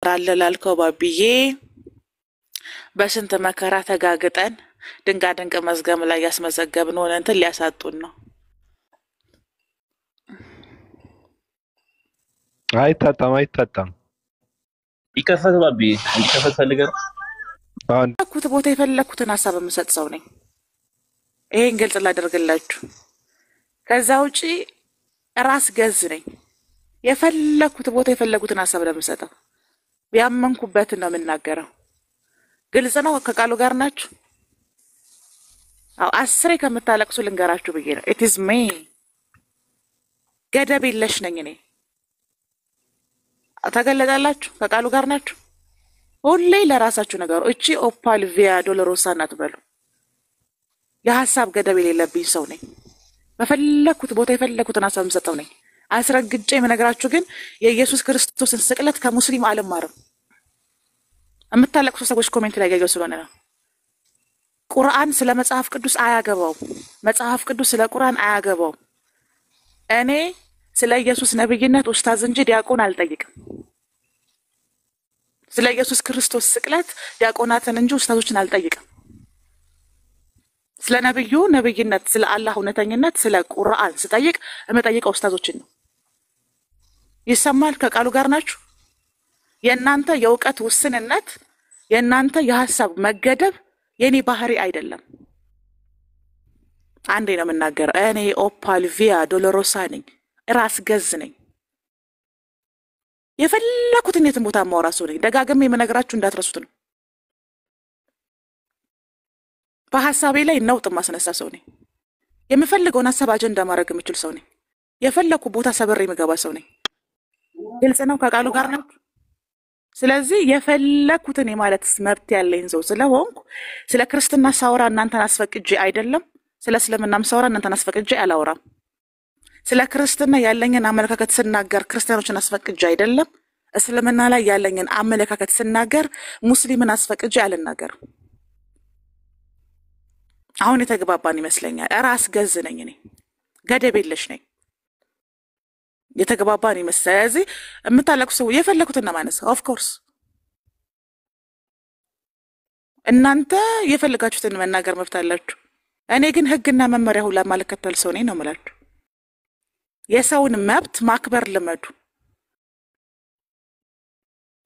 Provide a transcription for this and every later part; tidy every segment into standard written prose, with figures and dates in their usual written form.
ላልከው ባብዬ በስንት መከራ ተጋግጠን ድንጋ ድንቅ መዝገም ላይ ያስመዘገብን ሆነ እንትን ሊያሳጡን ነው። አይታጣም ይከፈት ባቢ እንዲከፈት ፈልገህ ኩት ቦታ የፈለኩትን ሐሳብ የምሰጥ ሰው ነኝ። ይሄን ግልጽ ላደርግላችሁ። ከዛ ውጪ ራስ ገዝ ነኝ። የፈለኩት ቦታ የፈለኩትን ሐሳብ ለምሰጠው ቢያመንኩበት ነው የምናገረው። ግልጽ ነው። ከቃሉ ጋር ናችሁ? አው አስሬ ከምታለቅሱ ልንገራችሁ ብዬ ነው። ኢት ኢዝ ሚ ገደብ የለሽ ነኝ እኔ። ተገለጣላችሁ? ከቃሉ ጋር ናችሁ? ሁሌ ለራሳችሁ ነገሩ። እቺ ኦፓል ቪያ ዶሎሮሳ ናት በሉ። የሐሳብ ገደብ የሌለብኝ ሰው ነኝ። በፈለኩት ቦታ የፈለኩትን ሐሳብ የምሰጠው ነኝ። አስረግጬ የምነግራችሁ ግን የኢየሱስ ክርስቶስን ስቅለት ከሙስሊም አልማርም። የምታለቅሱ ሰዎች ኮሜንት ላይ ያየው ስለሆነ ነው። ቁርአን ስለ መጽሐፍ ቅዱስ አያገባው። መጽሐፍ ቅዱስ ስለ ቁርአን አያገባው። እኔ ስለ ኢየሱስ ነብይነት ኡስታዝ እንጂ ዲያቆን አልጠይቅም። ስለ ኢየሱስ ክርስቶስ ስቅለት ዲያቆናትን እንጂ ኡስታዞችን አልጠይቅም። ስለ ነብዩ ነብይነት፣ ስለ አላህ እውነተኝነት፣ ስለ ቁርአን ስጠይቅ የምጠይቀው ኡስታዞችን ነው። ይሰማል? ከቃሉ ጋር ናችሁ? የእናንተ የእውቀት ውስንነት፣ የእናንተ የሐሳብ መገደብ የኔ ባህሪ አይደለም። አንዴ ነው የምናገረው። እኔ ኦፓል ቪያ ዶሎሮሳ ነኝ። ራስ ገዝ ነኝ። የፈለኩትን የትን ቦታ ማውራ ሰው ነኝ። ደጋግሜ የምነግራችሁ እንዳትረሱት ነው። በሐሳቤ ላይ ነውጥ ማስነሳ ሰው ነኝ። የምፈልገውን ሐሳብ አጀንዳ ማድረግ የምችል ሰው ነኝ። የፈለኩ ቦታ ሰበሬ የምገባ ሰው ነኝ። ግልጽ ነው። ከቃሉ ጋር ነው። ስለዚህ የፈለኩትን የማለት መብት ያለኝ ሰው ስለሆንኩ ስለ ክርስትና ሳወራ እናንተን አስፈቅጄ አይደለም። ስለ እስልምናም ሳወራ እናንተን አስፈቅጄ አላወራም። ስለ ክርስትና ያለኝን አመለካከት ስናገር ክርስቲያኖችን አስፈቅጄ አይደለም። እስልምና ላይ ያለኝን አመለካከት ስናገር ሙስሊምን አስፈቅጄ አልናገርም። አሁን የተግባባን ይመስለኛል። ራስ ገዝ ነኝ እኔ። ገደብ የለሽ ነኝ። የተግባባን ይመስላል። ስለዚህ የምታለቅሱ ሰው የፈለኩትን ነው ማለት ነው። ኦፍ ኮርስ እናንተ የፈለጋችሁትን መናገር መብት አላችሁ። እኔ ግን ህግና መመሪያ ሁላ ማለከተል ሰው ነኝ ነው የምላችሁ። የሰውን መብት ማክበር ልመዱ።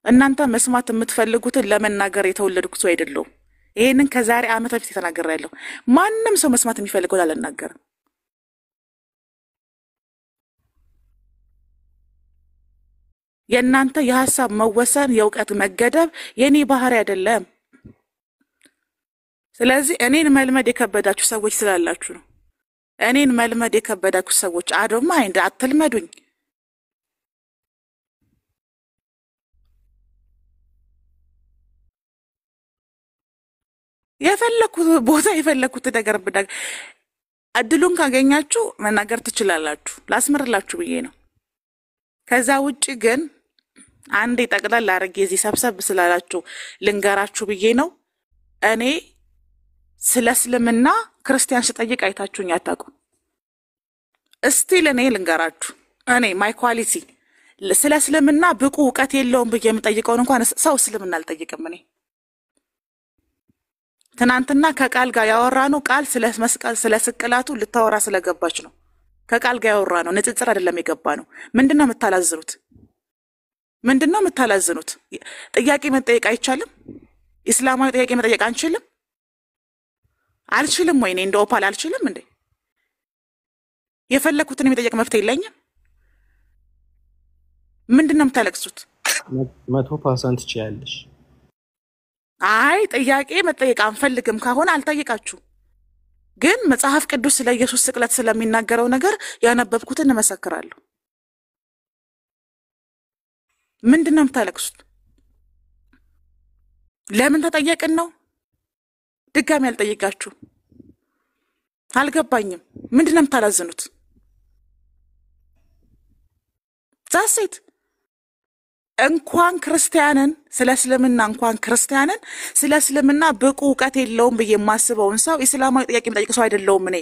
እናንተ መስማት የምትፈልጉትን ለመናገር የተወለድኩ ሰው አይደለሁም። ይሄንን ከዛሬ ዓመት በፊት ተናግሬያለሁ። ማንም ሰው መስማት የሚፈልገው አልናገርም። የእናንተ የሐሳብ መወሰን፣ የእውቀት መገደብ የኔ ባህሪ አይደለም። ስለዚህ እኔን መልመድ የከበዳችሁ ሰዎች ስላላችሁ ነው። እኔን መልመድ የከበዳችሁ ሰዎች አዶማ እንደ አትልመዱኝ። የፈለኩት ቦታ የፈለኩት ነገር ብዳግ እድሉን ካገኛችሁ መናገር ትችላላችሁ። ላስመርላችሁ ብዬ ነው። ከዛ ውጪ ግን አንዴ ጠቅላላ አድርጌ እዚህ ሰብሰብ ስላላችሁ ልንገራችሁ ብዬ ነው። እኔ ስለ እስልምና ክርስቲያን ስጠይቅ አይታችሁኝ አታውቁም። እስቲል እኔ ልንገራችሁ፣ እኔ ማይ ኳሊቲ ስለ እስልምና ብቁ እውቀት የለውም ብዬ የምጠይቀውን እንኳን ሰው እስልምና አልጠይቅም። እኔ ትናንትና ከቃል ጋር ያወራነው ቃል ስለ መስቀል ስለ ስቅላቱ ልታወራ ስለገባች ነው። ከቃል ጋር ያወራነው ንጽጽር አይደለም የገባ ነው። ምንድነው የምታላዝኑት? ምንድነው የምታላዝኑት? ጥያቄ መጠየቅ አይቻልም? ኢስላማዊ ጥያቄ መጠየቅ አንችልም? አልችልም ወይ? እኔ እንደ ኦፓል አልችልም እንዴ? የፈለኩትን የመጠየቅ መብት የለኝም? ምንድነው የምታለቅሱት? 100% ትችያለሽ። አይ ጥያቄ መጠየቅ አንፈልግም ካሆነ አልጠይቃችሁ። ግን መጽሐፍ ቅዱስ ስለ ኢየሱስ ስቅለት ስለሚናገረው ነገር ያነበብኩትን እመሰክራለሁ። ምንድነው የምታለቅሱት? ለምን ተጠየቅን ነው? ድጋሚ አልጠይቃችሁ። አልገባኝም። ምንድነው የምታላዝኑት? ዛሴት እንኳን ክርስቲያንን ስለ እስልምና እንኳን ክርስቲያንን ስለ እስልምና ብቁ እውቀት የለውም ብዬ የማስበውን ሰው ኢስላማዊ ጥያቄ መጠየቅ ሰው አይደለሁም እኔ።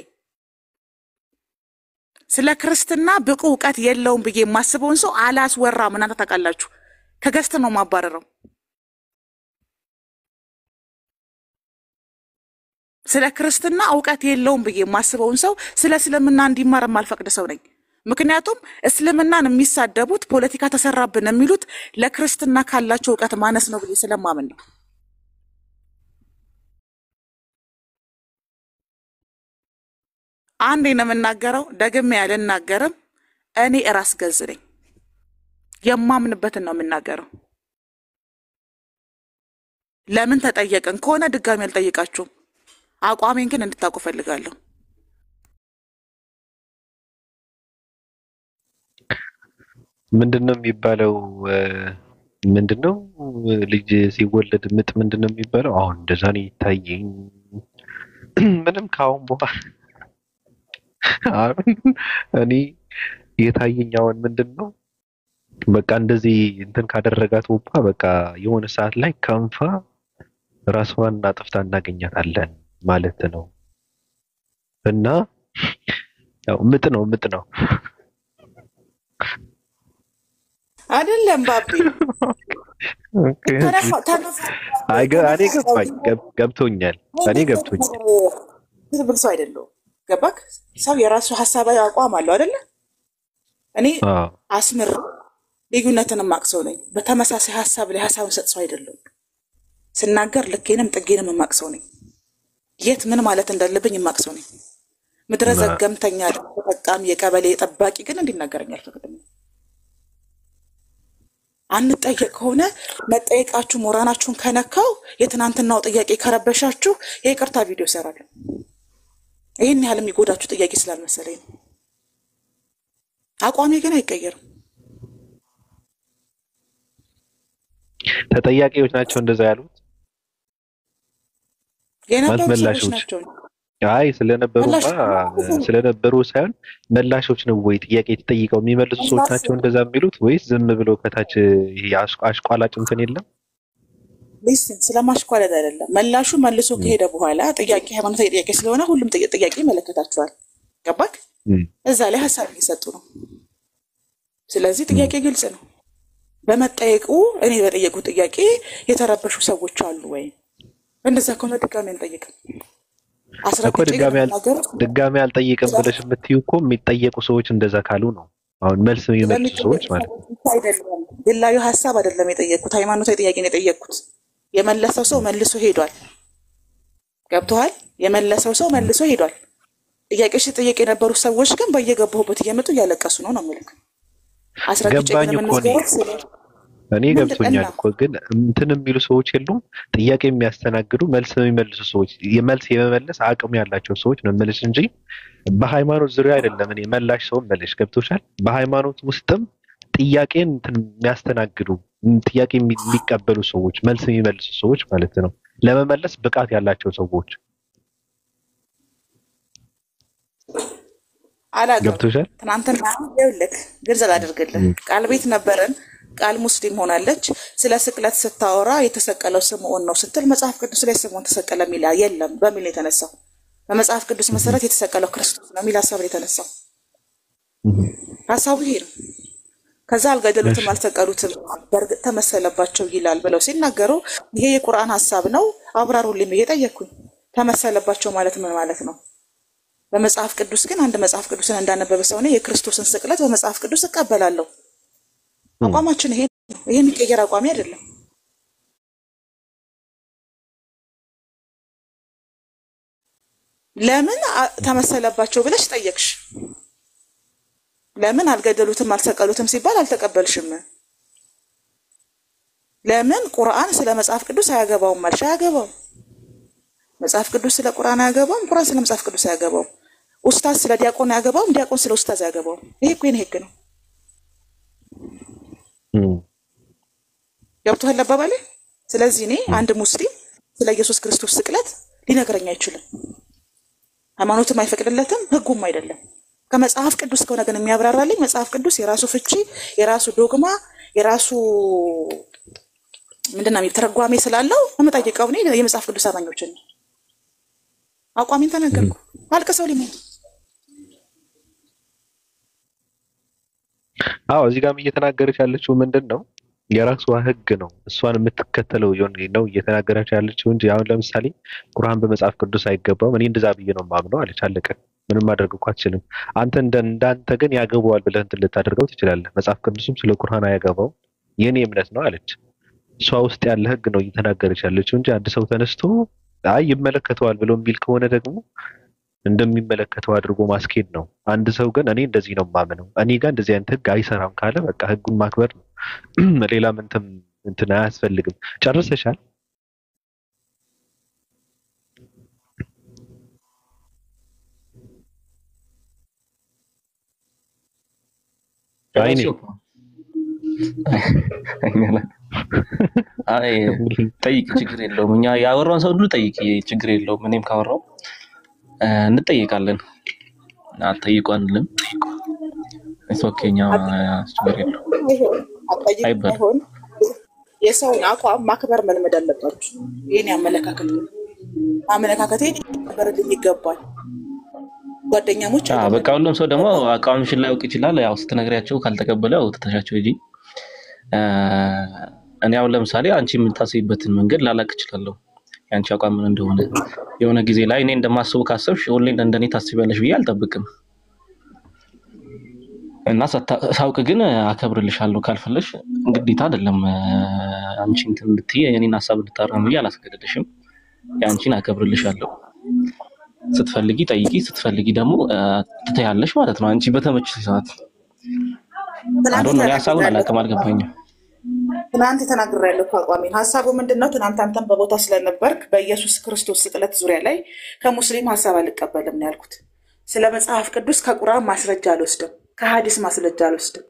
ስለ ክርስትና ብቁ እውቀት የለውም ብዬ የማስበውን ሰው አላስወራም። እናንተ ታውቃላችሁ። ከገስት ነው ማባረረው። ስለ ክርስትና ዕውቀት የለውም ብዬ የማስበውን ሰው ስለ እስልምና እንዲማር የማልፈቅድ ሰው ነኝ። ምክንያቱም እስልምናን የሚሳደቡት ፖለቲካ ተሰራብን የሚሉት ለክርስትና ካላቸው ዕውቀት ማነስ ነው ብዬ ስለማምን ነው። አንዴ ነው የምናገረው፣ ደግሜ አልናገርም። እኔ ራስ ገዝ ነኝ። የማምንበትን ነው የምናገረው። ለምን ተጠየቅን ከሆነ ድጋሚ አልጠይቃችሁም። አቋሜን ግን እንድታውቁ ፈልጋለሁ። ምንድነው የሚባለው? ምንድነው ልጅ ሲወለድ ምጥ ምንድነው የሚባለው? አሁን እንደዛ ነው ይታየኝ። ምንም ካሁን በኋላ እኔ የታየኝ አሁን ምንድነው በቃ እንደዚህ እንትን ካደረጋት ወባ በቃ የሆነ ሰዓት ላይ ከንፋ ራስዋን አጥፍታ እናገኛታለን ማለት ነው። እና ያው ምጥ ነው አይደለም ባቢ። እኔ ገብቶኛል። ብዙ ሰው አይደለም ገባክ? ሰው የራሱ ሐሳባዊ አቋም አለው አይደለ? እኔ አስምር ልዩነትን ማቅሰው ነኝ። በተመሳሳይ ሐሳብ ላይ ሐሳብን ሰጥ ሰው አይደለም። ስናገር ልኬንም ጥጌንም ማቅሰው ነኝ። የት ምን ማለት እንዳለብኝ ማቅሰው ነኝ። ምድረ ዘገምተኛ ተጠቃሚ የቀበሌ ጠባቂ ግን እንዲናገረኝ አልፈቅድም። አንጠየቅ ከሆነ መጠየቃችሁ ሞራናችሁን ከነካው የትናንትናው ጥያቄ ከረበሻችሁ የይቅርታ ቪዲዮ እሰራለሁ። ይሄን ያህል የሚጎዳችሁ ጥያቄ ስላልመሰለኝ ነው። አቋሜ ግን አይቀየርም። ተጠያቂዎች ናቸው እንደዛ ያሉት የነበሩት ናቸው። አይ ስለነበሩ ሳይሆን መላሾች ነው ወይ ጥያቄ ተጠይቀው የሚመልሱ ሰዎች ናቸው እንደዛ የሚሉት ወይስ ዝም ብሎ ከታች አሽቋላጭ እንትን የለም? ሊስን ስለማሽቋለጥ አይደለም። መላሹ መልሶ ከሄደ በኋላ ጥያቄ ሃይማኖታዊ ጥያቄ ስለሆነ ሁሉም ጥያቄ ይመለከታቸዋል። ገባክ? እዛ ላይ ሐሳብ እየሰጡ ነው። ስለዚህ ጥያቄ ግልጽ ነው። በመጠየቁ እኔ በጠየቁት ጥያቄ የተረበሹ ሰዎች አሉ ወይ? እንደዛ ከሆነ ድጋሚ እንጠይቅም። ድጋሚ አልጠይቅም ብለሽ የምትይው እኮ የሚጠየቁ ሰዎች እንደዛ ካሉ ነው። አሁን መልስ የሚመልሱ ሰዎች ማለት ነው። አይደለም ግላዊ ሐሳብ አይደለም የጠየቁት፣ ሃይማኖታዊ ጥያቄ ነው የጠየቁት። የመለሰው ሰው መልሶ ሄዷል። ገብቶሃል? የመለሰው ሰው መልሶ ሄዷል። ጥያቄ ሲጠየቅ የነበሩ ሰዎች ግን በየገባሁበት እየመጡ እያለቀሱ ነው ነው ማለት ነው። ገባኝ እኮ እኔ ገብቶኛል እኮ ግን እንትን የሚሉ ሰዎች የሉም። ጥያቄ የሚያስተናግዱ መልስ የሚመልሱ ሰዎች የመልስ የመመለስ አቅም ያላቸው ሰዎች ነው መልስ እንጂ በሃይማኖት ዙሪያ አይደለም። እኔ መላሽ ሰው መልሽ ገብቶሻል? በሃይማኖት ውስጥም ጥያቄን እንትን የሚያስተናግዱ ጥያቄ የሚቀበሉ ሰዎች መልስ የሚመልሱ ሰዎች ማለት ነው። ለመመለስ ብቃት ያላቸው ሰዎች ገብቶሻል? ትናንትና ይኸውልህ ግልጽ አድርግልህ ቃል ቤት ነበረን። ቃል ሙስሊም ሆናለች። ስለ ስቅለት ስታወራ የተሰቀለው ስምዖን ነው ስትል መጽሐፍ ቅዱስ ላይ ስምዖን ተሰቀለ የሚል የለም በሚል የተነሳው በመጽሐፍ ቅዱስ መሰረት የተሰቀለው ክርስቶስ ነው የሚል ሐሳብ የተነሳው ሐሳቡ ይሄ ነው። ከዛ አልገደሉትም አልሰቀሉትም በእርግጥ ተመሰለባቸው ይላል ብለው ሲናገሩ ይሄ የቁርአን ሐሳብ ነው አብራሩልኝ ብዬ ጠየቅኩኝ። ተመሰለባቸው ማለት ምን ማለት ነው? በመጽሐፍ ቅዱስ ግን አንድ መጽሐፍ ቅዱስን እንዳነበበ ሰው ነው የክርስቶስን ስቅለት በመጽሐፍ ቅዱስ እቀበላለሁ። አቋማችን ይሄ ነው። ይሄ የሚቀየር አቋሚ አይደለም። ለምን ተመሰለባቸው ብለሽ ጠየቅሽ? ለምን አልገደሉትም አልሰቀሉትም ሲባል አልተቀበልሽም? ለምን ቁርአን ስለ መጽሐፍ ቅዱስ አያገባውም አልሽ? አያገባውም። መጽሐፍ ቅዱስ ስለ ቁርአን አያገባውም፣ ቁርአን ስለ መጽሐፍ ቅዱስ አያገባውም። ኡስታዝ ስለ ዲያቆን አያገባውም፣ ዲያቆን ስለ ኡስታዝ አያገባውም። ይሄ እኮ የኔ ህግ ነው። ገብቶሃል አባባሌ? ስለዚህ እኔ አንድ ሙስሊም ስለ ኢየሱስ ክርስቶስ ስቅለት ሊነግረኝ አይችልም። ሃይማኖትም አይፈቅድለትም፣ ህጉም አይደለም። ከመጽሐፍ ቅዱስ ከሆነ ግን የሚያብራራልኝ መጽሐፍ ቅዱስ የራሱ ፍቺ፣ የራሱ ዶግማ፣ የራሱ ምንድነው ተረጓሜ ስላለው የምጠይቀው እኔ የመጽሐፍ ቅዱስ አማኞችን ነው። አቋሜን ተናገርኩ። አልቀሰው ሊሞት እዚህ ጋርም እየተናገረች ያለችው ምንድን ነው? የራሷ ህግ ነው። እሷን የምትከተለው ነው እየተናገረች ያለችው እንጂ አሁን ለምሳሌ ቁርአን በመጽሐፍ ቅዱስ አይገባም እኔ እንደዛ ብዬ ነው የማምነው አለች። አለቀ። ምንም ማድረግ እኮ አትችልም። አንተ እንዳንተ ግን ያገባዋል ብለህ እንትን ልታደርገው ትችላለህ። መጽሐፍ ቅዱስም ስለ ቁርአን አያገባው የኔ እምነት ነው አለች። እሷ ውስጥ ያለ ህግ ነው እየተናገረች ያለችው እንጂ አንድ ሰው ተነስቶ አይ ይመለከተዋል ብሎ የሚል ከሆነ ደግሞ እንደሚመለከተው አድርጎ ማስኬድ ነው። አንድ ሰው ግን እኔ እንደዚህ ነው የማምነው እኔ ጋር እንደዚህ አይነት ህግ አይሰራም ካለ በቃ ህጉን ማክበር ነው። ሌላ ምንተም እንትን አያስፈልግም። ጨርሰሻል? አይኔ አይ ጠይቅ፣ ችግር የለውም። እኛ ያወራውን ሰው ሁሉ ጠይቅ፣ ችግር የለውም። እኔም ካወራው እንጠይቃለን። አትጠይቋንልም እሶኬኛ ችግር የለውም። አይባልም። የሰውን አቋም ማክበር መልመድ አለባችሁ። ይሄን አመለካከቴ ሊከበርልኝ ይገባል። ጓደኛሞች በቃ ሁሉም ሰው ደግሞ አቋምሽን ላያውቅ ይችላል። ያው ስትነግሪያቸው ካልተቀበለ ያው ትተሻቸው እንጂ እኔ አሁን ለምሳሌ አንቺ የምታስቢበትን መንገድ ላላቅ እችላለሁ። ያንቺ አቋም ምን እንደሆነ የሆነ ጊዜ ላይ እኔ እንደማስበው ካሰብሽ ሁሌ እንደኔ ታስቢያለሽ ብዬ አልጠብቅም። እና ሳውቅ ግን አከብርልሻለሁ። ካልፈለሽ ግዴታ አይደለም አንቺ እንትን እንድትይ የኔን ሐሳብ እንድታረም ብዬ አላስገድድሽም። ያንቺን አከብርልሻለሁ። ስትፈልጊ ጠይቂ፣ ስትፈልጊ ደግሞ ትተያለሽ ማለት ነው። አንቺ በተመችሽ ሰዓት አሁን ነው ሐሳቡን አላውቅም፣ አልገባኝም። ትናንት ተናግሬያለሁ አቋሜን። ሐሳቡ ምንድነው? ትናንት አንተም በቦታ ስለነበርክ በኢየሱስ ክርስቶስ ስቅለት ዙሪያ ላይ ከሙስሊም ሐሳብ አልቀበልም ነው ያልኩት። ስለ መጽሐፍ ቅዱስ ከቁርአን ማስረጃ አልወስድም፣ ከሐዲስ ማስረጃ አልወስድም።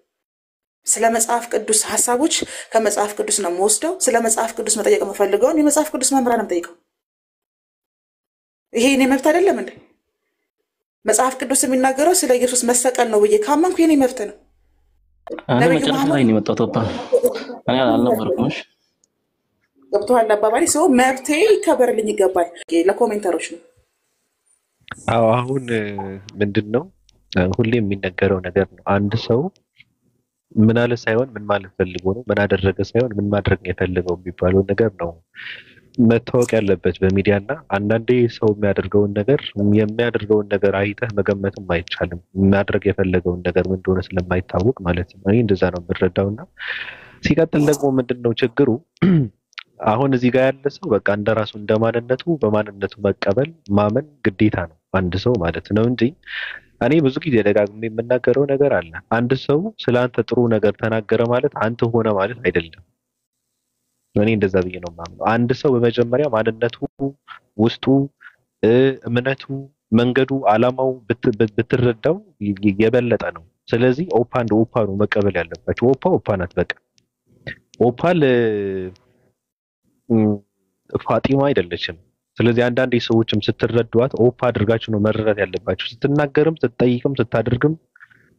ስለ መጽሐፍ ቅዱስ ሐሳቦች ከመጽሐፍ ቅዱስ ነው የምወስደው። ስለ መጽሐፍ ቅዱስ መጠየቅ የምፈልገውን የመጽሐፍ ቅዱስ መምህራን ጠይቀው። ይሄ የኔ መብት አይደለም እንዴ? መጽሐፍ ቅዱስ የሚናገረው ስለ ኢየሱስ መሰቀል ነው ብዬ ካመንኩ የኔ መብት ነው። እኔ መጨረሻ ላይ ነው የመጣው ተወጣ እኔ አልነበርኩም። እሺ ገብቶሃል አባባሌ? ሰው መብቴ ይከበርልኝ ይገባል። ለኮሜንተሮች ነው። አዎ አሁን ምንድነው ሁሌ የሚነገረው ነገር ነው። አንድ ሰው ምን አለ ሳይሆን ምን ማለት ፈልጎ ነው፣ ምን አደረገ ሳይሆን ምን ማድረግ ነው የፈለገው የሚባለው ነገር ነው መታወቅ ያለበት በሚዲያና አንዳንዴ ሰው የሚያደርገውን ነገር አይተህ መገመትም አይቻልም። የሚያደርግ የፈለገውን ነገር ምን እንደሆነ ስለማይታወቅ ማለት ነው። እኔ እንደዛ ነው የምረዳውና ሲቀጥል ደግሞ ምንድነው ችግሩ? አሁን እዚህ ጋር ያለ ሰው በቃ እንደራሱ እንደማንነቱ በማንነቱ መቀበል ማመን ግዴታ ነው አንድ ሰው ማለት ነው እንጂ እኔ ብዙ ጊዜ ደጋግሜ የምናገረው ነገር አለ። አንድ ሰው ስለአንተ ጥሩ ነገር ተናገረ ማለት አንተ ሆነ ማለት አይደለም። እኔ እንደዛ ብዬ ነው የማምነው። አንድ ሰው በመጀመሪያ ማንነቱ፣ ውስጡ፣ እምነቱ፣ መንገዱ፣ አላማው ብትረዳው የበለጠ ነው። ስለዚህ ኦፓ ነው መቀበል ያለባቸው። ኦፓ ናት በቃ። ኦፓል ፋጢማ አይደለችም። ስለዚህ አንዳንድ ሰዎችም ስትረዷት ኦፓ አድርጋችሁ ነው መረዳት ያለባችሁ። ስትናገርም፣ ስትጠይቅም፣ ስታደርግም፣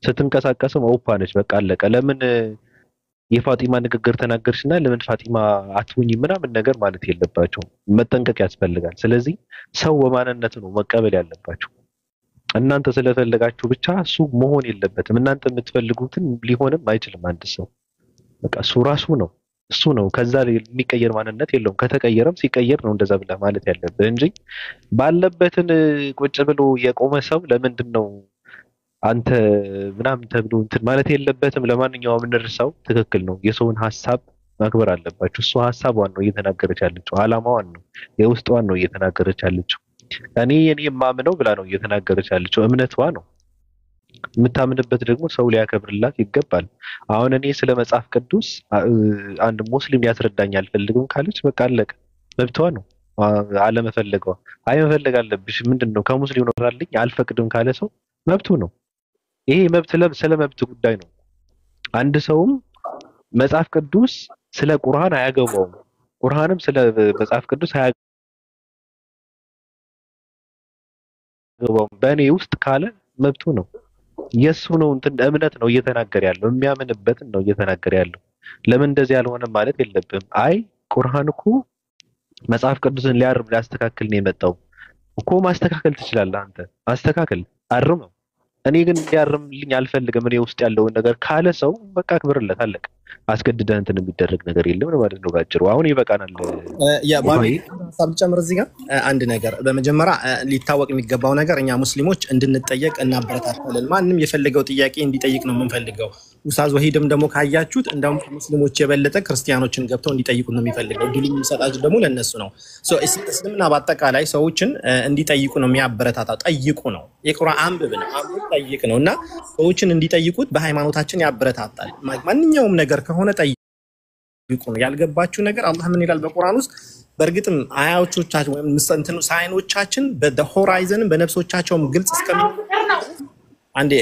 ስትንቀሳቀስም ኦፓ ነች በቃ አለቀ። ለምን የፋጢማ ንግግር ተናገርሽና ለምን ፋጢማ አትሁኝ ምናምን ነገር ማለት የለባቸውም። መጠንቀቅ ያስፈልጋል። ስለዚህ ሰው በማንነቱ ነው መቀበል ያለባችሁ። እናንተ ስለፈለጋችሁ ብቻ እሱ መሆን የለበትም። እናንተ የምትፈልጉትን ሊሆንም አይችልም። አንድ ሰው በቃ እሱ ነው። ከዛ የሚቀየር ማንነት የለውም። ከተቀየረም ሲቀየር ነው እንደዛ ብለህ ማለት ያለብህ እንጂ ባለበትን ቁጭ ብሎ የቆመ ሰው ለምንድን ነው አንተ ምናምን ተብሎ እንትን ማለት የለበትም። ለማንኛውም እንርሳው። ትክክል ነው። የሰውን ሐሳብ ማክበር አለባችሁ። እሱ ሐሳቧን ነው እየተናገረች ያለችው፣ አላማዋን ነው የውስጧን ነው እየተናገረች ያለችው። እኔ የማምነው ብላ ነው እየተናገረች ያለችው፣ እምነቷ ነው። የምታምንበት ደግሞ ሰው ሊያከብርላት ይገባል። አሁን እኔ ስለ መጽሐፍ ቅዱስ አንድ ሙስሊም ሊያስረዳኝ አልፈልግም ካለች በቃ አለቀ፣ መብቷ ነው። አለመፈለጓ አይ መፈለግ አለብሽ ምንድነው ከሙስሊም ነው ራልኝ አልፈቅድም ካለ ሰው መብቱ ነው። ይሄ መብት ስለ መብት ጉዳይ ነው። አንድ ሰውም መጽሐፍ ቅዱስ ስለ ቁርአን አያገባውም፣ ቁርአንም ስለ መጽሐፍ ቅዱስ አያገባውም በእኔ ውስጥ ካለ መብቱ ነው። የሱ ነው እንትን እምነት ነው እየተናገረ ያለው፣ የሚያምንበትን ነው እየተናገረ ያለው። ለምን እንደዚህ ያልሆነ ማለት የለብም። አይ ቁርአን እኮ መጽሐፍ ቅዱስን ሊያስተካክል ነው የመጣው እኮ። ማስተካከል ትችላለህ አንተ፣ አስተካክል፣ አርመው። እኔ ግን ሊያርምልኝ አልፈልግም እኔ ውስጥ ያለውን ነገር ካለ ሰው በቃ አክብርለት፣ አለቀ። አስገድደህ እንትን የሚደረግ ነገር የለም ማለት ነው ባጭሩ። አሁን ይበቃናል። ባቢ ሀሳብ ልጨምር እዚህ ጋር አንድ ነገር። በመጀመሪያ ሊታወቅ የሚገባው ነገር እኛ ሙስሊሞች እንድንጠየቅ እናበረታታለን። ማንም የፈለገው ጥያቄ እንዲጠይቅ ነው የምንፈልገው። ኡስታዝ ወሂድም ደግሞ ካያችሁት እንደውም ከሙስሊሞች የበለጠ ክርስቲያኖችን ገብተው እንዲጠይቁ ነው የሚፈልገው። ድል የሚሰጣቸው ደግሞ ለነሱ ነው። እስልምና በአጠቃላይ ሰዎችን እንዲጠይቁ ነው የሚያበረታታው። ጠይቁ ነው፣ የቁርአን አንብብ ነው፣ አንብብ ጠይቅ ነው እና ሰዎችን እንዲጠይቁት በሃይማኖታችን ያበረታታል። ማንኛውም ነገር ከሆነ ጠይቁ ነው። ያልገባችሁ ነገር አላህ ምን ይላል በቁርአን ውስጥ? በእርግጥም አያዎቻችን ወይም ምሰንተኑ ሳይኖቻችን በሆራይዘን በነፍሶቻቸውም ግልጽ እስከሚሆን አንዴ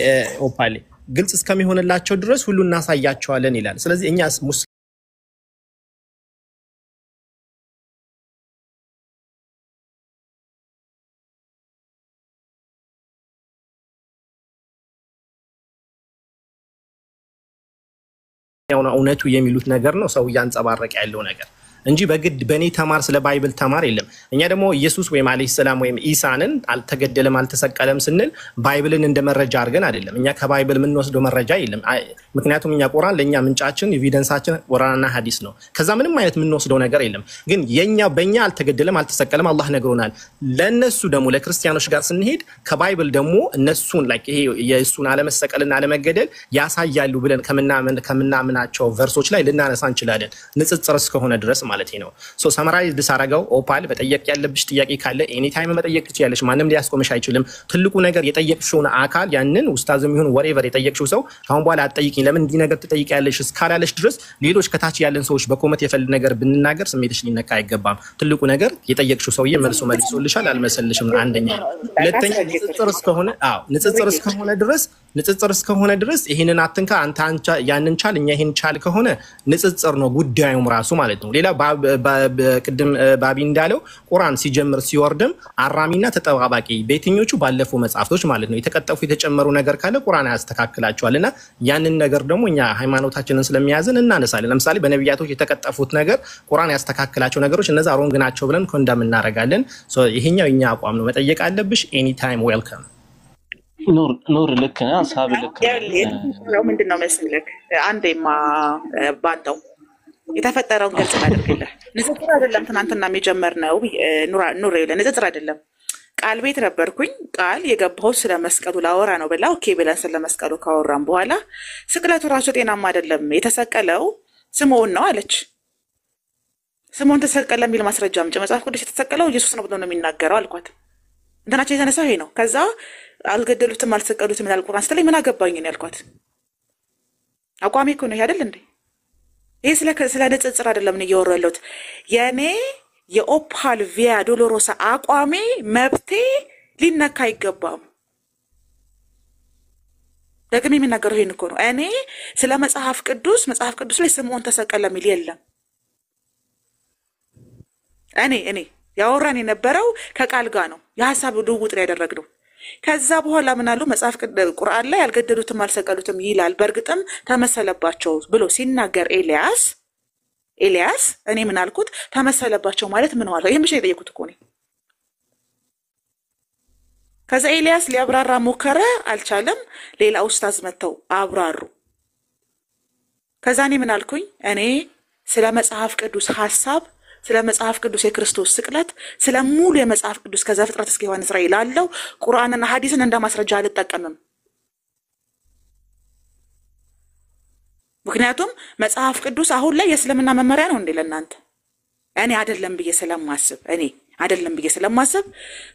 ኦፓሌ ግልጽ እስከሚሆንላቸው ድረስ ሁሉ እናሳያቸዋለን ይላል። ስለዚህ እኛ እውነቱ የሚሉት ነገር ነው ሰው እያንጸባረቀ ያለው ነገር እንጂ በግድ በኔ ተማር ስለ ባይብል ተማር የለም። እኛ ደግሞ ኢየሱስ ወይም አለይሂ ሰላም ወይም ኢሳንን አልተገደለም አልተሰቀለም ስንል ባይብልን እንደ መረጃ አድርገን አይደለም። እኛ ከባይብል የምንወስደው መረጃ የለም። ምክንያቱም እኛ ቁርአን ለኛ ምንጫችን ኤቪደንሳችን ቁርአንና ሐዲስ ነው። ከዛ ምንም አይነት የምንወስደው ነገር የለም። ግን በእኛ አልተገደለም አልተሰቀለም አላህ ነግሮናል። ለነሱ ደግሞ ለክርስቲያኖች ጋር ስንሄድ ከባይብል ደግሞ እነሱን ላይክ ይሄ የኢየሱስን አለመሰቀልና አለመገደል ያሳያሉ ብለን ከምናምናቸው ቨርሶች ላይ ልናነሳ እንችላለን፣ ንጽጽር እስከሆነ ድረስ ማለት ነው። ሰመራይዝ ልሳረገው ኦፓል በጠየቅ ያለብሽ ጥያቄ ካለ ኤኒ ታይም መጠየቅ ትችያለሽ። ማንም ሊያስቆምሽ አይችልም። ትልቁ ነገር የጠየቅሽውን አካል ያንን ኡስታዝም ይሁን ወሬቨር የጠየቅሽው ሰው አሁን በኋላ አትጠይቂኝ ለምን እንዲህ ነገር ትጠይቂያለሽ እስካላለሽ ድረስ ሌሎች ከታች ያለን ሰዎች በኮመት የፈልግ ነገር ብንናገር ስሜትሽ ሊነካ አይገባም። ትልቁ ነገር የጠየቅሽው ሰውዬ መልሶልሻል አልመሰልሽም። አንደኛ ሁለተኛ ንጽጽር እስከሆነ ድረስ ይሄንን አትንካ አንተ ያንን ቻል እኛ ይሄን ቻል ከሆነ ንጽጽር ነው ጉዳዩም ራሱ ማለት ነው። ሌላ ቅድም ባቢ እንዳለው ቁርአን ሲጀምር ሲወርድም አራሚና ተጠባባቂ በየትኞቹ ባለፉ መጽሐፍቶች ማለት ነው የተቀጠፉ የተጨመሩ ነገር ካለ ቁርአን ያስተካክላቸዋልና ያንን ነገር ደግሞ እኛ ሃይማኖታችንን ስለሚያዝን እናነሳለን። ለምሳሌ በነብያቶች የተቀጠፉት ነገር ቁርአን ያስተካክላቸው ነገሮች እነዛ ሮንግ ናቸው ብለን ኮንዳም እናደርጋለን። ይሄኛው የኛ አቋም ነው። መጠየቅ አለብሽ ኤኒ ታይም ዌልካም። ኖር ልክ ነህ፣ ሀሳብ ልክ ነው። ምንድነው መስልክ አንዴማ ባንተው የተፈጠረውን ገልጽ አድርግልህ። ንጽጽር አይደለም ትናንትና የጀመርነው ኑር ይለ ንጽጽር አይደለም። ቃል ቤት ነበርኩኝ። ቃል የገባው ስለ መስቀሉ ላወራ ነው ብላ ኦኬ ብለን ስለ መስቀሉ ካወራን በኋላ ስቅለቱ ራሱ ጤናማ አይደለም የተሰቀለው ስምዖን ነው አለች። ስምዖን ተሰቀለ የሚል ማስረጃ አምጪ፣ መጽሐፍ ቅዱስ የተሰቀለው ኢየሱስ ነው ብሎ ነው የሚናገረው አልኳት። እንትናቸው የተነሳው ይሄ ነው። ከዛ አልገደሉትም አልሰቀሉትም ይላል ቁርአን ስትለኝ ምን አገባኝ ነው ያልኳት። አቋሜ እኮ ነው አይደል እንዴ? ይሄ ስለ ንጽጽር አይደለም ነው እያወራሁ ያለሁት። የኔ የኦፓል ቪያ ዶሎሮሳ አቋሜ መብቴ ሊነካ አይገባም። ደግሜ የሚናገረው ይሄን እኮ ነው። እኔ ስለ መጽሐፍ ቅዱስ ላይ ስምዖን ተሰቀለ የሚል የለም። እኔ ያወራን የነበረው ከቃል ጋር ነው፣ የሀሳብ ልውውጥ ነው ያደረግነው። ከዛ በኋላ ምን አሉ? መጽሐፍ ቁርአን ላይ ያልገደሉትም አልሰቀሉትም ይላል፣ በእርግጥም ተመሰለባቸው ብሎ ሲናገር ኤልያስ እኔ ምን አልኩት? ተመሰለባቸው ማለት ምን ማለት ነው? ይሄን ብቻ የጠየቁት እኮ ነው። ከዛ ኤልያስ ሊያብራራ ሞከረ፣ አልቻለም። ሌላ ኡስታዝ መተው አብራሩ። ከዛ እኔ ምን አልኩኝ? እኔ ስለ መጽሐፍ ቅዱስ ሐሳብ፣ ስለ መጽሐፍ ቅዱስ የክርስቶስ ስቅለት፣ ስለ ሙሉ የመጽሐፍ ቅዱስ ከዘፍጥረት እስከ ዮሐንስ ራእይ ላለው ቁርአንና ሐዲስን እንደ ማስረጃ አልጠቀምም። ምክንያቱም መጽሐፍ ቅዱስ አሁን ላይ የእስልምና መመሪያ ነው እንዴ ለእናንተ? እኔ አይደለም ብዬ ስለማስብ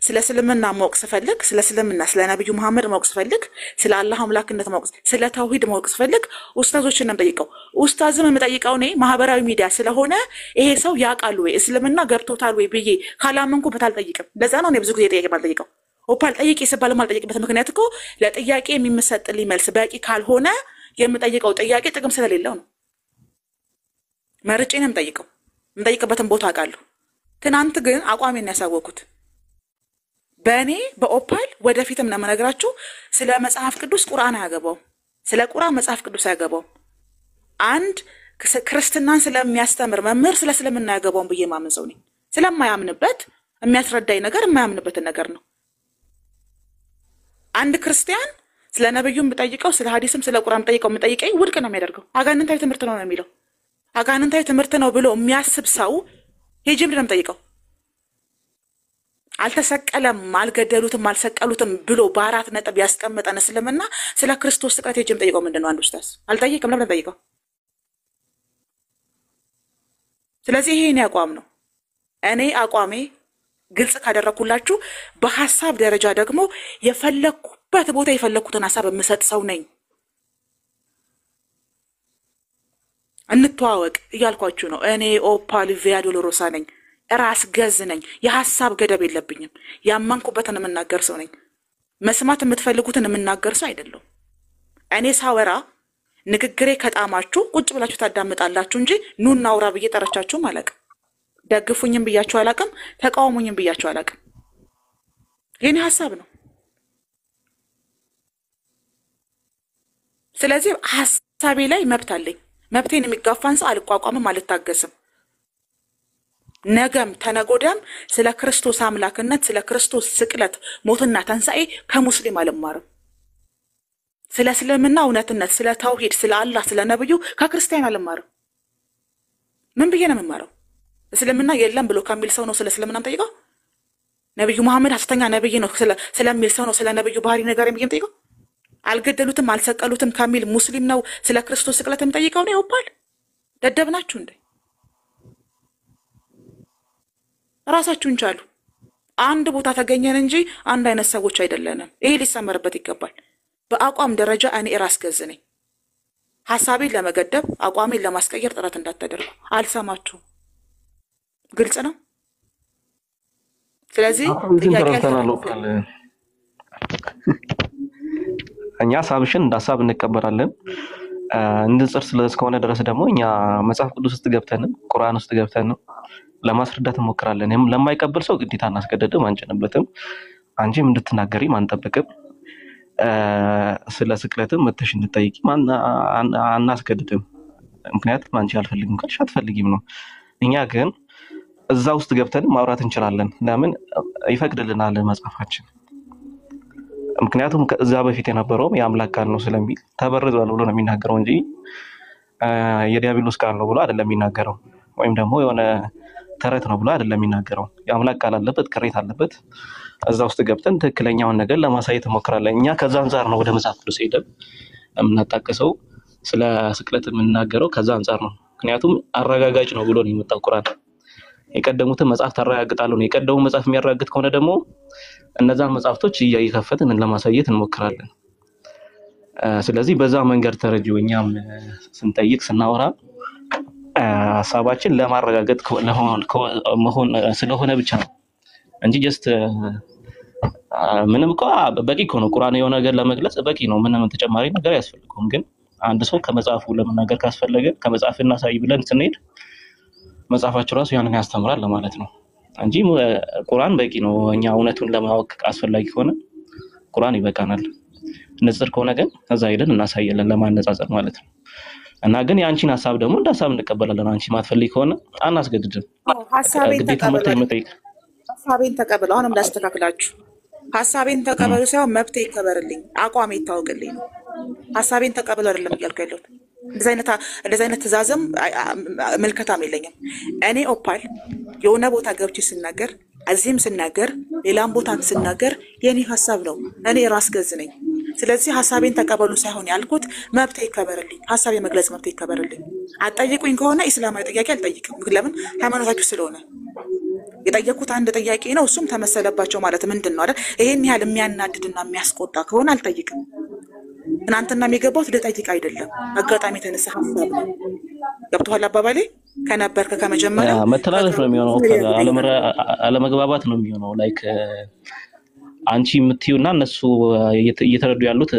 ስለ እስልምና ማወቅ ስፈልግ፣ ስለ እስልምና ስለ ነብዩ መሐመድ ማወቅ ስፈልግ፣ ስለ አላህ አምላክነት ማወቅ፣ ስለ ተውሂድ ማወቅ ስፈልግ ኡስታዞችን ነው የምጠይቀው። ኡስታዝም የምጠይቀው እኔ ማህበራዊ ሚዲያ ስለሆነ ይሄ ሰው ያውቃል ወይ እስልምና ገብቶታል ወይ ብዬ ካላመንኩበት አልጠይቅም። ለዛ ነው እኔ ብዙ ጊዜ ጥያቄ ማልጠይቀው። ኦፓል ጠይቄ ስባል ማልጠይቅበት ምክንያት እኮ ለጥያቄ የሚመሰጥልኝ መልስ በቂ ካልሆነ የምጠይቀው ጥያቄ ጥቅም ስለሌለው ነው። መርጬ ነው የምጠይቅበትን ቦታ አውቃለሁ። ትናንት ግን አቋሜን ያሳወኩት በእኔ በኦፓል ወደፊትም ነው የምነግራችሁ። ስለ መጽሐፍ ቅዱስ ቁርአን አያገባውም፣ ስለ ቁርአን መጽሐፍ ቅዱስ አያገባውም። አንድ ክርስትናን ስለሚያስተምር መምህር ስለ እስልምና አያገባውም ብዬ ማምን ሰው ነኝ። ስለማያምንበት የሚያስረዳኝ ነገር የማያምንበትን ነገር ነው። አንድ ክርስቲያን ስለ ነብዩም ብጠይቀው ስለ ሐዲስም ስለ ቁርአን ብጠይቀኝ ውድቅ ነው የሚያደርገው። አጋንንታዊ ትምህርት ነው የሚለው። አጋንንታዊ ትምህርት ነው ብሎ የሚያስብ ሰው ሄጄ ምንድን ነው የምጠይቀው? አልተሰቀለም፣ አልገደሉትም፣ አልሰቀሉትም ብሎ በአራት ነጥብ ያስቀመጠን እስልምና ስለ ክርስቶስ ስቅለት ሄጄ የምጠይቀው ምንድን ነው? አንድ ኡስታዝ አልጠይቅም። ለምን ጠይቀው? ስለዚህ ይሄ እኔ አቋም ነው። እኔ አቋሜ ግልጽ ካደረኩላችሁ፣ በሐሳብ ደረጃ ደግሞ የፈለኩበት ቦታ የፈለኩትን ሐሳብ የምሰጥ ሰው ነኝ። እንተዋወቅ እያልኳችሁ ነው። እኔ ኦፓል ቪያ ዶሎሮሳ ነኝ። ራስ ገዝ ነኝ። የሐሳብ ገደብ የለብኝም። ያመንኩበትን የምናገር ሰው ነኝ። መስማት የምትፈልጉትን የምናገር ሰው አይደለም። እኔ ሳወራ ንግግሬ ከጣማችሁ ቁጭ ብላችሁ ታዳምጣላችሁ እንጂ ኑና አውራ ብዬ ጠረቻችሁም አላውቅም። ደግፉኝም ብያችሁ አላውቅም። ተቃውሙኝም ብያችሁ አላውቅም። የኔ ሐሳብ ነው። ስለዚህ ሐሳቤ ላይ መብት አለኝ። መብቴን የሚጋፋን ሰው አልቋቋምም፣ አልታገስም። ነገም ተነጎዳም ስለ ክርስቶስ አምላክነት፣ ስለ ክርስቶስ ስቅለት፣ ሞትና ተንሳኤ ከሙስሊም አልማርም። ስለ እስልምና እውነትነት፣ ስለ ተውሂድ፣ ስለ አላህ፣ ስለ ነብዩ ከክርስቲያን አልማርም። ምን ብዬ ነው የምማረው? እስልምና የለም ብሎ ከሚል ሰው ነው ስለ እስልምና የምጠይቀው? ነብዩ መሐመድ ሐሰተኛ ነብይ ነው ስለሚል ሰው ነው ስለ ነብዩ ባህሪ ነገር የምጠይቀው? አልገደሉትም አልሰቀሉትም ከሚል ሙስሊም ነው ስለ ክርስቶስ ስቅለት የምጠይቀው ነው? ይወባል። ደደብ ናችሁ እንዴ? ራሳችሁን ቻሉ። አንድ ቦታ ተገኘን እንጂ አንድ አይነት ሰዎች አይደለንም። ይሄ ሊሰመርበት ይገባል። በአቋም ደረጃ እኔ ራስ ገዝ ነኝ። ሐሳቤን ለመገደብ አቋሜን ለማስቀየር ጥረት እንዳታደርጉ። አልሰማችሁም። ግልጽ ነው። ስለዚህ እኛ ሐሳብሽን እንዳሳብ እንቀበላለን። እንድጽር ስለስከሆነ ድረስ ደግሞ እኛ መጽሐፍ ቅዱስ ውስጥ ገብተንም ቁርአን ውስጥ ገብተንም ለማስረዳት እንሞክራለን። ለማይቀበል ሰው ግዴታ እናስገድድም፣ አንጭንበትም። አንቺም እንድትናገሪ አንጠብቅም። ስለ ስቅለትም መተሽ እንድትጠይቂ አናስገድድም። ምክንያቱም አንቺ አልፈልግም ካልሽ አትፈልጊም ነው። እኛ ግን እዛ ውስጥ ገብተን ማውራት እንችላለን። ለምን ይፈቅድልናል መጽሐፋችን። ምክንያቱም ከዛ በፊት የነበረው የአምላክ ቃል ነው ስለሚል ተበርዟል ብሎ ነው የሚናገረው እንጂ የዲያብሎስ ቃል ነው ብሎ አይደለም የሚናገረው። ወይም ደግሞ የሆነ ተረት ነው ብሎ አይደለም የሚናገረው። የአምላክ ቃል አለበት፣ ቅሬታ አለበት። እዛ ውስጥ ገብተን ትክክለኛውን ነገር ለማሳየት እንሞክራለን። እኛ ከዛ አንፃር ነው ወደ መጽሐፍ ቅዱስ ሄደን የምናጣቀሰው። ስለ ስቅለት የምንናገረው ከዛ አንፃር ነው። ምክንያቱም አረጋጋጭ ነው ብሎ ነው የመጣው ቁርአን። የቀደሙትን መጽሐፍ ታረጋግጣለሁ ነው። የቀደሙ መጽሐፍ የሚያረጋግጥ ከሆነ ደግሞ እነዛን መጽሐፍቶች እየከፈትን ለማሳየት እንሞክራለን። ስለዚህ በዛ መንገድ ተረጂው እኛም ስንጠይቅ ስናወራ ሐሳባችን ለማረጋገጥ መሆን ስለሆነ ብቻ ነው እንጂ ጀስት ምንም እኮ በቂ እኮ ነው። ቁርአን የሆነ ነገር ለመግለጽ በቂ ነው። ምንም ተጨማሪ ነገር አያስፈልገውም። ግን አንድ ሰው ከመጽሐፉ ለመናገር ካስፈለገ ከመጽሐፍ እናሳይ ብለን ስንሄድ መጽሐፋቸው ራሱ ያንን ያስተምራል ለማለት ነው እንጂ ቁርአን በቂ ነው። እኛ እውነቱን ለማወቅ አስፈላጊ ከሆነ ቁርአን ይበቃናል። ንጽር ከሆነ ግን እዛ ሄደን እናሳያለን ለማነጻጸር ማለት ነው። እና ግን የአንቺን ሐሳብ ደግሞ እንደ ሐሳብ እንቀበላለን። አንቺ ማትፈልጊ ከሆነ አናስገድድም። ሐሳቤን ተቀበሉ። አሁንም ላስተካክላችሁ። ሐሳቤን ተቀበሉ ሳይሆን መብቴ ይከበርልኝ፣ አቋሜ ይታወቅልኝ ነው። ሐሳቤን ተቀበሉ አይደለም እያልኩ ያለሁት። እንደዚህ አይነት ትእዛዝም ምልከታም የለኝም። እኔ ኦፓል የሆነ ቦታ ገብቼ ስናገር፣ እዚህም ስናገር፣ ሌላም ቦታም ስናገር የኔ ሐሳብ ነው። እኔ ራስ ገዝ ነኝ። ስለዚህ ሐሳቤን ተቀበሉ ሳይሆን ያልኩት መብቴ ይከበርልኝ፣ ሐሳብ የመግለጽ መብቴ ይከበርልኝ። አትጠይቁኝ ከሆነ ኢስላማዊ ጥያቄ አልጠይቅም። ለምን? ሃይማኖታችሁ ስለሆነ የጠየቁት አንድ ጥያቄ ነው። እሱም ተመሰለባቸው ማለት ምንድን ነው አይደል? ይሄን ያህል የሚያናድድና የሚያስቆጣ ከሆነ አልጠይቅም። ትናንትና የሚገባው ልጠይቅ አይደለም፣ አጋጣሚ የተነሳ ሐሳብ ነው። ገብቶሃል አባባሌ? ከነበርክ ከመጀመሪያ መተላለፍ ነው የሚሆነው፣ አለመግባባት ነው የሚሆነው። ላይክ አንቺ የምትዩና እነሱ እየተረዱ ያሉት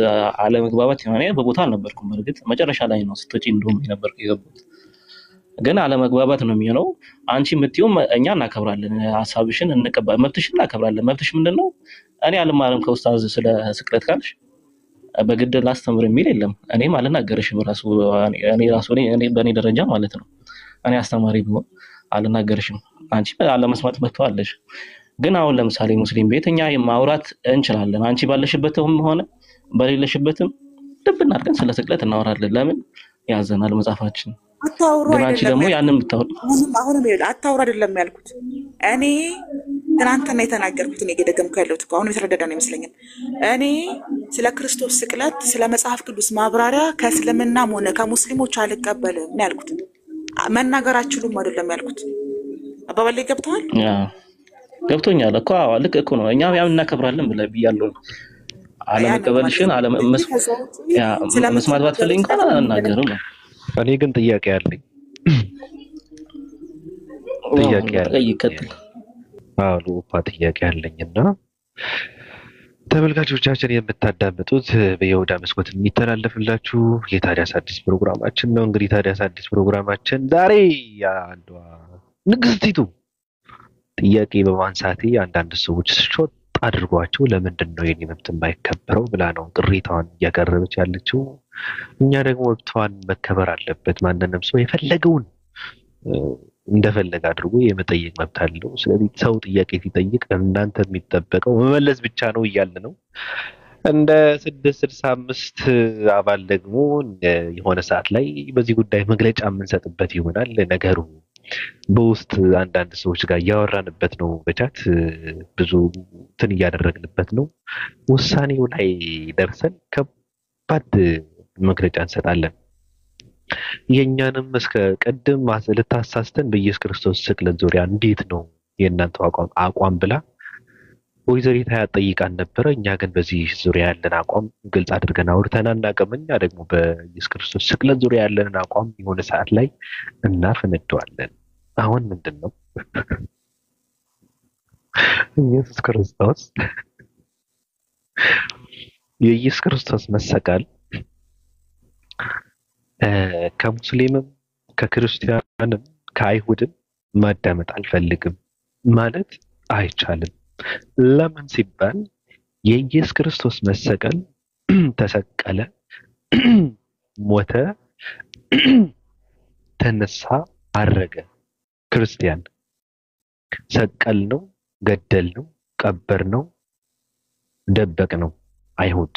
አለመግባባት ነው። እኔ በቦታ አልነበርኩም። በርግጥ መጨረሻ ላይ ነው ስትወጪ እንደውም የነበርኩ የገባሁት። ግን አለመግባባት ነው የሚሆነው። አንቺ የምትዩም እኛ እናከብራለን፣ ሐሳብሽን እንቀበል፣ መብትሽን እናከብራለን። መብትሽ ምንድነው? እኔ አልማርም ከኡስታዝ ስለ ስቅለት ካልሽ በግድ ላስተምር የሚል የለም። እኔም አልናገርሽም ራሱ እኔ በእኔ ደረጃ ማለት ነው። እኔ አስተማሪ ቢሆን አልናገርሽም። አንቺ አለመስማት መጥቷለሽ። ግን አሁን ለምሳሌ ሙስሊም ቤት እኛ ማውራት እንችላለን። አንቺ ባለሽበትም ሆነ በሌለሽበትም ልብና አድርገን ስለ ስቅለት እናወራለን። ለምን ያዘናል መጽሐፋችን። አታውሩ ግን አንቺ ደግሞ አይደለም ያንን ብታወሪ አሁንም ይኸውልህ አታውሩ አይደለም ያልኩት እኔ ትናንትና የተናገርኩት እኔ ገደገምኩ ያለሁት እኮ አሁንም የተረዳዳ ነው ይመስለኛል። እኔ ስለ ክርስቶስ ስቅለት ስለ መጽሐፍ ቅዱስ ማብራሪያ ከእስልምናም ሆነ ከሙስሊሞች አልቀበልም ነው ያልኩት። መናገር አትችሉም አይደለም ያልኩት። አባባሌ ገብተዋል? ገብቶኛል እኮ ልክ እኮ ነው። እኛ ያው እናከብራለን ብያለሁ። አለመቀበልሽን መስማት ባትፈልጊ እንኳን አናገርም ነው። እኔ ግን ጥያቄ አለኝ። ጥያቄ አለኝና ተመልካቾቻችን የምታዳምጡት በይሁዳ መስኮት የሚተላለፍላችሁ የታዲያስ አዲስ ፕሮግራማችን ነው። እንግዲህ ታዲያስ አዲስ ፕሮግራማችን ዛሬ አንዷ ንግስቲቱ ጥያቄ በማንሳቴ አንዳንድ ሰዎች ሾጥ አድርጓቸው ለምንድን ነው የኔ መብት የማይከበረው ብላ ነው ቅሬታዋን እያቀረበች ያለችው። እኛ ደግሞ መብቷን መከበር አለበት። ማንንም ሰው የፈለገውን እንደፈለገ አድርጎ የመጠየቅ መብት አለው። ስለዚህ ሰው ጥያቄ ሲጠይቅ እናንተ የሚጠበቀው መመለስ ብቻ ነው እያልን ነው። እንደ 665 አባል ደግሞ የሆነ ሰዓት ላይ በዚህ ጉዳይ መግለጫ የምንሰጥበት ይሆናል። ነገሩ በውስጥ አንዳንድ ሰዎች ጋር እያወራንበት ነው። በቻት ብዙ እንትን እያደረግንበት ነው። ውሳኔው ላይ ደርሰን ከባድ መግለጫ እንሰጣለን። የኛንም እስከ ቀደም ልታሳስተን በኢየሱስ ክርስቶስ ስቅለት ዙሪያ እንዴት ነው የእናንተ አቋም ብላ ወይዘሪት ሀያት ጠይቃን ነበረ። እኛ ግን በዚህ ዙሪያ ያለን አቋም ግልጽ አድርገን አውርተን አናውቅም። እኛ ደግሞ በኢየሱስ ክርስቶስ ስቅለት ዙሪያ ያለን አቋም የሆነ ሰዓት ላይ እናፈነደዋለን። አሁን ምንድን ነው ኢየሱስ ክርስቶስ የኢየሱስ ክርስቶስ መሰቀል ከሙስሊምም ከክርስቲያንም ከአይሁድም ማዳመጥ አልፈልግም ማለት አይቻልም። ለምን ሲባል የኢየሱስ ክርስቶስ መሰቀል ተሰቀለ፣ ሞተ፣ ተነሳ፣ አረገ። ክርስቲያን ሰቀል ነው፣ ገደል ነው፣ ቀበር ነው፣ ደበቅ ነው። አይሁድ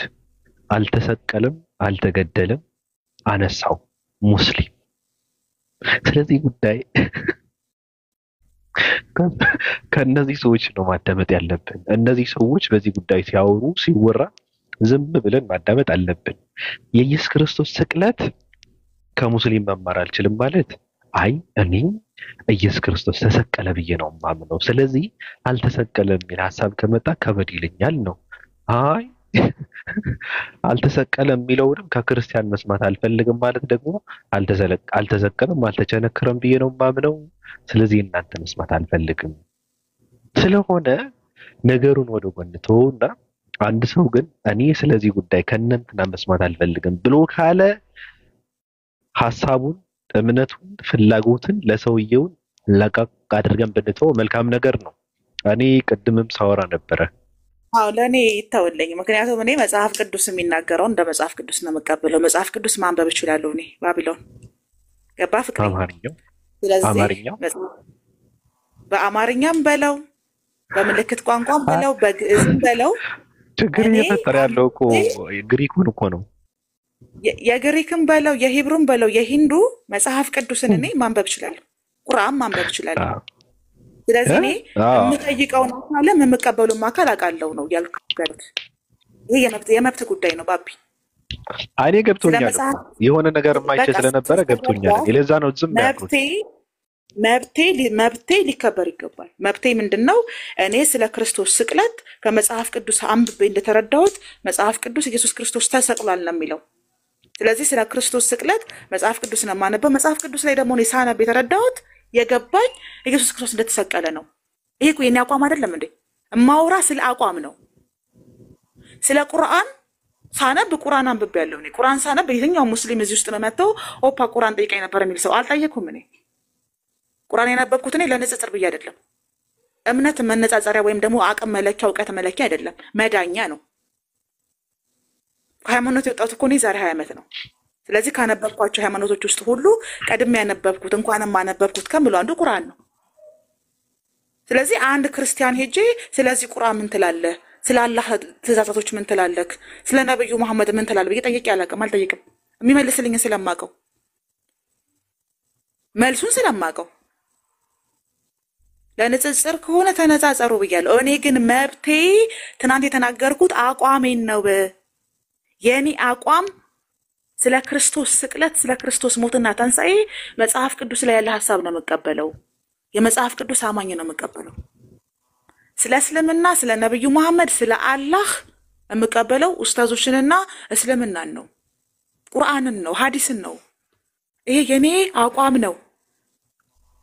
አልተሰቀለም፣ አልተገደለም፣ አነሳው ሙስሊም። ስለዚህ ጉዳይ ከነዚህ ሰዎች ነው ማዳመጥ ያለብን። እነዚህ ሰዎች በዚህ ጉዳይ ሲያወሩ ሲወራ ዝም ብለን ማዳመጥ አለብን። የኢየሱስ ክርስቶስ ስቅለት ከሙስሊም መማር አልችልም ማለት አይ እኔ ኢየሱስ ክርስቶስ ተሰቀለ ብዬ ነው ማምነው፣ ስለዚህ አልተሰቀለም የሚል ሐሳብ ከመጣ ከበድ ይለኛል ነው። አይ አልተሰቀለም የሚለውንም ከክርስቲያን መስማት አልፈልግም ማለት ደግሞ አልተሰቀለም አልተቸነከረም ብዬ ነው ማምነው፣ ስለዚህ እናንተ መስማት አልፈልግም። ስለሆነ ነገሩን ወደ ጎን ተውና አንድ ሰው ግን እኔ ስለዚህ ጉዳይ ከእናንተና መስማት አልፈልግም ብሎ ካለ ሐሳቡን፣ እምነቱን፣ ፍላጎትን ለሰውየው ለቀቅ አድርገን ብንተው መልካም ነገር ነው። እኔ ቅድምም ሳወራ ነበረ። አዎ ለእኔ ይተውልኝ። ምክንያቱም እኔ መጽሐፍ ቅዱስ የሚናገረው እንደ መጽሐፍ ቅዱስ ነው የምቀበለው። መጽሐፍ ቅዱስ ማንበብ እችላለሁ። እኔ ባቢሎን ገባ ፍቅር አማርኛው በአማርኛም በለው በምልክት ቋንቋም በለው በግዕዝም በለው ችግር እየፈጠረ ያለው እኮ ግሪኩን እኮ ነው። የግሪክም በለው የሂብሩም በለው የሂንዱ መጽሐፍ ቅዱስን እኔ ማንበብ እችላለሁ። ቁርአን ማንበብ እችላለሁ። ስለዚህ እኔ የምጠይቀውን አካልም የምቀበሉም አካል አውቃለሁ ነው ያልኩት። ይሄ የመብት ጉዳይ ነው ባቢ። እኔ ገብቶኛል። የሆነ ነገር ማይቼ ስለነበረ ገብቶኛል። ለዛ ነው ዝም ያልኩት። መብቴ ሊከበር ይገባል። መብቴ ምንድነው? እኔ ስለ ክርስቶስ ስቅለት ከመጽሐፍ ቅዱስ አንብቤ እንደተረዳሁት መጽሐፍ ቅዱስ ኢየሱስ ክርስቶስ ተሰቅሏል ነው የሚለው። ስለዚህ ስለ ክርስቶስ ስቅለት መጽሐፍ ቅዱስ ነው የማነበው። መጽሐፍ ቅዱስ ላይ ደግሞ እኔ ሳነብ የተረዳሁት የገባኝ ኢየሱስ ክርስቶስ እንደተሰቀለ ነው። ይሄ እኮ የኔ አቋም አይደለም እንዴ? እማውራ ስለ አቋም ነው። ስለ ቁርአን ሳነብ ቁርአን አንብቤያለሁ። እኔ ቁርአን ሳነብ የትኛው ሙስሊም እዚህ ውስጥ ነው መጥተው ኦፓ ቁርአን ጠይቀኝ ነበር የሚል ሰው አልጠየኩም። እኔ ቁርአን ያነበብኩት እኔ ለንጽጽር ብዬ አይደለም። እምነት መነጻጸሪያ ወይም ደግሞ አቅም መለኪያ እውቀት መለኪያ አይደለም፣ መዳኛ ነው። ሃይማኖት የወጣሁት እኮ እኔ ዛሬ 20 ዓመት ነው። ስለዚህ ካነበብኳቸው ሃይማኖቶች ውስጥ ሁሉ ቀድሜ ያነበብኩት እንኳንም ማነበብኩት ከምለው አንዱ ቁርአን ነው። ስለዚህ አንድ ክርስቲያን ሄጄ ስለዚህ ቁርአን ምን ትላለህ፣ ስለ አላህ ትእዛዛቶች ምን ትላለህ? ስለ ነብዩ መሐመድ ምን ትላለህ ብዬ ጠይቄ አልጠይቅም። የሚመልስልኝ ስለማቀው መልሱን ስለማቀው ለንጽጽር ከሆነ ተነጻጸሩ ብያለሁ። እኔ ግን መብቴ ትናንት የተናገርኩት አቋሜን ነው። የኔ አቋም ስለ ክርስቶስ ስቅለት፣ ስለ ክርስቶስ ሞትና ትንሣኤ መጽሐፍ ቅዱስ ላይ ያለ ሐሳብ ነው የምቀበለው። የመጽሐፍ ቅዱስ አማኝ ነው የምቀበለው። ስለ እስልምና፣ ስለ ነብዩ መሐመድ፣ ስለ አላህ የምቀበለው ኡስታዞችንና እስልምናን ነው፣ ቁርአንን ነው፣ ሐዲስን ነው። ይሄ የኔ አቋም ነው።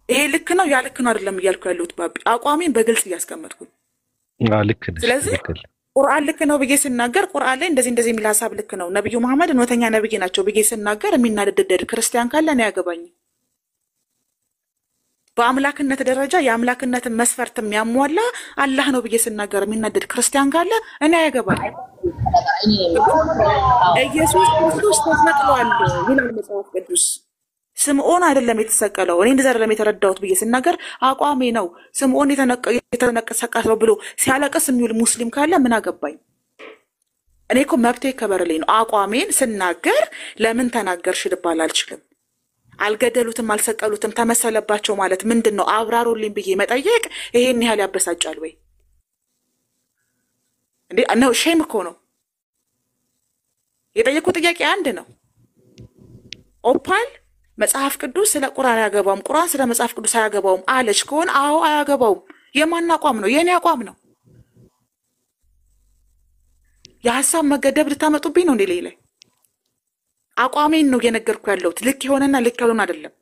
ይሄ ልክ ነው ያ ልክ ነው አይደለም እያልኩ ያለሁት ባቢ አቋሜን በግልጽ እያስቀመጥኩኝ። ልክ ነሽ። ስለዚህ ቁርአን ልክ ነው ብዬ ስናገር ቁርአን ላይ እንደዚህ የሚል ሐሳብ ልክ ነው፣ ነብዩ መሐመድ እውነተኛ ነብይ ናቸው ብዬ ስናገር የሚናደድ ክርስቲያን ካለ እኔ ያገባኝ። በአምላክነት ደረጃ የአምላክነትን መስፈርት የሚያሟላ አላህ ነው ብዬ ስናገር የሚናደድ ክርስቲያን ካለ እኔ ያገባኝ። ኢየሱስ ክርስቶስ ተሰቅሏል ይላል መጽሐፍ ቅዱስ። ስምዖን አይደለም የተሰቀለው። እኔ እንደዛ አይደለም የተረዳሁት ብዬ ስናገር አቋሜ ነው። ስምዖን የተሰቀለው ብሎ ሲያለቅስ የሚውል ሙስሊም ካለ ምን አገባኝ? እኔ እኮ መብቴ ይከበርልኝ ነው። አቋሜን ስናገር ለምን ተናገርሽ ልባል አልችልም። አልገደሉትም፣ አልሰቀሉትም፣ ተመሰለባቸው ማለት ምንድን ነው? አብራሩልኝ ብዬ መጠየቅ ይሄን ያህል ያበሳጫል ወይ እንዴ? ነው ሼም እኮ ነው። የጠየቁ ጥያቄ አንድ ነው። ኦፓል መጽሐፍ ቅዱስ ስለ ቁርአን አያገባውም፣ ቁርአን ስለ መጽሐፍ ቅዱስ አያገባውም አለች ከሆነ አዎ አያገባውም። የማን አቋም ነው? የኔ አቋም ነው። የሐሳብ መገደብ ልታመጡብኝ ነው እንዴ? ሌላ አቋሜን ነው እየነገርኩ ያለሁት። ልክ የሆነና ልክ ያልሆነ አይደለም።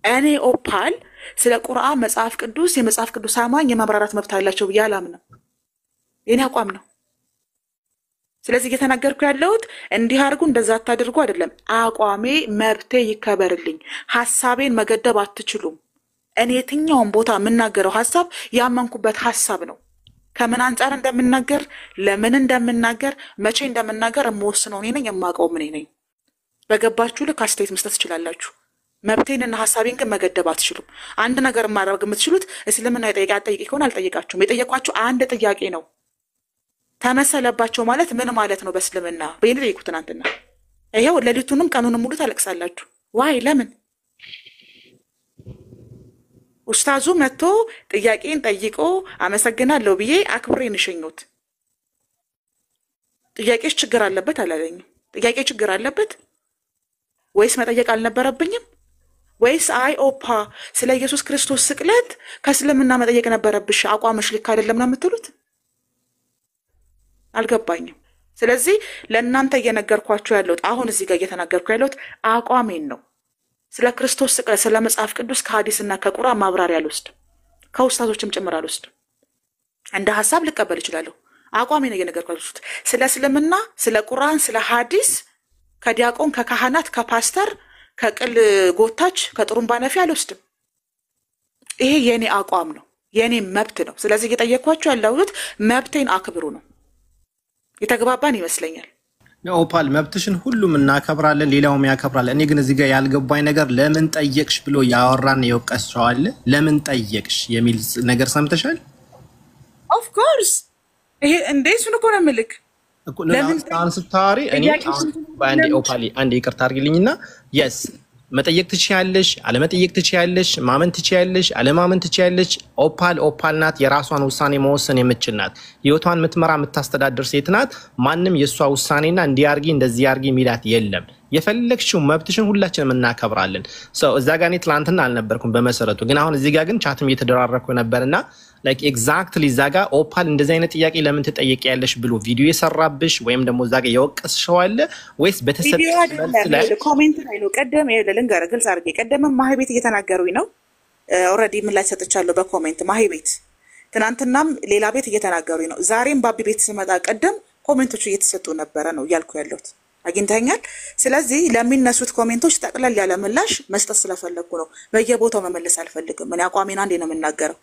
እኔ ኦፓል ስለ ቁርአን መጽሐፍ ቅዱስ የመጽሐፍ ቅዱስ አማኝ የማብራራት መብት አላቸው ብዬ አላምንም። የኔ አቋም ነው። ስለዚህ እየተናገርኩ ያለሁት እንዲህ አድርጉ እንደዛ አታድርጉ አይደለም። አቋሜ መብቴ ይከበርልኝ። ሐሳቤን መገደብ አትችሉም። እኔ የትኛውን ቦታ የምናገረው ሐሳብ ያመንኩበት ሐሳብ ነው። ከምን አንጻር እንደምናገር፣ ለምን እንደምናገር፣ መቼ እንደምናገር የምወስነው እኔ ነኝ። የማውቀው እኔ ነኝ። በገባችሁ ልክ አስተያየት መስጠት ትችላላችሁ። መብቴንና ሐሳቤን ግን መገደብ አትችሉም። አንድ ነገር ማድረግ የምትችሉት እስልምና ጠይቂ ከሆነ አልጠየቃችሁም። የጠየቋችሁ አንድ ጥያቄ ነው። ተመሰለባቸው ማለት ምን ማለት ነው በእስልምና? በይኔ ጠይቁ ትናንትና። ይሄው ሌሊቱንም ቀኑንም ሙሉ ታለቅሳላችሁ። ዋይ ለምን? ኡስታዙ መጥቶ ጥያቄን ጠይቆ አመሰግናለሁ ብዬ አክብሬን ሸኞት። ጥያቄሽ ችግር አለበት አላለኝም። ጥያቄ ችግር አለበት ወይስ መጠየቅ አልነበረብኝም? ወይስ አይ ኦፓ ስለ ኢየሱስ ክርስቶስ ስቅለት ከእስልምና መጠየቅ ነበረብሽ፣ አቋምሽ ልክ አይደለም ነው የምትሉት? አልገባኝም። ስለዚህ ለእናንተ እየነገርኳችሁ ያለሁት አሁን እዚህ ጋር እየተናገርኩ ያለሁት አቋሜን ነው። ስለ ክርስቶስ ስቅለት፣ ስለ መጽሐፍ ቅዱስ ከሐዲስና ከቁርአን ማብራሪያ አልወስድም፣ ከኡስታዞችም ጭምር አልወስድም። እንደ ሐሳብ ልቀበል እችላለሁ። አቋሜን ነው እየነገርኳችሁ። ስለ እስልምና፣ ስለ ቁርአን፣ ስለ ሐዲስ ከዲያቆን፣ ከካህናት፣ ከፓስተር፣ ከቅል ጎታች፣ ከጥሩምባ ነፊ አልወስድም። ይሄ የኔ አቋም ነው፣ የኔ መብት ነው። ስለዚህ እየጠየኳችሁ ያለሁት መብቴን አክብሩ ነው። የተግባባን ይመስለኛል። ኦፓል መብትሽን ሁሉም እናከብራለን፣ ሌላውም ያከብራል። እኔ ግን እዚህ ጋር ያልገባኝ ነገር ለምን ጠየቅሽ ብሎ ያወራን የወቀሰዋል። ለምን ጠየቅሽ የሚል ነገር ሰምተሻል? ኦፍ ኮርስ ይሄ እንዴ እሱን እኮ ነው የምልክ። ለምን ስታወሪ እኔ በአንዴ ኦፓል አንዴ ይቅርታ አድርግልኝና የስ መጠየቅ ትችያለሽ፣ አለመጠየቅ ትችያለሽ፣ ማመን ትችያለሽ፣ አለማመን ትችያለሽ። ኦፓል ናት። የራሷን ውሳኔ መወሰን የምትችል ናት። ህይወቷን የምትመራ የምታስተዳድር ሴት ናት። ማንም የእሷ ውሳኔና እንዲያርጊ እንደዚህ ያርጊ ሚላት የለም። የፈለግሽው መብትሽን ሁላችንም እናከብራለን። እዛ ጋር እኔ ትላንትና አልነበርኩም በመሰረቱ ግን አሁን እዚህ ጋር ግን ቻትም እየተደራረኩ ነበርና ላይክ ኤግዛክትሊ እዛ ጋር ኦፓል እንደዚህ አይነት ጥያቄ ለምን ትጠይቂያለሽ ብሎ ቪዲዮ የሰራብሽ ወይም ደግሞ እዛ ጋር የወቀስሽው አለ ወይስ በተሰጠሽ መልስ ላይ ኮሜንት ላይ ነው? ቀደም ልንገርህ ግልጽ አድርጌ ቀደምም ማህቤት እየተናገሩኝ ነው። ኦልሬዲ ምን ላይ ሰጥቻለሁ በኮሜንት ማህቤት፣ ትናንትናም ሌላ ቤት እየተናገሩኝ ነው። ዛሬም ባቢ ቤት ስመጣ ቀደም ኮሜንቶቹ እየተሰጡ ነበረ ነው እያልኩ ያለሁት። አግኝተኛል። ስለዚህ ለሚነሱት ኮሜንቶች ጠቅለል ያለ ምላሽ መስጠት ስለፈለኩ ነው። በየቦታው መመለስ አልፈልግም። እኔ አቋሜን አንዴ ነው የምናገረው።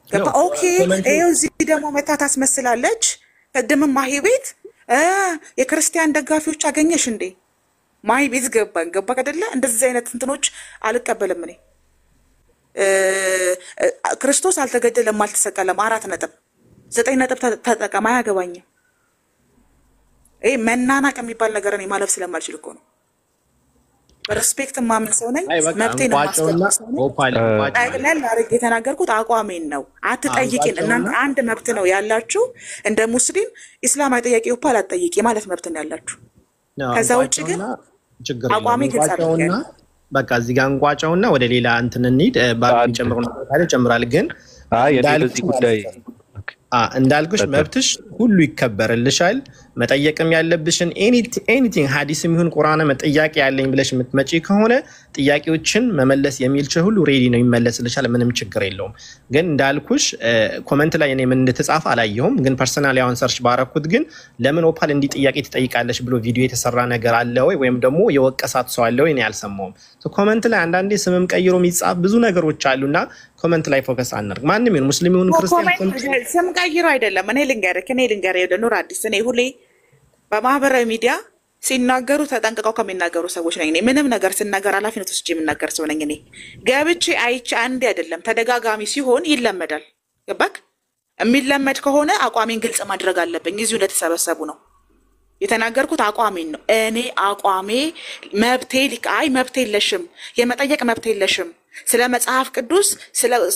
ገባ? ኦኬ። ይኸው እዚህ ደግሞ መታ ታስመስላለች። ቅድምም ማሂ ቤት የክርስቲያን ደጋፊዎች አገኘሽ እንዴ? ማሂ ቤት ገባ አይደለ? እንደዚህ አይነት እንትኖች አልቀበልም እኔ። ክርስቶስ አልተገደለም፣ አልተሰቀለም። 4 ነጥብ። 9 ነጥብ ተጠቀም አያገባኝም። ይሄ መናናቅ የሚባል ነገር እኔ ማለፍ ስለማልችል እኮ ነው። በሪስፔክት ማምን ሰው ነኝ። መብቴ ነው ማስቀመጥ አይደለም አርግ የተናገርኩት አቋሜን ነው። አትጠይቂን እናንተ አንድ መብት ነው ያላችሁ እንደ ሙስሊም ኢስላም አይጠያቂ ኦፓል አትጠይቂ ማለት መብት ነው ያላችሁ። ከዛ ውጪ ግን አቋሜ ግልጽ አይደለም። በቃ እዚህ ጋር እንቋጫውና ወደ ሌላ እንትን እንሂድ። ባቢ ጨምሮ ነው ታዲያ ጨምራል። ግን ለዚህ ጉዳይ እንዳልኩሽ መብትሽ ሁሉ ይከበርልሻል። መጠየቅም ያለብሽን ኤኒቲንግ ሐዲስም ይሁን ቁርአን መጠያቂ ያለኝ ብለሽ የምትመጪ ከሆነ ጥያቄዎችን መመለስ የሚልሽ ሁሉ ሬዲ ነው ይመለስልሻል። ምንም ችግር የለውም። ግን እንዳልኩሽ ኮሜንት ላይ እኔ ምን እንደተጻፈ አላየሁም። ግን ፐርሰናሊ አሁን ሰርች ባረኩት ግን ለምን ኦፓል እንዲህ ጥያቄ ትጠይቃለሽ ብሎ ቪዲዮ የተሰራ ነገር አለ ወይ ወይም ደግሞ የወቀሳት ሰው አለ ወይ? እኔ አልሰማሁም። ኮሜንት ላይ አንዳንዴ ስምም ቀይሮ የሚጻፍ ብዙ ነገሮች አሉና ኮሜንት ላይ ፎከስ አናርግ። ማንንም ይሁን ሙስሊም ይሁን ክርስቲያን ስም ቀይሮ አይደለም። እኔ ልንገርህ ለኑር አዲስ እኔ ሁሌ በማህበራዊ ሚዲያ ሲናገሩ ተጠንቅቀው ከሚናገሩ ሰዎች ነኝ። እኔ ምንም ነገር ስናገር ኃላፊነት ወስጄ የምናገር ሰው ነኝ። እኔ ገብቼ አይቼ አንዴ አይደለም ተደጋጋሚ ሲሆን ይለመዳል። ገባክ? የሚለመድ ከሆነ አቋሜን ግልጽ ማድረግ አለብኝ። እዚሁ ለተሰበሰቡ ነው የተናገርኩት አቋሜን ነው። እኔ አቋሜ መብቴ መብቴ የለሽም የመጠየቅ መብቴ የለሽም። ስለ መጽሐፍ ቅዱስ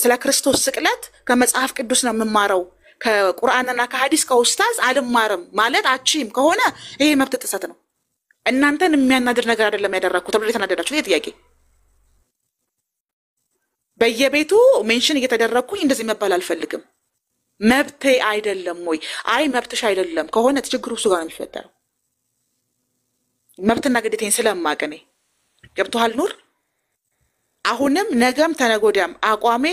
ስለ ክርስቶስ ስቅለት ከመጽሐፍ ቅዱስ ነው የምማረው ከቁርአንና ከሐዲስ ከኡስታዝ አልማርም ማለት አቺም ከሆነ ይሄ መብት ጥሰት ነው። እናንተን የሚያናድር ነገር አይደለም ያደረኩት ተብሎ የተናደዳችሁ ይሄ ጥያቄ በየቤቱ ሜንሽን እየተደረኩኝ እንደዚህ መባል አልፈልግም። መብቴ አይደለም ወይ? መብትሽ አይደለም ከሆነ ችግሩ እሱ ጋር ነው የሚፈጠረው። መብትና ግዴታዬን ስለማቀኔ ገብቶሃል ኑር? አሁንም ነገም ተነጎዳም አቋሜ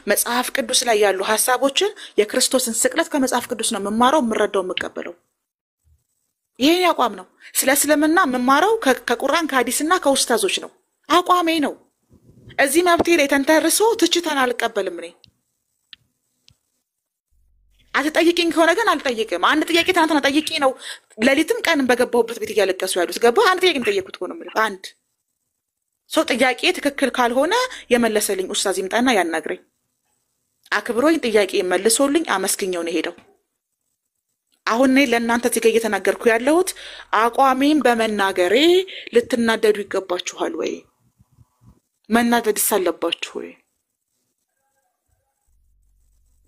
መጽሐፍ ቅዱስ ላይ ያሉ ሐሳቦችን የክርስቶስን ስቅለት ከመጽሐፍ ቅዱስ ነው የምማረው የምረዳው የምቀበለው። ይሄ አቋም ነው። ስለ እስልምና የምማረው ከቁርአን ከሐዲስና ከኡስታዞች ነው። አቋሜ ነው። እዚህ መብቴ ላይ ተንተርሶ ትችተን አልቀበልም። እኔ አትጠይቂኝ ከሆነ ግን አልጠይቅም። አንድ ጥያቄ ትናንትና ጠይቄ ነው ሌሊትም ቀንም በገባሁበት ቤት እያለቀሱ ያሉት ገባ። አንድ ጥያቄ ጠየቅኩት እኮ ነው የምልህ። አንድ ሰው ጥያቄ ትክክል ካልሆነ የመለሰልኝ ኡስታዝ ይምጣና ያናግረኝ። አክብሮኝ ጥያቄ መልሶልኝ አመስግኘው ነው ሄደው። አሁን እኔ ለእናንተ እዚህ ጋር እየተናገርኩ ያለሁት አቋሜን በመናገሬ ልትናደዱ ይገባችኋል ወይ? መናደድስ አለባችሁ ወይ?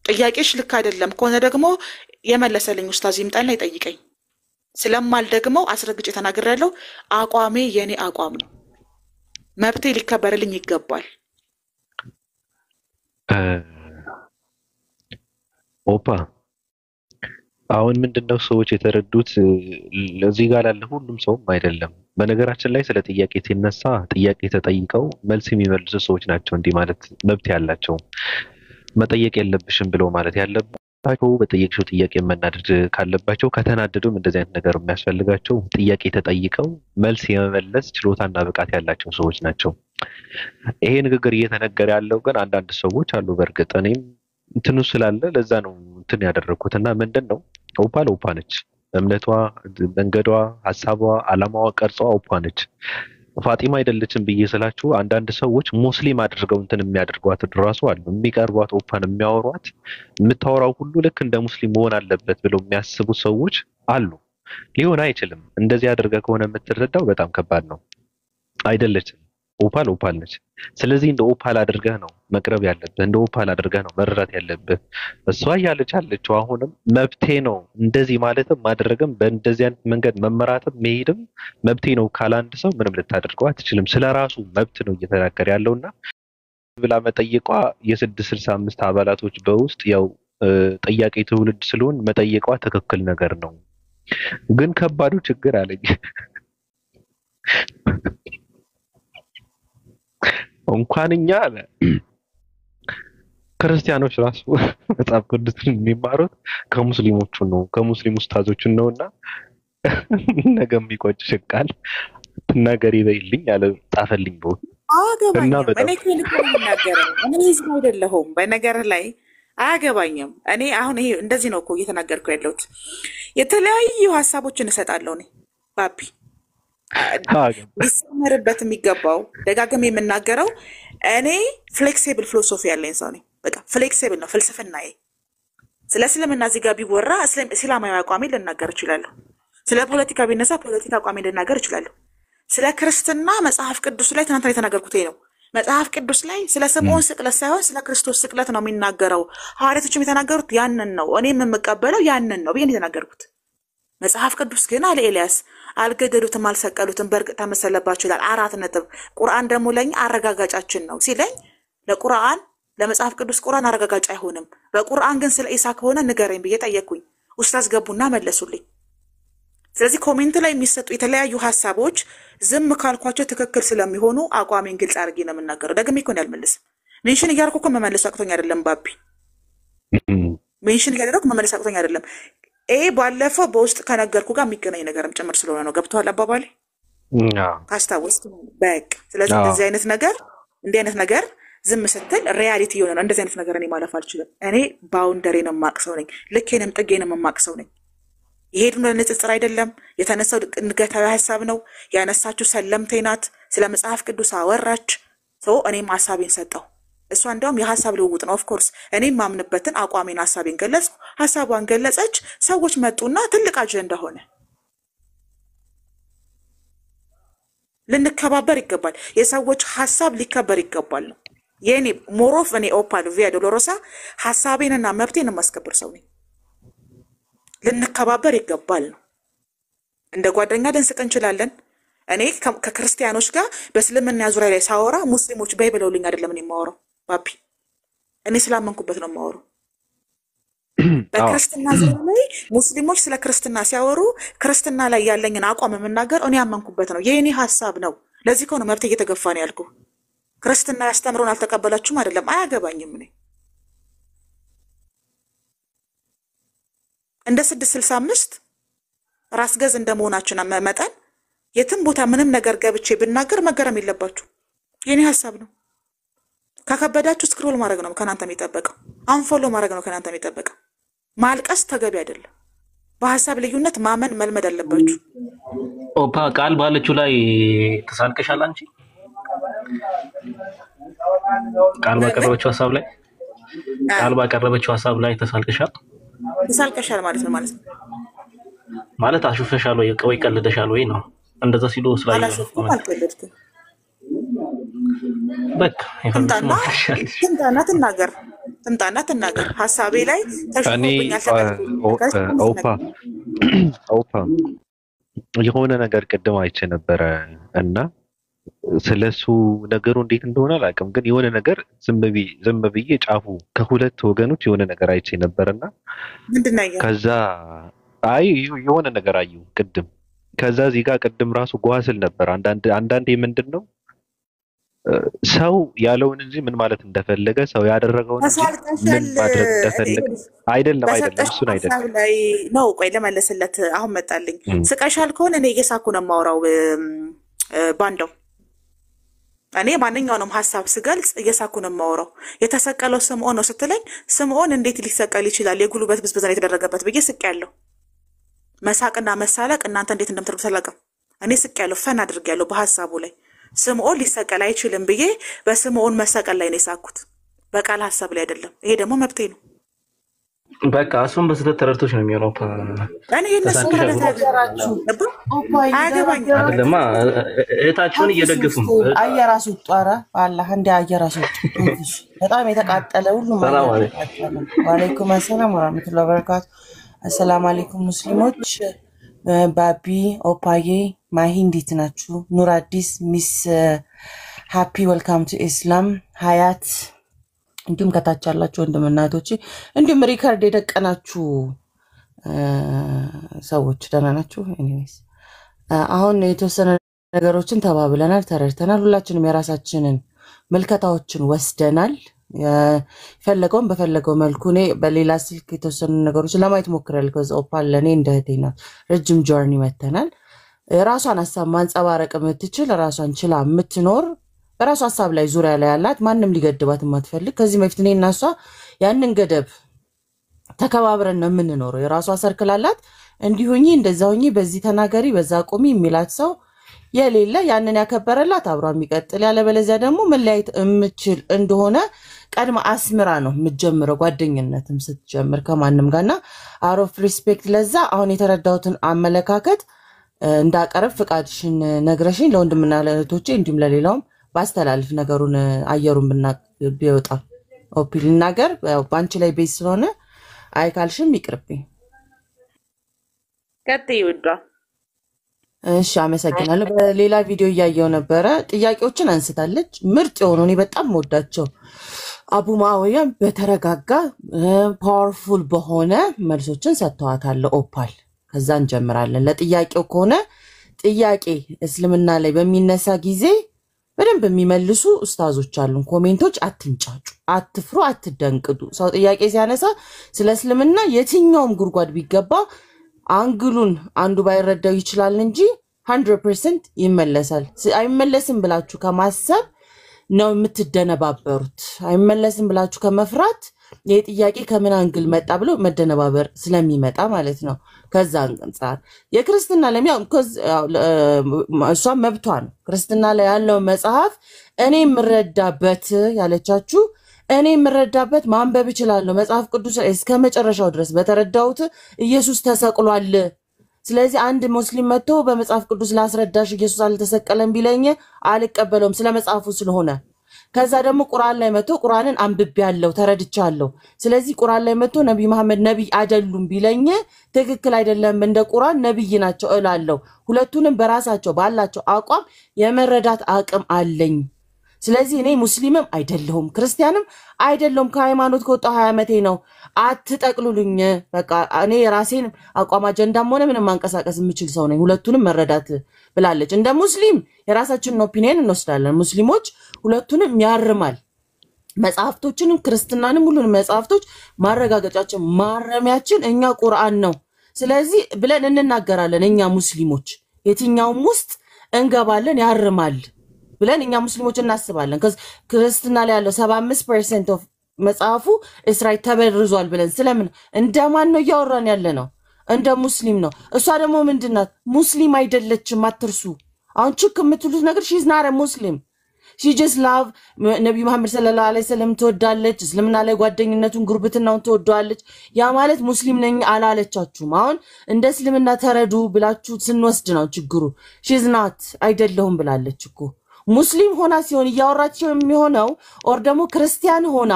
ጥያቄሽ ልክ አይደለም ከሆነ ደግሞ የመለሰልኝ ኡስታዝ ይምጣና ይጠይቀኝ። ስለማል ደግሞ አስረግጬ ተናግሬያለሁ። አቋሜ የኔ አቋም ነው። መብቴ ሊከበርልኝ ይገባል። ኦፓ አሁን ምንድነው ሰዎች የተረዱት ለዚህ ጋር ላለ ሁሉም ሰውም አይደለም። በነገራችን ላይ ስለ ጥያቄ ሲነሳ ጥያቄ ተጠይቀው መልስ የሚመልሱ ሰዎች ናቸው እንዲህ ማለት መብት ያላቸው። መጠየቅ የለብሽም ብለው ማለት ያለባቸው በጠየቅሽው ጥያቄ መናደድ ካለባቸው ከተናደዱም እንደዚህ አይነት ነገር የሚያስፈልጋቸው ጥያቄ ተጠይቀው መልስ የመመለስ ችሎታና ብቃት ያላቸው ሰዎች ናቸው። ይሄ ንግግር እየተነገረ ያለው ግን አንዳንድ ሰዎች አሉ። በእርግጥ እኔም እንትኑ ስላለ ለዛ ነው እንትን ያደረኩትና ምንድነው ኦፓ ነች። እምነቷ፣ መንገዷ፣ ሐሳቧ፣ አላማዋ፣ ቀርጿ ኦፓ ነች። ፋጢማ አይደለችም ብዬ ስላችሁ አንዳንድ ሰዎች ሙስሊም አድርገው እንትን የሚያደርጓት ድራሱ አሉ። የሚቀርቧት ኦፓን የሚያወሯት የምታወራው ሁሉ ልክ እንደ ሙስሊም መሆን አለበት ብለው የሚያስቡ ሰዎች አሉ። ሊሆን አይችልም። እንደዚህ አድርገህ ከሆነ የምትረዳው በጣም ከባድ ነው። አይደለችም። ኦፓል ነች። ስለዚህ እንደ ኦፓል አድርገህ ነው መቅረብ ያለብህ። እንደ ኦፓል አድርገህ ነው መረዳት ያለብህ። እሷ እያለች ያለችው አሁንም መብቴ ነው እንደዚህ ማለትም ማድረግም በእንደዚህ አይነት መንገድ መመራትም መሄድም መብቴ ነው ካለ አንድ ሰው ምንም ልታደርገው አትችልም። ስለራሱ መብት ነው እየተናገረ ያለውና ብላ መጠየቋ የ665 አባላቶች በውስጥ ያው ጥያቄ ትውልድ ስለሆን መጠየቋ ትክክል ነገር ነው። ግን ከባዱ ችግር አለኝ እንኳንኛ አለ ክርስቲያኖች ራሱ መጽሐፍ ቅዱስን የሚማሩት ከሙስሊሞቹ ነው ከሙስሊም ኡስታዞቹ ነውና ነገም ይቆጭሽ ቃል ትናገሪ በይልኝ አለ ጻፈልኝ ነው እና በጣም እኔ ህዝብ አይደለሁም በነገር ላይ አያገባኝም። እኔ አሁን ይሄ እንደዚህ ነው እኮ እየተናገርኩ ያለሁት። የተለያዩ ሀሳቦችን እሰጣለሁ እኔ ባቢ ሊሰመርበት የሚገባው ደጋግሜ የምናገረው እኔ ፍሌክሲብል ፊሎሶፊ ያለኝ ሰው ነኝ። በቃ ፍሌክሲብል ነው ፍልስፍናዬ። ስለ እስልምና እዚህ ጋር ቢወራ እስላማዊ አቋሜ ልናገር እችላለሁ። ስለ ፖለቲካ ቢነሳ ፖለቲካ አቋሜ ልናገር እችላለሁ። ስለ ክርስትና መጽሐፍ ቅዱስ ላይ ትናንትና የተናገርኩት ነው። መጽሐፍ ቅዱስ ላይ ስለ ስምዖን ስቅለት ሳይሆን ስለ ክርስቶስ ስቅለት ነው የሚናገረው። ሐዋርያቶችም የተናገሩት ያንን ነው፣ እኔም የምቀበለው ያንን ነው ብዬ የተናገርኩት። መጽሐፍ ቅዱስ ግን አለ ኤልያስ አልገደሉትም አልሰቀሉትም በእርግጥ ተመሰለባቸው ይላል። 4 ነጥብ። ቁርአን ደግሞ ለኛ አረጋጋጫችን ነው ሲለኝ ለቁርአን ለመጽሐፍ ቅዱስ ቁርአን አረጋጋጭ አይሆንም። በቁርአን ግን ስለ ኢሳ ከሆነ ንገረኝ ብዬ ጠየቅኩኝ። ኡስታዝ ገቡና መለሱልኝ። ስለዚህ ኮሜንት ላይ የሚሰጡ የተለያዩ ሐሳቦች ዝም ካልኳቸው ትክክል ስለሚሆኑ አቋሜን ግልጽ አድርጌ ነው የምናገረው። ደግሜ እኮ አልመልስም። ሜንሽን እያደረኩ እኮ መመለስ አቅቶኝ አይደለም ባቢ። ሜንሽን እያደረኩ መመለስ አቅቶኝ አይደለም። ባለፈው በውስጥ ከነገርኩ ጋር የሚገናኝ ነገርም ጭምር ስለሆነ ነው። ገብቶሃል አባባሌ? ካስታወስክ በቃ። ስለዚህ እንዲህ አይነት ነገር ዝም ስትል ሪያሊቲ የሆነ ነው። እንደዚህ አይነት ነገር እኔ ማለፍ አልችልም። እኔ ባውንደሬን የማቅሰው ነኝ። ልኬንም ጥጌንም የማቅሰው ነኝ። ይሄዱ ንጽጽር አይደለም። የተነሳው ንገታዊ ሐሳብ ነው። ያነሳችሁ ሰለምቴ ናት። ስለ መጽሐፍ ቅዱስ አወራች። እኔም ሐሳቤን ሰጠው። እሷ እንደውም የሐሳብ ልውውጥ ነው። ኦፍ ኮርስ እኔም ማምንበትን አቋሜን ሐሳቤን ገለጽኩ። ሐሳቧን ገለጸች። ሰዎች መጡና ትልቅ አጀንዳ ሆነ። ልንከባበር ይገባል። የሰዎች ሐሳብ ሊከበር ይገባል ነው የኔ ሞሮፍ። እኔ ኦፓል ቪያ ዶሎሮሳ ሐሳቤንና መብቴን የማስከብር ሰው ነኝ። ልንከባበር ይገባል ነው። እንደ ጓደኛ ልንስቅ እንችላለን። እኔ ከክርስቲያኖች ጋር በእስልምና ዙሪያ ላይ ሳወራ ሙስሊሞች በይብለውልኝ አይደለም እኔ የማወራው ባቢ። እኔ ስላመንኩበት ነው የማወራው። በክርስትና ዙሪያ ላይ ሙስሊሞች ስለ ክርስትና ሲያወሩ ክርስትና ላይ ያለኝን አቋም የምናገር እኔ ያመንኩበት ነው። የኔ ሐሳብ ነው። ለዚህ ከሆነ መብቴ እየተገፋ ነው ያልኩ። ክርስትና ያስተምረውን አልተቀበላችሁም አይደለም፣ አያገባኝም። እኔ እንደ 665 ራስ ገዝ እንደመሆናችን መጠን የትም ቦታ ምንም ነገር ገብቼ ብናገር መገረም የለባችሁ። የኔ ሐሳብ ነው። ከከበዳችሁ ስክሮል ማድረግ ነው ከናንተ የሚጠበቀው። አንፎሎ ማድረግ ነው ከናንተ የሚጠበቀው። ማልቀስ ተገቢ አይደለም። በሐሳብ ልዩነት ማመን መልመድ አለባችሁ። ኦፓ ቃል ባለችው ላይ ተሳልቀሻል አንቺ? ቃል ባቀረበችው ሐሳብ ላይ ተሳልቀሻል? ተሳልቀሻል ማለት ነው ማለት አሹፈሻል ወይ ቀልደሻል ወይ ነው? እንደዛ ሲሉ ስላየሁ አላሾፍኩም፣ አልቀለድኩም። በቃ ትምጣና ትናገር። ሐሳቤ ላይ ተሽፎብኛል። ኦፓ የሆነ ነገር ቅድም አይቼ ነበረ እና ስለሱ ነገሩ እንዴት እንደሆነ አላውቅም፣ ግን የሆነ ነገር ዝም ብዬ ጫፉ ከሁለት ወገኖች የሆነ ነገር አይቼ ነበርና ምንድነው? ከዛ የሆነ ነገር አየሁ ቅድም። ከዛ እዚህ ጋር ቅድም ራሱ ጓስል ነበር። አንዳንዴ ምንድነው ሰው ያለውን እንጂ ምን ማለት እንደፈለገ ሰው ያደረገውን እንጂ ምን ማድረግ እንደፈለገ አይደለም። እሱን አይደለም ነው። ቆይ ለመለስለት አሁን መጣልኝ። ስቀሻል ከሆነ እኔ እየሳኩ ነው የማወራው ባንደው። እኔ ማንኛውንም ሐሳብ ስገልጽ እየሳኩ ነው የማወራው። የተሰቀለው ስምዖን ነው ስትለኝ ስምዖን እንዴት ሊሰቀል ይችላል? የጉልበት ብዝበዛ የተደረገበት ብዬ ስቄያለሁ። መሳቅና መሳለቅ እናንተ እንዴት እንደምትርጉት አላውቅም። እኔ ስቄያለሁ፣ ፈን አድርጌያለሁ በሐሳቡ ላይ። ስምዖን ሊሰቀል አይችልም ብዬ በስምዖን መሰቀል ላይ ነው የሳኩት፣ በቃል ሐሳብ ላይ አይደለም። ይሄ ደግሞ መብቴ ነው። በቃ እሱም በስህተት ተረድቶች ነው የሚሆነው። እኔ እነሱ አይደለማ እህታቸውን እየደገፉ ነው። አየራሱ ጧራ አላህ እንደ አየራሱ በጣም የተቃጠለ ሁሉም ወአለይኩም ሰላም ወራህመቱላሂ ወበረካቱ። አሰላሙ አለይኩም ሙስሊሞች። ባቢ ኦፓዬ ማሂ እንዴት ናችሁ? ኑር አዲስ ሚስ ሃፒ ዌልካም ቱ ኢስላም ሀያት እንዲሁም ከታች ያላችሁ ወንድምናቶች እንዲሁም ሪከርድ የደቀናችሁ ሰዎች ደህና ናችሁ? ኤኒዌይስ አሁን የተወሰነ ነገሮችን ተባብለናል፣ ተረድተናል። ሁላችንም የራሳችንን መልከታዎችን ወስደናል። የፈለገውን በፈለገው መልኩ እኔ በሌላ ስልክ የተወሰኑ ነገሮችን ለማየት ሞክሬያለሁ። ከዛ ኦፓል ለእኔ እንደ እህቴ ናት። ረጅም ጆርኒ መተናል። ራሷን ሀሳብ ማንጸባረቅ የምትችል ራሷን ችላ የምትኖር በራሷ ሀሳብ ላይ ዙሪያ ላይ ያላት ማንም ሊገድባት የማትፈልግ ከዚህ በፊት እኔ እና እሷ ያንን ገደብ ተከባብረን ነው የምንኖረው። የራሷ ሰርክል አላት። እንዲሁኝ እንደዛ ሁኚ፣ በዚህ ተናገሪ፣ በዛ ቁሚ የሚላት ሰው የሌለ ያንን ያከበረላት አብሯ የሚቀጥል ያለበለዚያ ደግሞ መለያየት የምችል እንደሆነ ቀድማ አስምራ ነው የምትጀምረው ጓደኝነትም ስትጀምር ከማንም ጋርና አሮፍ ሪስፔክት ለዛ አሁን የተረዳሁትን አመለካከት እንዳቀረብ ፍቃድሽን ነግረሽኝ ለወንድምና ለእህቶቼ እንዲሁም ለሌላውም ባስተላልፍ ነገሩን አየሩን ቢወጣ ኦፒል ነገር ባንቺ ላይ ቤት ስለሆነ አይካልሽም ይቅርብኝ። ቀጥይ ውዷ። እሺ አመሰግናለሁ። በሌላ ቪዲዮ እያየው ነበረ ጥያቄዎችን አንስታለች። ምርጥ የሆኑ እኔ በጣም ወዳቸው አቡ ማውያ በተረጋጋ ፓወርፉል በሆነ መልሶችን ሰጥተዋታል ኦፓል። ከዛ እንጀምራለን። ለጥያቄው ከሆነ ጥያቄ እስልምና ላይ በሚነሳ ጊዜ በደንብ የሚመልሱ ኡስታዞች አሉ። ኮሜንቶች አትንጫጩ፣ አትፍሩ፣ አትደንቅዱ። ሰው ጥያቄ ሲያነሳ ስለ እስልምና የትኛውም ጉርጓድ ቢገባ አንግሉን አንዱ ባይረዳው ይችላል እንጂ 100% ይመለሳል። አይመለስም ብላችሁ ከማሰብ ነው የምትደነባበሩት። አይመለስም ብላችሁ ከመፍራት የጥያቄ ከምን አንግል መጣ ብሎ መደነባበር ስለሚመጣ ማለት ነው። ከዛ አንጻር የክርስትና ለሚያው እሷ መብቷ ነው። ክርስትና ላይ ያለው መጽሐፍ እኔ ምረዳበት ያለቻችሁ እኔ ምረዳበት ማንበብ ይችላልው መጽሐፍ ቅዱስ እስከ መጨረሻው ድረስ በተረዳውት ኢየሱስ ተሰቅሏል። ስለዚህ አንድ ሙስሊም መጥቶ በመጽሐፍ ቅዱስ ላስረዳሽ ኢየሱስ አልተሰቀለም ቢለኝ አልቀበለውም ስለ መጽሐፉ ስለሆነ። ከዛ ደግሞ ቁርአን ላይ መጥቶ ቁርአንን አንብቤያለሁ ተረድቻለሁ ስለዚህ ቁርአን ላይ መጥቶ ነብይ መሐመድ ነብይ አይደሉም ቢለኝ ትክክል አይደለም እንደ ቁርአን ነብይ ናቸው እላለሁ። ሁለቱንም በራሳቸው ባላቸው አቋም የመረዳት አቅም አለኝ። ስለዚህ እኔ ሙስሊምም አይደለሁም ክርስቲያንም አይደለሁም ከሃይማኖት ከወጣሁ 20 ዓመቴ ነው። አትጠቅሉልኝ በቃ እኔ ራሴን አቋም አጀንዳም ሆነ ምንም ማንቀሳቀስ የምችል ሰው ነኝ። ሁለቱንም መረዳት ብላለች። እንደ ሙስሊም የራሳችንን ኦፒኒየን እንወስዳለን። ሙስሊሞች ሁለቱንም ያርማል። መጽሐፍቶችንም ክርስትናንም ሁሉንም መጽሐፍቶች ማረጋገጫችን ማረሚያችን እኛ ቁርአን ነው። ስለዚህ ብለን እንናገራለን። እኛ ሙስሊሞች የትኛውም ውስጥ እንገባለን ያርማል ብለን እኛ ሙስሊሞች እናስባለን። ክርስትና ላይ ያለው 75% ኦፍ መጽሐፉ እስራኤል ተበርዟል ብለን ስለምን እንደማን ነው ያወራን ያለ ነው? እንደ ሙስሊም ነው። እሷ ደግሞ ምንድናት? ሙስሊም አይደለችም አትርሱ። አሁን ችክ የምትሉት ነገር she's not a Muslim. she just love ነብዩ መሐመድ ሰለላሁ ዐለይሂ ወሰለም ትወዳለች። እስልምና ላይ ጓደኝነቱን ጉርብትናውን ትወዳለች። ያ ማለት ሙስሊም ነኝ አላለቻችሁም። አሁን እንደ እስልምና ተረዱ ብላችሁ ስንወስድ ነው ችግሩ። she's not አይደለሁም ብላለች እኮ ሙስሊም ሆና ሲሆን ያወራቸው የሚሆነው ኦር ደግሞ ክርስቲያን ሆና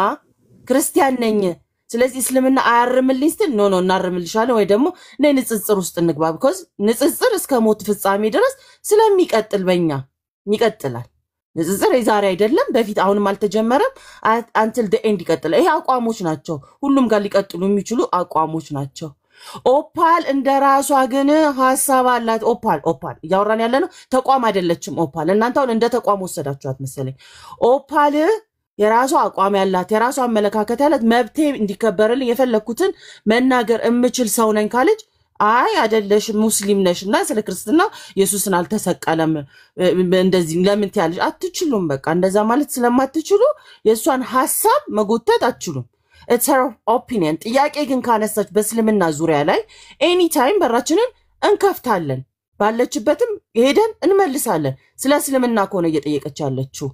ክርስቲያን ነኝ ስለዚህ እስልምና አያርምልኝ ስትል ኖ እናርምልሻለን ወይ ደግሞ ንጽጽር ውስጥ እንግባ because ንጽጽር እስከ ሞት ፍጻሜ ድረስ ስለሚቀጥል በእኛ ይቀጥላል። ንጽጽር የዛሬ አይደለም በፊት አሁንም አልተጀመረም until the end ይቀጥላል። ይሄ አቋሞች ናቸው። ሁሉም ጋር ሊቀጥሉ የሚችሉ አቋሞች ናቸው። ኦፓል እንደራሷ ግን ሐሳብ አላት። ኦፓል ያወራን ያለ ነው ተቋም አይደለችም። ኦፓል እናንተ አሁን እንደ ተቋም ወሰዳችኋት መሰለኝ። ኦፓል የራሷ አቋም ያላት የራሷ አመለካከት ያላት መብቴ እንዲከበርልኝ የፈለኩትን መናገር እምችል ሰው ነኝ ካለች አይ አይደለሽ ሙስሊም ነሽና ስለ ክርስትና ኢየሱስን አልተሰቀለም እንደዚህ ለምን ትያለሽ? አትችሉም። በቃ እንደዛ ማለት ስለማትችሉ የሷን ሐሳብ መጎተት አትችሉም። it's her opinion። ጥያቄ ግን ካነሳች በእስልምና ዙሪያ ላይ ኤኒታይም በራችንን እንከፍታለን። ባለችበትም ሄደን እንመልሳለን። ስለ እስልምና ከሆነ እየጠየቀች ያለችው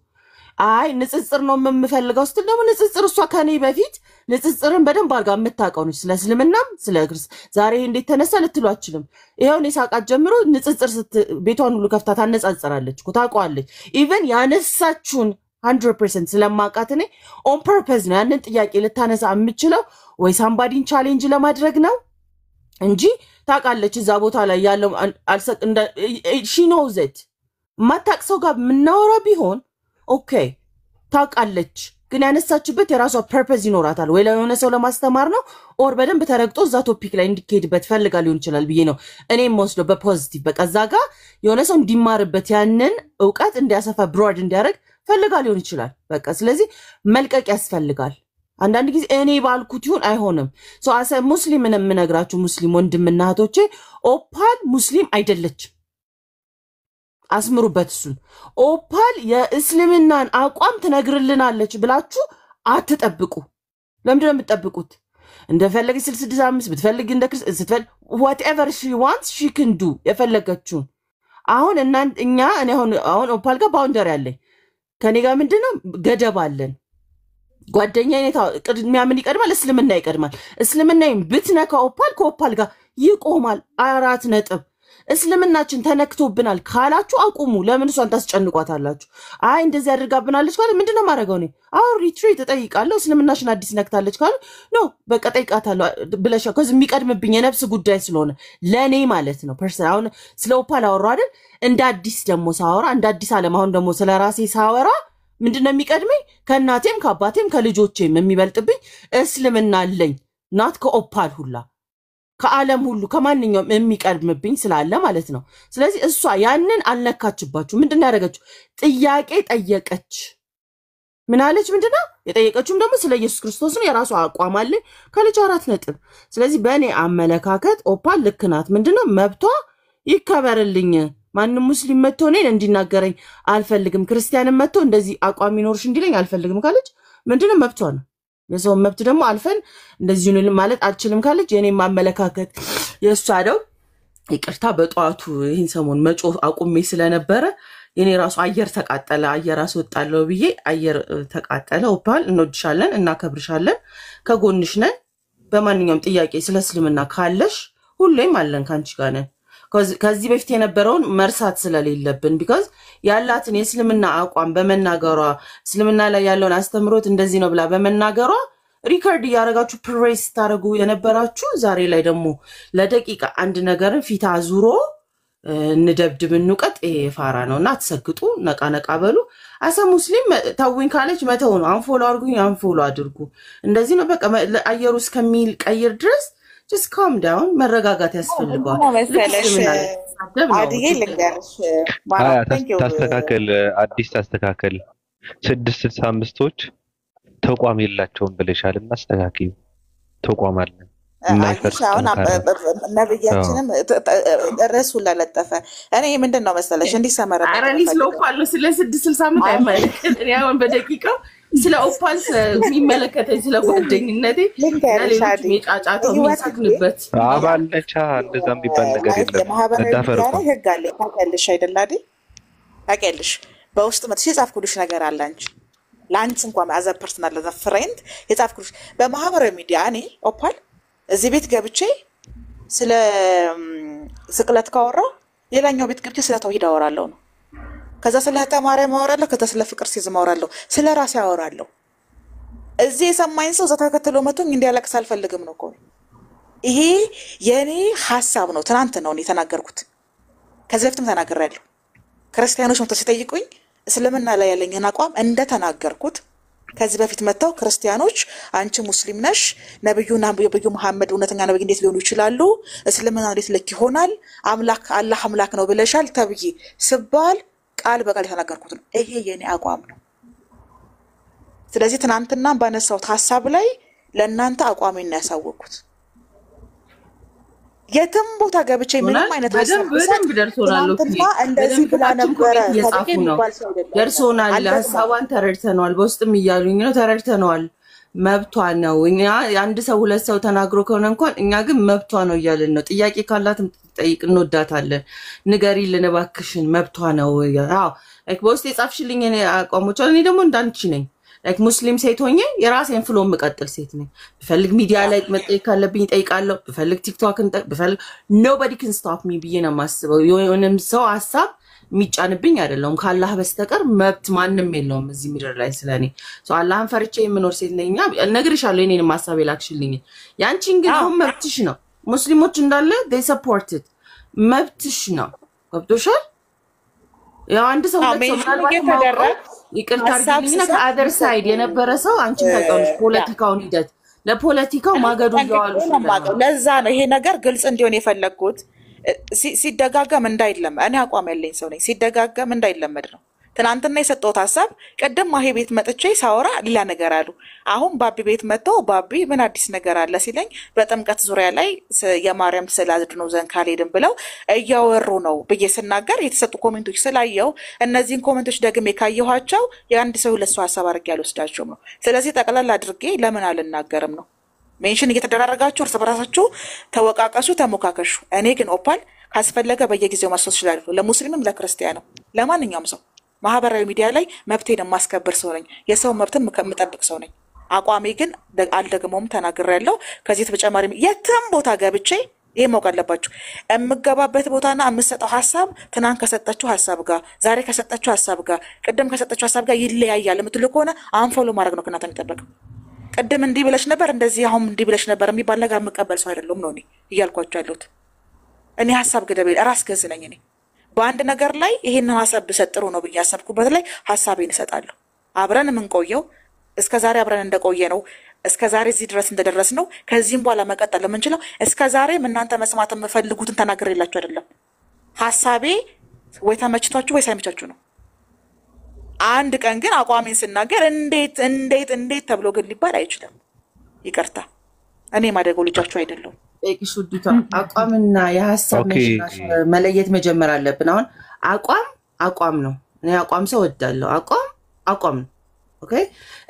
አይ ንጽጽር ነው የምፈልገው ስትል ደግሞ ንጽጽር እሷ ከኔ በፊት ንጽጽርን በደንብ አድርጋ የምታውቀው ነች። ስለ እስልምናም ስለ ዛሬ እንዴት ተነሳ ልትሉ አትችልም። ይሄውን የሳቃት ጀምሮ ንጽጽር ቤቷን ሁሉ ከፍታ ታነጻጽራለች እኮ ታውቀዋለች። ኢቭን ያነሳችሁን 100% ስለማውቃት እኔ on purpose ነው ያንን ጥያቄ ልታነሳ የምችለው ወይ ሳምባዲን ቻሌንጅ ለማድረግ ነው እንጂ ታውቃለች እዛ ቦታ ላይ ያለው አልሰቅ እንደ she knows it። ማታቅሰው ጋር ምናወራ ቢሆን ኦኬ ታውቃለች። ግን ያነሳችበት የራሷ ፐርፐዝ ይኖራታል። ወይ ለሆነ ሰው ለማስተማር ነው ኦር በደንብ ተረግጦ እዛ ቶፒክ ላይ እንዲኬድበት ፈልጋ ሊሆን ይችላል ብዬ ነው እኔም ወስዶ በፖዚቲቭ በቃ እዛ ጋር የሆነ ሰው እንዲማርበት ያንን ዕውቀት እንዲያሰፋ ብሮድ እንዲያደርግ ፈልጋ ሊሆን ይችላል። በቃ ስለዚህ መልቀቅ ያስፈልጋል። አንዳንድ ጊዜ እኔ ባልኩት ይሁን አይሆንም። ሶ አሰ ሙስሊም ምነግራችሁ ሙስሊም ወንድምና እህቶቼ ኦፓል ሙስሊም አይደለችም። አስምሩበት እሱን። ኦፓል የእስልምናን አቋም ትነግርልናለች ብላችሁ አትጠብቁ። ለምንድን ነው የምትጠብቁት? እንደፈለገች 65 ብትፈልግ እንደ ክርስቲያን whatever she wants she can do የፈለገችውን አሁን እኛ እኔ አሁን ኦፓል ጋር ባውንደሪ አለኝ ከኔ ጋር ምንድነው ገደብ አለን ጓደኛዬ ቅድሚያ ምን ይቀድማል እስልምና ይቀድማል እስልምናዬን ብትነካ ኦፓል ከኦፓል ጋር ይቆማል 4 ነጥብ እስልምናችን ተነክቶብናል ካላችሁ አቁሙ ለምን እሷን ታስጨንቋታላችሁ አይ እንደዚህ አድርጋብናለች ካለ ምንድነው ማረጋው ነው አሁን ሪትሪት ተጠይቃለሁ እስልምናሽን አዲስ ነክታለች ካለ ኖ በቃ ጠይቃታለሁ ብለሽ ከዚ የሚቀድምብኝ የነፍስ ጉዳይ ስለሆነ ለኔ ማለት ነው ፐርሰን አሁን ስለ ኦፓል አወራ አይደል እንደ አዲስ ደሞ ሳወራ እንደ አዲስ ዓለም አሁን ደሞ ስለ ራሴ ሳወራ ምንድነው የሚቀድመኝ ከእናቴም ከአባቴም ከልጆቼም የሚበልጥብኝ እስልምና አለኝ ናት ከኦፓል ሁላ ከዓለም ሁሉ ከማንኛውም የሚቀድምብኝ ስላለ ማለት ነው ስለዚህ እሷ ያንን አልነካችባችሁ ምንድነው ያደረገችው ጥያቄ ጠየቀች ምን አለች ምንድነው የጠየቀችውም ደግሞ ስለ ኢየሱስ ክርስቶስ ነው የራሷ አቋም አለ ከልጅ 4 ነጥብ ስለዚህ በእኔ አመለካከት ኦፓል ልክ ናት ምንድነው መብቷ ይከበርልኝ ማንንም ሙስሊም መጥቶ እኔን እንዲናገረኝ አልፈልግም ክርስቲያንም መጥቶ እንደዚህ አቋም ይኖርሽ እንዲለኝ አልፈልግም ካለች ምንድነው መብቷ ነው የሰው መብት ደግሞ አልፈን እንደዚህ ነው ማለት አልችልም ካለች የኔ ማመለካከት የሷ ነው ይቅርታ በጧቱ ይሄን ሰሞን መጮህ አቁሜ ስለነበረ የኔ ራሱ አየር ተቃጠለ አየር አስወጣለሁ ብዬ አየር ተቃጠለ ኦፓል እንወድሻለን እናከብርሻለን ከጎንሽ ነን በማንኛውም ጥያቄ ስለ እስልምና ካለሽ ሁሌም አለን ካንቺ ጋር ነን ከዚህ በፊት የነበረውን መርሳት ስለሌለብን because ያላትን የእስልምና አቋም በመናገሯ እስልምና ላይ ያለውን አስተምሮት እንደዚህ ነው ብላ በመናገሯ ሪከርድ ያረጋችሁ ፕሬስ ታረጉ የነበራችሁ ዛሬ ላይ ደግሞ ለደቂቃ አንድ ነገርን ፊት አዙሮ እንደብድብ እንውቀጥ ፋራ ነውና ተሰግጡ ነቃ ነቃ በሉ አሰ ሙስሊም ታውኝ ካለች መተው ነው አንፎሎ አርጉኝ አንፎሎ አድርጉ እንደዚህ ነው በቃ አየሩ እስከሚል ቀይር ድረስ just calm down መረጋጋት ያስፈልጋል አዲዬ ልንገርሽ ታስተካከል አዲስ ታስተካከል 665ቶች ተቋም የላቸውም ብለሻልና አስተካክዩ ተቋም አለ አሁን ነብያችንም ርዕሱ ለለጠፈ እኔ ምንድነው መሰለሽ እንዲሰመረ አራኒ ስለኦፓል ስለ 665 አይማልከን እኔ አሁን በደቂቃው ስለ ኦፓል የሚመለከተኝ ስለ ጓደኝነቴ ለሌሎች ጫጫታው የሚሰክንበት አባለቻ እንደዛም ቢባል ነገር የለም ተዳፈር ህግ አለ ታውቂያለሽ አይደል አይደል ታውቂያለሽ በውስጥ መጥቼ ጻፍኩልሽ ነገር አለ አንቺ ላንቺ እንኳን አዘ ፐርሰናል አዘ ፍሬንድ የጻፍኩልሽ በማህበራዊ ሚዲያ እኔ ኦፓል እዚህ ቤት ገብቼ ስለ ስቅለት ካወራው ሌላኛው ቤት ገብቼ ስለ ተውሂድ አወራለሁ ነው ከዛ ስለ ተማሪያም አወራለሁ ከዛ ስለ ፍቅር ሲዝም አወራለሁ ስለ ራሴ አወራለሁ እዚህ የሰማኝ ሰው ተከትሎ መቶኝ እንዲያለቅስ አልፈልግም ነው እኮ ይሄ የኔ ሐሳብ ነው ትናንት ነው እኔ ተናገርኩት ከዚህ በፊትም ተናግሬያለሁ ክርስቲያኖች መጥተው ሲጠይቁኝ እስልምና ላይ ያለኝን አቋም እንደ ተናገርኩት ከዚህ በፊት መጣው ክርስቲያኖች አንቺ ሙስሊም ነሽ ነብዩ መሐመድ እውነተኛ ነብይ እንዴት ሊሆኑ ይችላሉ እስልምና እንዴት ልክ ይሆናል አምላክ አላህ አምላክ ነው ብለሻል ተብዬ ስባል ቃል በቃል ተናገርኩት ነው ይሄ የኔ አቋም ነው ስለዚህ ትናንትና ባነሳው ሐሳብ ላይ ለእናንተ አቋሜን ያሳወቅኩት የትም ቦታ ገብቼ ምንም አይነት ሐሳብ በደንብ ደርሶናል እንደዚህ ብላ ነበር ደርሶናል ሐሳቧን ተረድተናል በውስጥም ይያሉኝ ነው ተረድተናል መብቷ ነው እኛ አንድ ሰው ሁለት ሰው ተናግሮ ከሆነ እንኳን እኛ ግን መብቷ ነው ይያልን ነው ጥያቄ ካላትም ጠይቅ እንወዳታለን ንገሪልን እባክሽን መብቷ ነው አዎ በውስጥ የጻፍሽልኝ እኔ አቋሞች እኔ ደግሞ እንዳንቺ ነኝ ሙስሊም ሴት ሆኜ የራሴን ፍሎ መቀጠል ሴት ነኝ በፈልግ ሚዲያ ላይ መጠየቅ ካለብኝ ጠይቃለሁ በፈልግ ቲክቶክን በፈልግ nobody can stop me ብዬ ነው ማስበው የሆነም ሰው ሐሳብ የሚጫንብኝ አይደለም ካላህ በስተቀር መብት ማንንም የለውም እዚህ ምድር ላይ ስለኔ ሶ አላህን ፈርቼ የምኖር ሴት ነኝና ነግርሻለሁ እኔንም ሐሳብ ይላክሽልኝ ያንቺን ግን አሁን መብትሽ ነው ሙስሊሞች እንዳለ they support it መብትሽ ነው ገብቶሻል ያው አንድ ሰው ምናልባት ይቅርታ አድርጊልኝና ከአደር ሳይድ የነበረ ሰው አንቺን ታውቂያለሽ ፖለቲካውን ሂደት ለፖለቲካው ማገዱ ይዋሉ ለዛ ነው ይሄ ነገር ግልጽ እንዲሆን የፈለኩት ሲደጋገም እንዳይለም እኔ አቋም ያለኝ ሰው ነኝ ሲደጋገም እንዳይለመድ ነው ትናንትና የሰጠሁት ሐሳብ ቀደም ማሄ ቤት መጥቼ ሳወራ ሌላ ነገር አሉ አሁን ባቢ ቤት መጥተው ባቢ ምን አዲስ ነገር አለ ሲለኝ በጥምቀት ዙሪያ ላይ የማርያም ስላዝድነው ዘን ካልሄድን ብለው እያወሩ ነው ብዬ ስናገር የተሰጡ ኮሜንቶች ስላየው እነዚህን ኮሜንቶች ደግሜ ካየኋቸው የአንድ ሰው ለሱ ሐሳብ አድርጌ አልወስዳቸውም ነው ስለዚህ ጠቅላላ አድርጌ ለምን አልናገርም ነው ሜንሽን እየተደራረጋችሁ እርስ በራሳችሁ ተወቃቀሱ ተሞካከሹ እኔ ግን ኦፓል ካስፈለገ በየጊዜው ማስወስ ይችላል። ለሙስሊምም ለክርስቲያንም ለማንኛውም ሰው ማህበራዊ ሚዲያ ላይ መብቴን የማስከብር ሰው ነኝ። የሰው መብትን የምጠብቅ ሰው ነኝ። አቋሜ ግን አልደግሞም ተናግሬያለሁ። ከዚህ በተጨማሪ የትም ቦታ ገብቼ ይሄ ማወቅ አለባችሁ። የምገባበት ቦታና የምሰጠው ሀሳብ ትናንት ከሰጠችው ሀሳብ ጋር ዛሬ ከሰጠችው ሀሳብ ጋር ቅድም ከሰጠችው ሀሳብ ጋር ይለያያል የምትሉ ከሆነ አንፎሎ ማድረግ ነው ከእናንተ የሚጠበቀው። ቅድም እንዲህ ብለሽ ነበር እንደዚህ አሁን እንዲህ ብለሽ ነበር የሚባል ነገር የምቀበል ሰው አይደለም ነው እኔ እያልኳቸው ያለሁት። እኔ ሀሳብ ገደብ ራስ ገዝ ነኝ። እኔ በአንድ ነገር ላይ ይሄንን ሀሳብ ብሰጥ ጥሩ ነው ብዬ ያሰብኩበት ላይ ሀሳቤን እሰጣለሁ። አብረን የምንቆየው እስከ ዛሬ አብረን እንደቆየ ነው። እስከ ዛሬ እዚህ ድረስ እንደደረስ ነው። ከዚህም በኋላ መቀጠል የምንችለው እስከ ዛሬም እናንተ መስማት የምፈልጉትን ተናግሬላችሁ አይደለም። ሀሳቤ ወይ ተመችቷችሁ ወይ ሳይመቻችሁ ነው። አንድ ቀን ግን አቋሜን ስናገር እንዴት ተብሎ ግን ሊባል አይችልም። ይቅርታ እኔ ማደጎ ልጃችሁ አይደለሁም። ሹዲቷ አቋምና የሀሳብ መለየት መጀመር አለብን። አሁን አቋም ነው። እኔ አቋም ሰው ወዳለሁ። አቋም ነው። ኦኬ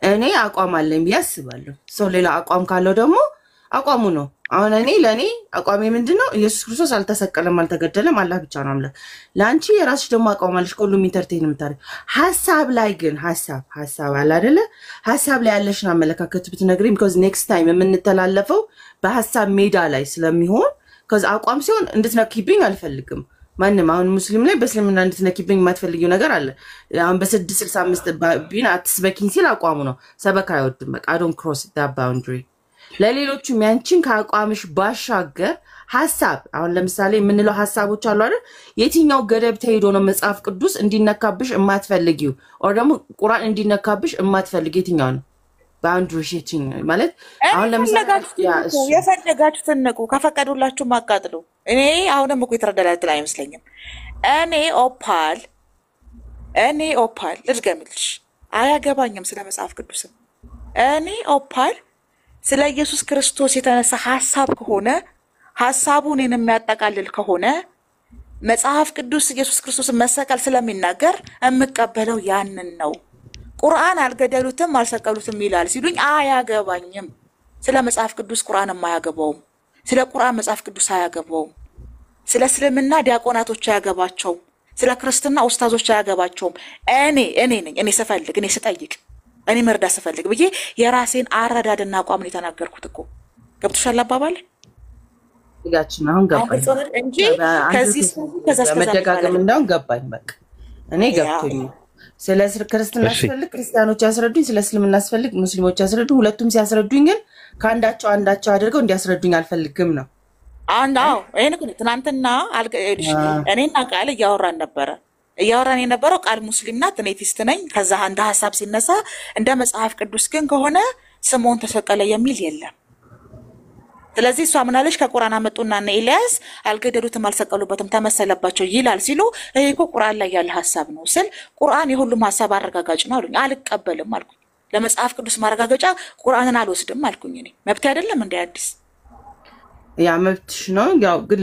እኔ አቋም አለኝ ብዬ አስባለሁ። ሰው ሌላ አቋም ካለው ደግሞ አቋሙ ነው። አሁን ለኔ አቋሜ ምንድነው? ኢየሱስ ክርስቶስ አልተሰቀለም አልተገደለም፣ አላህ ብቻ ነው አምላክ። ለአንቺ የራስሽ ደግሞ አቋም አለሽ። ሁሉም ኢንተርቴይን የምታደርግ ሀሳብ ላይ ግን ሀሳብ አለ አይደለ? ሀሳብ ላይ ያለሽን አመለካከት ብትነግሪኝ because next time የምንተላለፈው በሀሳብ ሜዳ ላይ ስለሚሆን because አቋም ሲሆን እንድትነኪብኝ አልፈልግም። ማንም አሁን ሙስሊም ላይ በእስልምና እንድትነኪብኝ የማትፈልጊው ነገር አለ። አሁን በ665 ቢና አትስበኪኝ ሲል አቋሙ ነው። ሰበካ አይወድም። በቃ I don't cross that boundary። ለሌሎቹም ያንቺን ከአቋምሽ ባሻገር ሀሳብ አሁን ለምሳሌ የምንለው ሀሳቦች አሉ አይደል? የትኛው ገደብ ተሄዶ ነው መጽሐፍ ቅዱስ እንዲነካብሽ የማትፈልጊው or ደግሞ ቁርአን እንዲነካብሽ የማትፈልጊው የትኛው ነው? ባውንድሪሽ የትኛው ማለት አሁን ለምሳሌ የፈለጋችሁትን ንቁ፣ ከፈቀዱላችሁ ማቃጥሉ። እኔ አሁንም እኮ የተረዳላችሁ አይመስለኝም። እኔ ኦፓል ልድገምልሽ፣ አያገባኝም ስለ መጽሐፍ ቅዱስም። እኔ ኦፓል ስለ ኢየሱስ ክርስቶስ የተነሳ ሀሳብ ከሆነ ሀሳቡ እኔን የሚያጠቃልል ከሆነ መጽሐፍ ቅዱስ ኢየሱስ ክርስቶስን መሰቀል ስለሚናገር የምቀበለው ያንን ነው። ቁርአን አልገደሉትም አልሰቀሉትም ይላል ሲሉኝ አያገባኝም። ስለ መጽሐፍ ቅዱስ ቁርአን የማያገባውም፣ ስለ ቁርአን መጽሐፍ ቅዱስ አያገባውም፣ ስለ እስልምና ዲያቆናቶች አያገባቸውም፣ ስለ ክርስትና ኡስታዞች አያገባቸውም። እኔ ስፈልግ እኔ ስጠይቅ እኔ መርዳ ስፈልግ ብዬ የራሴን አረዳድና አቋምን የተናገርኩት እኮ ገብቶሻል አባባል ጋችን አሁን ገባኝ እንጂ ከዚህ መደጋገም እንዳውን ገባኝ። በቃ እኔ ገብቶኝ ስለ ክርስትና አስፈልግ ክርስቲያኖች ያስረዱኝ፣ ስለ እስልምና አስፈልግ ሙስሊሞች ያስረዱኝ። ሁለቱም ሲያስረዱኝ ግን ከአንዳቸው አድርገው እንዲያስረዱኝ አልፈልግም ነው። አንዳው እኔ ትናንትና እኔና ቃል እያወራን የነበረው ቃል ሙስሊም ናት፣ እኔ ቲስት ነኝ። ከዛ አንድ ሀሳብ ሲነሳ እንደ መጽሐፍ ቅዱስ ግን ከሆነ ስምዖን ተሰቀለ የሚል የለም። ስለዚህ እሷ ምናለች? ከቁርአን አመጡና እነ ኤልያስ አልገደሉትም አልሰቀሉበትም ተመሰለባቸው ይላል ሲሉ ይሄ እኮ ቁርአን ላይ ያለ ሀሳብ ነው ስል ቁርአን የሁሉም ሀሳብ አረጋጋጭ ነው አሉኝ። አልቀበልም አልኩኝ። ለመጽሐፍ ቅዱስ ማረጋገጫ ቁርአንን አልወስድም አልኩኝ። እኔ መብት አይደለም እንደ አዲስ ያ መብትሽ ነው። ያው ግን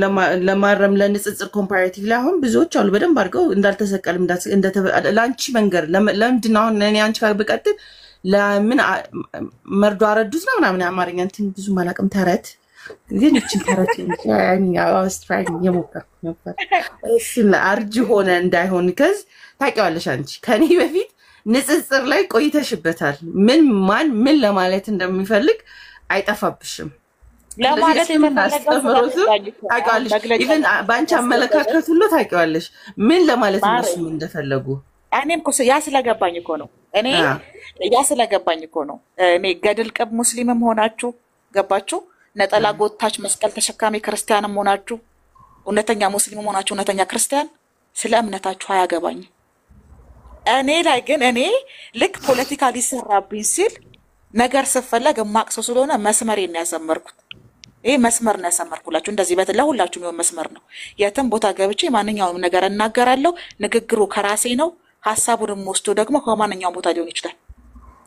ለማረም ለንጽጽር ኮምፓራቲቭ ላይ አሁን ብዙዎች አሉ በደንብ አድርገው እንዳልተሰቀልም ለአንቺ መንገር ለምንድን ነው አሁን እኔ አንቺ ጋር ብቀጥል ለምን መርዶ አረዱት ነው ምናምን አማርኛ እንትን ብዙ ማላቅም ተረት ግን እቺን ተረት አውስትራሊያ የሞከርኩ ነበር። እሱን አርጅ ሆነ እንዳይሆን ከዝ ታውቂዋለሽ አንቺ ከኔ በፊት ንጽጽር ላይ ቆይተሽበታል። ምን ለማለት እንደሚፈልግ አይጠፋብሽም። ለማለት ኢቨን ባንቺ አመለካከት ሁሉ ታውቂዋለሽ ምን ለማለት እንደፈለጉ። እኔም እኮ ያ ስለገባኝ እኮ ነው። እኔ ገድል ቅብ ሙስሊምም ሆናችሁ ገባችሁ፣ ነጠላ ጎታች መስቀል ተሸካሚ ክርስቲያንም ሆናችሁ፣ እውነተኛ ሙስሊምም ሆናችሁ እውነተኛ ክርስቲያን፣ ስለ እምነታችሁ አያገባኝም። እኔ ላይ ግን እኔ ልክ ፖለቲካ ሊሰራብኝ ሲል ነገር ስፈለግ ማቅሰው ስለሆነ መስመሬን ያሰመርኩት። ይሄ መስመር ነው ያሰመርኩላችሁ። እንደዚህ ለሁላችሁም ይሁን መስመር ነው። የትም ቦታ ገብቼ ማንኛውንም ነገር እናገራለሁ። ንግግሩ ከራሴ ነው። ሐሳቡንም ወስዶ ደግሞ ከማንኛውም ቦታ ሊሆን ይችላል።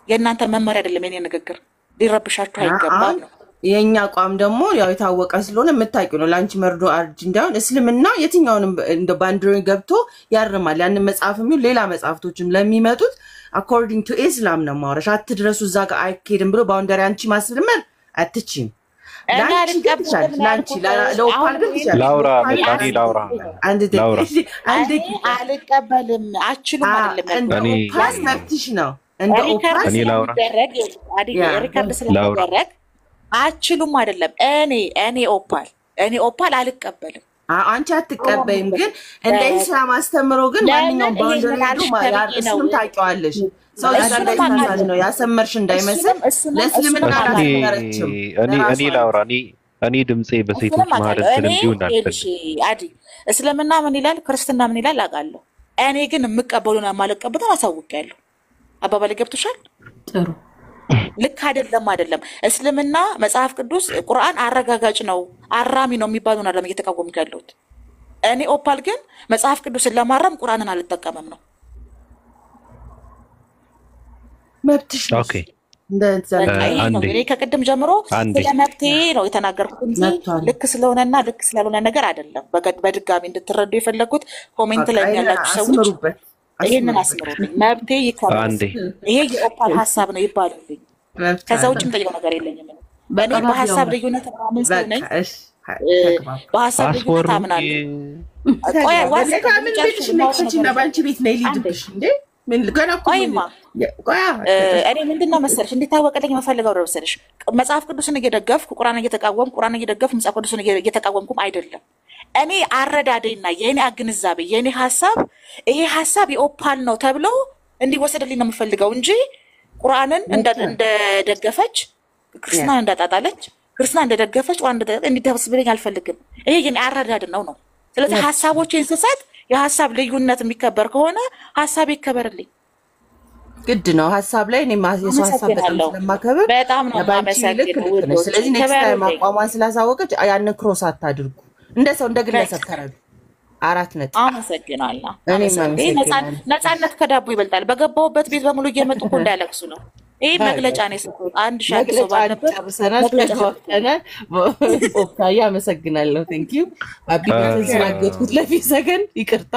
የእናንተ መመሪያ አይደለም የኔ ንግግር። ሊረብሻችሁ አይገባም ነው የኛ አቋም። ደግሞ ያው የታወቀ ስለሆነ የምታውቂው ነው። ላንቺ መርዶ አርጅ እንዳይሆን እስልምና የትኛውንም እንደ ባንድሪ ገብቶ ያርማል። ያን መጽሐፍም ይሁን ሌላ መጽሐፍቶችም ለሚመጡት according to Islam ነው ማውራሽ። አትድረሱ እዛ ጋር አይኬድም ብሎ ባውንደሪ አንቺ ማስልመር አትችይም። ላንቺ ግን ትችላለሽ። ላንቺ ለኦፓል ግን ትችላለሽ። ላውራ መጣኔ ላውራ አልቀበልም አችሉም አይደለም እንደ ኦፓል መብትሽ ነው። እንደ ኦፓል እኔ ላውራ ሪከርድ ስለተደረገ አችሉም አይደለም። እኔ ኦፓል አልቀበልም። አንቺ አትቀበይም፣ ግን እንደ ኢስላም አስተምሮ ግን ማንኛውም ባውንደሪ እሱንም ታውቂዋለሽ። ሰው እንዳይሳሳት ነው ያሰመርሽ እንዳይመስል ለእስልምና አላስተማረችም። እኔ ላውራ እኔ ድምጼ በሴቶች መሀል እንዲሆን አልፈልግም። እስልምና ምን ይላል፣ ክርስትና ምን ይላል አውቃለሁ። እኔ ግን የምቀበሉና የማልቀበሉን አሳውቂያለሁ። አባባሌ ገብቶሻል? ጥሩ ልክ አይደለም። እስልምና መጽሐፍ ቅዱስ ቁርአን አረጋጋጭ ነው አራሚ ነው የሚባሉን አይደለም እየተቃወምኩ ያለሁት። እኔ ኦፓል ግን መጽሐፍ ቅዱስን ለማረም ቁርአንን አልጠቀምም ነው። መብትሽ ነው። ኦኬ እኔ ከቅድም ጀምሮ ስለ መብቴ ነው የተናገርኩት እንጂ ልክ ስለሆነና ልክ ስላልሆነ ነገር አይደለም። በድጋሚ እንድትረዱ የፈለጉት ኮሜንት ላይ ያላችሁ ሰዎች ይሄንን አስምሩልኝ። መብቴ ይከበር። ይሄ የኦፓል ሀሳብ ነው ይባልልኝ። ከዛ ውጭ የምጠይቀው ነገር የለኝም። በእኔ በሀሳብ ልዩነት ማመን ሰው ነኝ። በሀሳብ ልዩነት አምናለሁ። ቆይ ምን ልጅ ነችና ባንቺ ቤት ነው ልጅብሽ እንዴ? ምን ገና እኮ እኔ ምንድነው መሰለሽ እንዲታወቅልኝ የምፈልገው ነው መሰለሽ መጽሐፍ ቅዱስን እየደገፍኩ ቁርአን እየደገፍኩ መጽሐፍ ቅዱስን እየተቃወምኩም አይደለም። እኔ አረዳዴና የኔ አግንዛቤ የኔ ሀሳብ ይሄ ሀሳብ የኦፓል ነው ተብሎ እንዲወሰድልኝ ነው የምፈልገው እንጂ ቁርአንን እንደደገፈች ክርስቲያን እንዳጣጣለች ክርስቲያን እንደደገፈች ቁርአን እንዲደርስብልኝ አልፈልግም። ይሄ የኔ አረዳድ ነው። ስለዚህ ሀሳቦችን ስሰጥ የሀሳብ ልዩነት የሚከበር ከሆነ ሀሳብ ይከበርልኝ ግድ ነው። ሀሳብ ላይ እኔ የሰው ሀሳብ በጣም ስለማከብር በጣም ነው የማመሰግነው። ስለዚህ ኔክስት ታይም አቋሟን ስላሳወቀች ያንን ክሮስ አታድርጉ። እንደ ሰው እንደ ግለሰብ ተረዱ። 4 ነጥብ። አመሰግናለሁ። ነፃነት ከዳቦ ይበልጣል። በገባሁበት ቤት በሙሉ እየመጡ እኮ እንዳያለቅሱ ነው። ይሄ መግለጫ ነው የሰጠሁት። አንድ ሻክ ሰው ባለበት ጨርሰናል። ኦካያ አመሰግናለሁ። ቴንክ ዩ አቢ ተስማገትኩት ለፊት ሰከንድ ይቅርታ።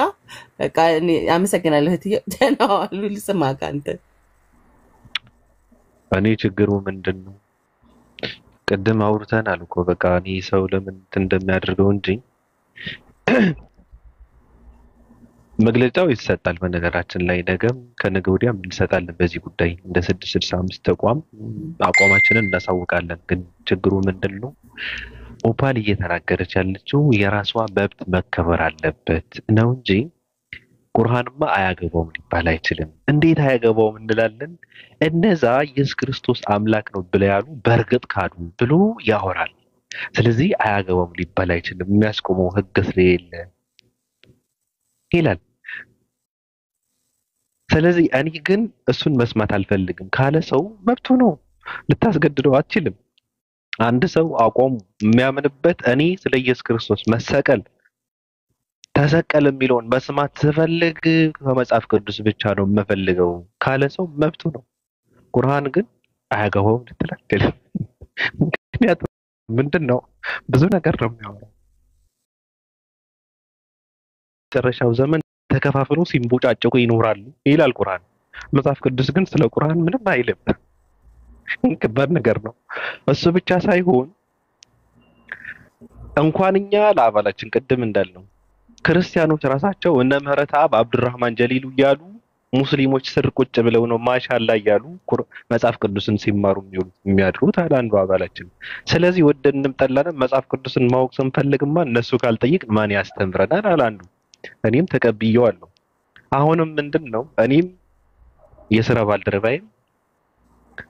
በቃ እኔ አመሰግናለሁ። እህትዬ ደህና ዋሉ። ልስማ ካንተ እኔ ችግሩ ምንድነው? ቅድም አውርተናል እኮ በቃ እኔ ሰው ለምን እንደሚያደርገው እንጂ መግለጫው ይሰጣል። በነገራችን ላይ ነገም ከነገ ወዲያም እንሰጣለን። በዚህ ጉዳይ እንደ 665 ተቋም አቋማችንን እናሳውቃለን። ግን ችግሩ ምንድነው? ኦፓል እየተናገረች ያለችው የራሷ መብት መከበር አለበት ነው እንጂ ቁርአንማ አያገባውም ሊባል አይችልም። እንዴት አያገባውም እንላለን? እነዛ ኢየሱስ ክርስቶስ አምላክ ነው ብለው ያሉ በእርግጥ ካዱ ብሎ ያወራል። ስለዚህ አያገባውም ሊባል አይችልም። የሚያስቆመው ህግ ስለሌለ ይላል። ስለዚህ እኔ ግን እሱን መስማት አልፈልግም ካለ ሰው መብቱ ነው፣ ልታስገድደው አትችልም። አንድ ሰው አቋሙ የሚያምንበት እኔ ስለ ኢየሱስ ክርስቶስ መሰቀል ተሰቀል የሚለውን መስማት ስፈልግ ከመጽሐፍ ቅዱስ ብቻ ነው የምፈልገው ካለ ሰው መብቱ ነው። ቁርአን ግን አያገባውም ልትላል። ምክንያቱም ምንድነው ብዙ ነገር ነው የሚያወራው። መጨረሻው ዘመን ተከፋፍለው ሲንቦጫጨቁ ይኖራሉ ይላል ቁርአን። መጽሐፍ ቅዱስ ግን ስለ ቁርአን ምንም አይልም። ከባድ ነገር ነው። እሱ ብቻ ሳይሆን እንኳንኛ ለአባላችን ቅድም እንዳልነው ክርስቲያኖች ራሳቸው እነ ምህረተአብ አብዱራህማን ጀሊሉ እያሉ ሙስሊሞች ስር ቁጭ ብለው ነው ማሻአላ እያሉ መጽሐፍ ቅዱስን ሲማሩ የሚያድሩት አንዱ አባላችን። ስለዚህ ወደንም ጠላንም መጽሐፍ ቅዱስን ማወቅ ስንፈልግማ እነሱ ካልጠይቅ ማን ያስተምረናል አለ አንዱ። እኔም ተቀብየዋለሁ። አሁንም ምንድነው እኔም የሥራ ባልደረባዬም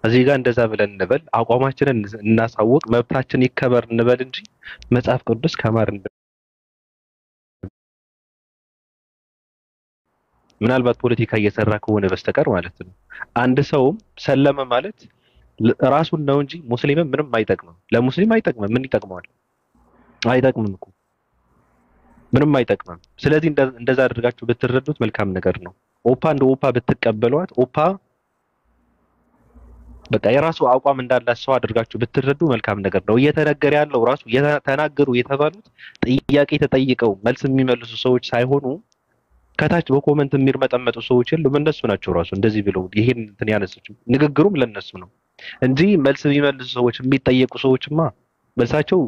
እዚህ ጋር እንደዛ ብለን እንበል፣ አቋማችንን እናሳውቅ፣ መብታችን ይከበር እንበል እንጂ መጽሐፍ ቅዱስ ከማር ምናልባት ፖለቲካ እየሰራ ከሆነ በስተቀር ማለት ነው። አንድ ሰውም ሰለመ ማለት ራሱን ነው እንጂ ሙስሊምም ምንም አይጠቅምም። ለሙስሊም አይጠቅምም። ምን ይጠቅመዋል? አይጠቅምም እኮ ምንም አይጠቅምም። ስለዚህ እንደዛ አድርጋችሁ ብትረዱት መልካም ነገር ነው። ኦፓ እንደ ኦፓ ብትቀበሏት፣ ኦፓ በቃ የራሱ አቋም እንዳላት ሰው አድርጋችሁ ብትረዱ መልካም ነገር ነው። እየተነገረ ያለው ራሱ እየተናገሩ የተባሉት ጥያቄ ተጠይቀው መልስ የሚመልሱ ሰዎች ሳይሆኑ ከታች በኮሜንት የሚርመጠመጡ ሰዎች የሉም። እነሱ ናቸው ራሱ እንደዚህ ብለው ይሄን እንትን ያነሱት። ንግግሩም ለነሱ ነው እንጂ መልስ የሚመልሱ ሰዎች የሚጠየቁ ሰዎችማ መልሳቸው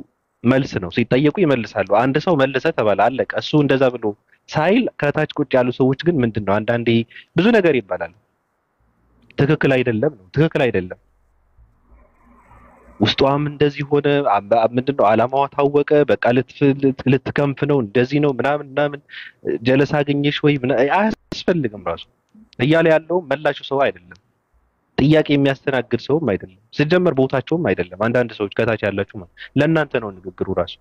መልስ ነው። ሲጠየቁ ይመልሳሉ። አንድ ሰው መለሰ ተባለ አለቀ። እሱ እንደዛ ብሎ ሳይል ከታች ቁጭ ያሉ ሰዎች ግን ምንድነው አንዳንዴ ብዙ ነገር ይባላል። ትክክል አይደለም ነው፣ ትክክል አይደለም። ውስጧም እንደዚህ ሆነ ምንድነው አላማዋ ታወቀ፣ በቃ ልትከንፍ ነው፣ እንደዚህ ነው ምናምን ጀለስ አገኘሽ ወይ አያስፈልግም። ራሱ እያለ ያለው መላሹ ሰው አይደለም፣ ጥያቄ የሚያስተናግድ ሰውም አይደለም፣ ሲጀመር ቦታቸውም አይደለም። አንዳንድ ሰዎች ከታች ያላችሁ ማለት ለእናንተ ነው ንግግሩ ራሱ።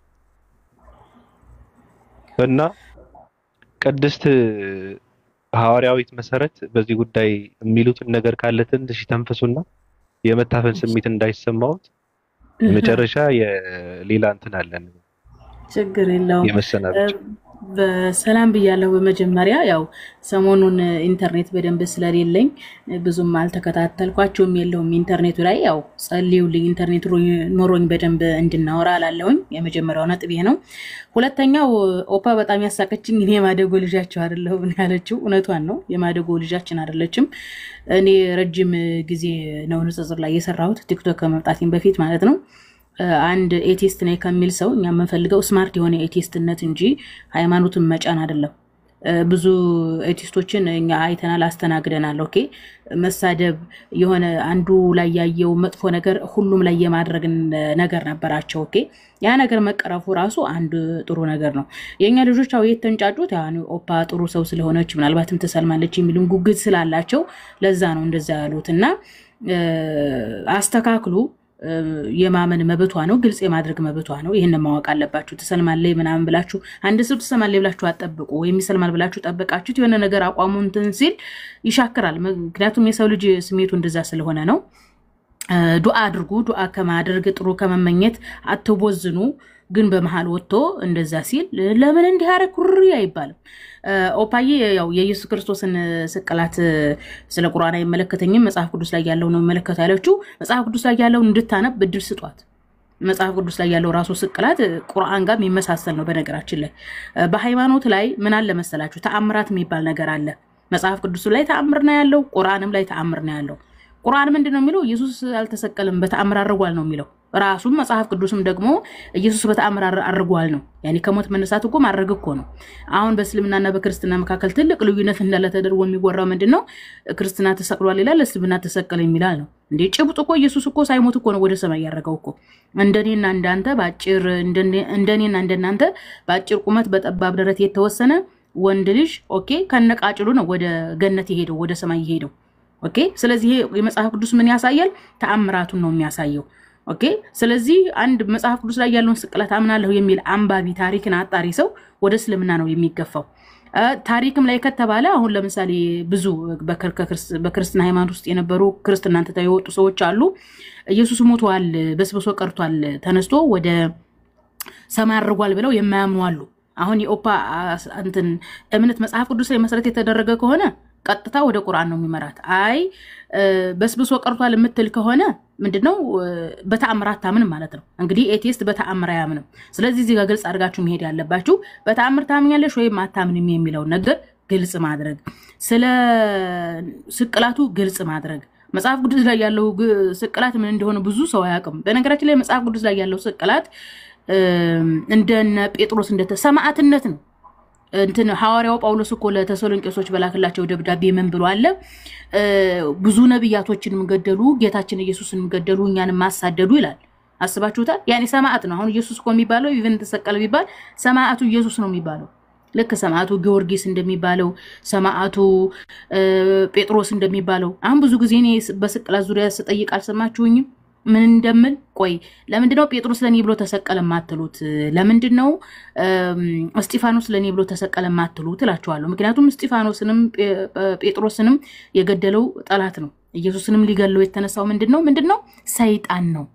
እና ቅድስት ሐዋርያዊት መሰረት በዚህ ጉዳይ የሚሉትን ነገር ካለ ትንሽ ተንፈሱና የመታፈን ስሜት እንዳይሰማውት መጨረሻ የሌላ እንትን አለን ችግር የለውም የመሰናበት በሰላም ብያለሁ። በመጀመሪያ ያው ሰሞኑን ኢንተርኔት በደንብ ስለሌለኝ ብዙም አልተከታተልኳቸውም የለውም ኢንተርኔቱ ላይ ያው ጸልዩልኝ ኢንተርኔት ኖሮኝ በደንብ እንድናወራ አላለሁኝ። የመጀመሪያው ነጥብ ይሄ ነው። ሁለተኛው ኦፓ በጣም ያሳቀችኝ እኔ የማደጎ ልጃቸው አይደለሁም ያለችው እውነቷን ነው። የማደጎ ልጃችን አይደለችም። እኔ ረጅም ጊዜ ነው ንጽጽር ላይ የሰራሁት ቲክቶክ ከመምጣቴም በፊት ማለት ነው። አንድ ኤቲስት ነኝ ከሚል ሰው እኛ የምንፈልገው ስማርት የሆነ ኤቲስትነት እንጂ ሃይማኖትን መጫን አይደለም። ብዙ ኤቲስቶችን እኛ አይተናል፣ አስተናግደናል። ኦኬ መሳደብ የሆነ አንዱ ላይ ያየው መጥፎ ነገር ሁሉም ላይ የማድረግ ነገር ነበራቸው። ኦኬ ያ ነገር መቀረፉ ራሱ አንድ ጥሩ ነገር ነው። የኛ ልጆች አው የተንጫጩት ያኔ ኦፓ ጥሩ ሰው ስለሆነች ምናልባትም ተሰልማለች የሚሉን ጉግት ስላላቸው ለዛ ነው እንደዛ ያሉትና አስተካክሉ። የማመን መብቷ ነው፣ ግልጽ የማድረግ መብቷ ነው። ይሄን ማወቅ አለባችሁ። ተሰልማለይ ምናምን ብላችሁ አንድ ሰው ተሰልማለይ ብላችሁ አጠብቁ ወይ የሚሰልማል ብላችሁ ጠብቃችሁት የሆነ ነገር አቋሙን እንትን ሲል ይሻክራል። ምክንያቱም የሰው ልጅ ስሜቱ እንደዛ ስለሆነ ነው። ዱዓ አድርጉ። ዱዓ ከማድረግ ጥሩ ከመመኘት አትቦዝኑ። ግን በመሃል ወጥቶ እንደዛ ሲል ለምን እንዲህ አረኩሪ አይባልም። ኦፓዬ ያው የኢየሱስ ክርስቶስን ስቅላት ስለ ቁርአን አይመለከተኝም መጽሐፍ ቅዱስ ላይ ያለው ነው መለከት ያለችው። መጽሐፍ ቅዱስ ላይ ያለው እንድታነብ እድል ስጧት። መጽሐፍ ቅዱስ ላይ ያለው ራሱ ስቅላት ቁርአን ጋር የሚመሳሰል ነው። በነገራችን ላይ በሃይማኖት ላይ ምን አለ መሰላችሁ ተአምራት የሚባል ነገር አለ። መጽሐፍ ቅዱስ ላይ ተአምር ነው ያለው፣ ቁርአንም ላይ ተአምር ነው ያለው። ቁርአን ምንድነው የሚለው? ኢየሱስ አልተሰቀለም በተአምር አድርጓል ነው የሚለው። ራሱም መጽሐፍ ቅዱስም ደግሞ ኢየሱስ በተአምር አድርጓል ነው። ያኒ ከሞት መነሳት እኮ ማድረግ እኮ ነው። አሁን በእስልምናና በክርስትና መካከል ትልቅ ልዩነት እንዳለ ተደርጎ የሚወራው ምንድነው? ክርስትና ተሰቅሏል ይላል፣ እስልምና ተሰቀለ የሚላል ነው። እንዴ ጭብጡ እኮ ኢየሱስ እኮ ሳይሞት እኮ ነው ወደ ሰማይ ያረጋው እኮ። እንደኔና እንዳንተ ባጭር እንደኔና እንደናንተ ባጭር ቁመት በጠባብ ደረት የተወሰነ ወንድ ልጅ ኦኬ ከነቃጭሉ ነው ወደ ገነት የሄደው ወደ ሰማይ የሄደው። ኦኬ ስለዚህ የመጽሐፍ ቅዱስ ምን ያሳያል? ተአምራቱን ነው የሚያሳየው። ኦኬ ስለዚህ አንድ መጽሐፍ ቅዱስ ላይ ያለውን ስቅለት አምናለሁ የሚል አንባቢ ታሪክን አጣሪ ሰው ወደ እስልምና ነው የሚገፋው። ታሪክም ላይ ከተባለ አሁን ለምሳሌ ብዙ በክርስትና ሃይማኖት ውስጥ የነበሩ ክርስትናን ተታው የወጡ ሰዎች አሉ። ኢየሱስ ሞቷል፣ በስብሶ ቀርቷል፣ ተነስቶ ወደ ሰማይ አርጓል ብለው የማያምኑ አሉ። አሁን የኦፓ እንትን እምነት መጽሐፍ ቅዱስ ላይ መሰረት የተደረገ ከሆነ ቀጥታ ወደ ቁርአን ነው የሚመራት። አይ በስብሶ ቀርቷል የምትል ከሆነ ምንድነው በተአምራት ታምን ማለት ነው። እንግዲህ ኤቲስት በተአምር አያምንም። ስለዚህ እዚህ ጋር ግልጽ አድርጋችሁ መሄድ ያለባችሁ በተአምር ታምኛለሽ ወይ ማታምንም የሚለው ነገር ግልጽ ማድረግ፣ ስለ ስቅላቱ ግልጽ ማድረግ። መጽሐፍ ቅዱስ ላይ ያለው ስቅላት ምን እንደሆነ ብዙ ሰው አያውቅም። በነገራችን ላይ መጽሐፍ ቅዱስ ላይ ያለው ስቅላት እንደነ ጴጥሮስ እንደተሰማዕትነት ነው። እንትን ሐዋርያው ጳውሎስ እኮ ለተሰሎንቄሶች በላክላቸው ደብዳቤ ምን ብሎ አለ? ብዙ ነብያቶችንም ገደሉ፣ ጌታችን ኢየሱስንም ገደሉ፣ እኛንም ማሳደዱ ይላል። አስባችሁታል? ያኔ ሰማዕት ነው። አሁን ኢየሱስ እኮ የሚባለው ኢቭን ተሰቀለ ቢባል ሰማዕቱ ኢየሱስ ነው የሚባለው። ልክ ሰማዕቱ ጊዮርጊስ እንደሚባለው ሰማዕቱ ጴጥሮስ እንደሚባለው። አሁን ብዙ ጊዜ እኔ በስቅላት ዙሪያ ስጠይቅ አልሰማችሁኝም? ምን እንደምል ቆይ ለምንድነው ጴጥሮስ ለኔ ብሎ ተሰቀለ ማትሉት? ለምንድነው እስጢፋኖስ ለኔ ብሎ ተሰቀለ ማትሉት እላችኋለሁ። ምክንያቱም እስጢፋኖስንም ጴጥሮስንም የገደለው ጠላት ነው። ኢየሱስንም ሊገለው የተነሳው ምንድነው? ሰይጣን ነው።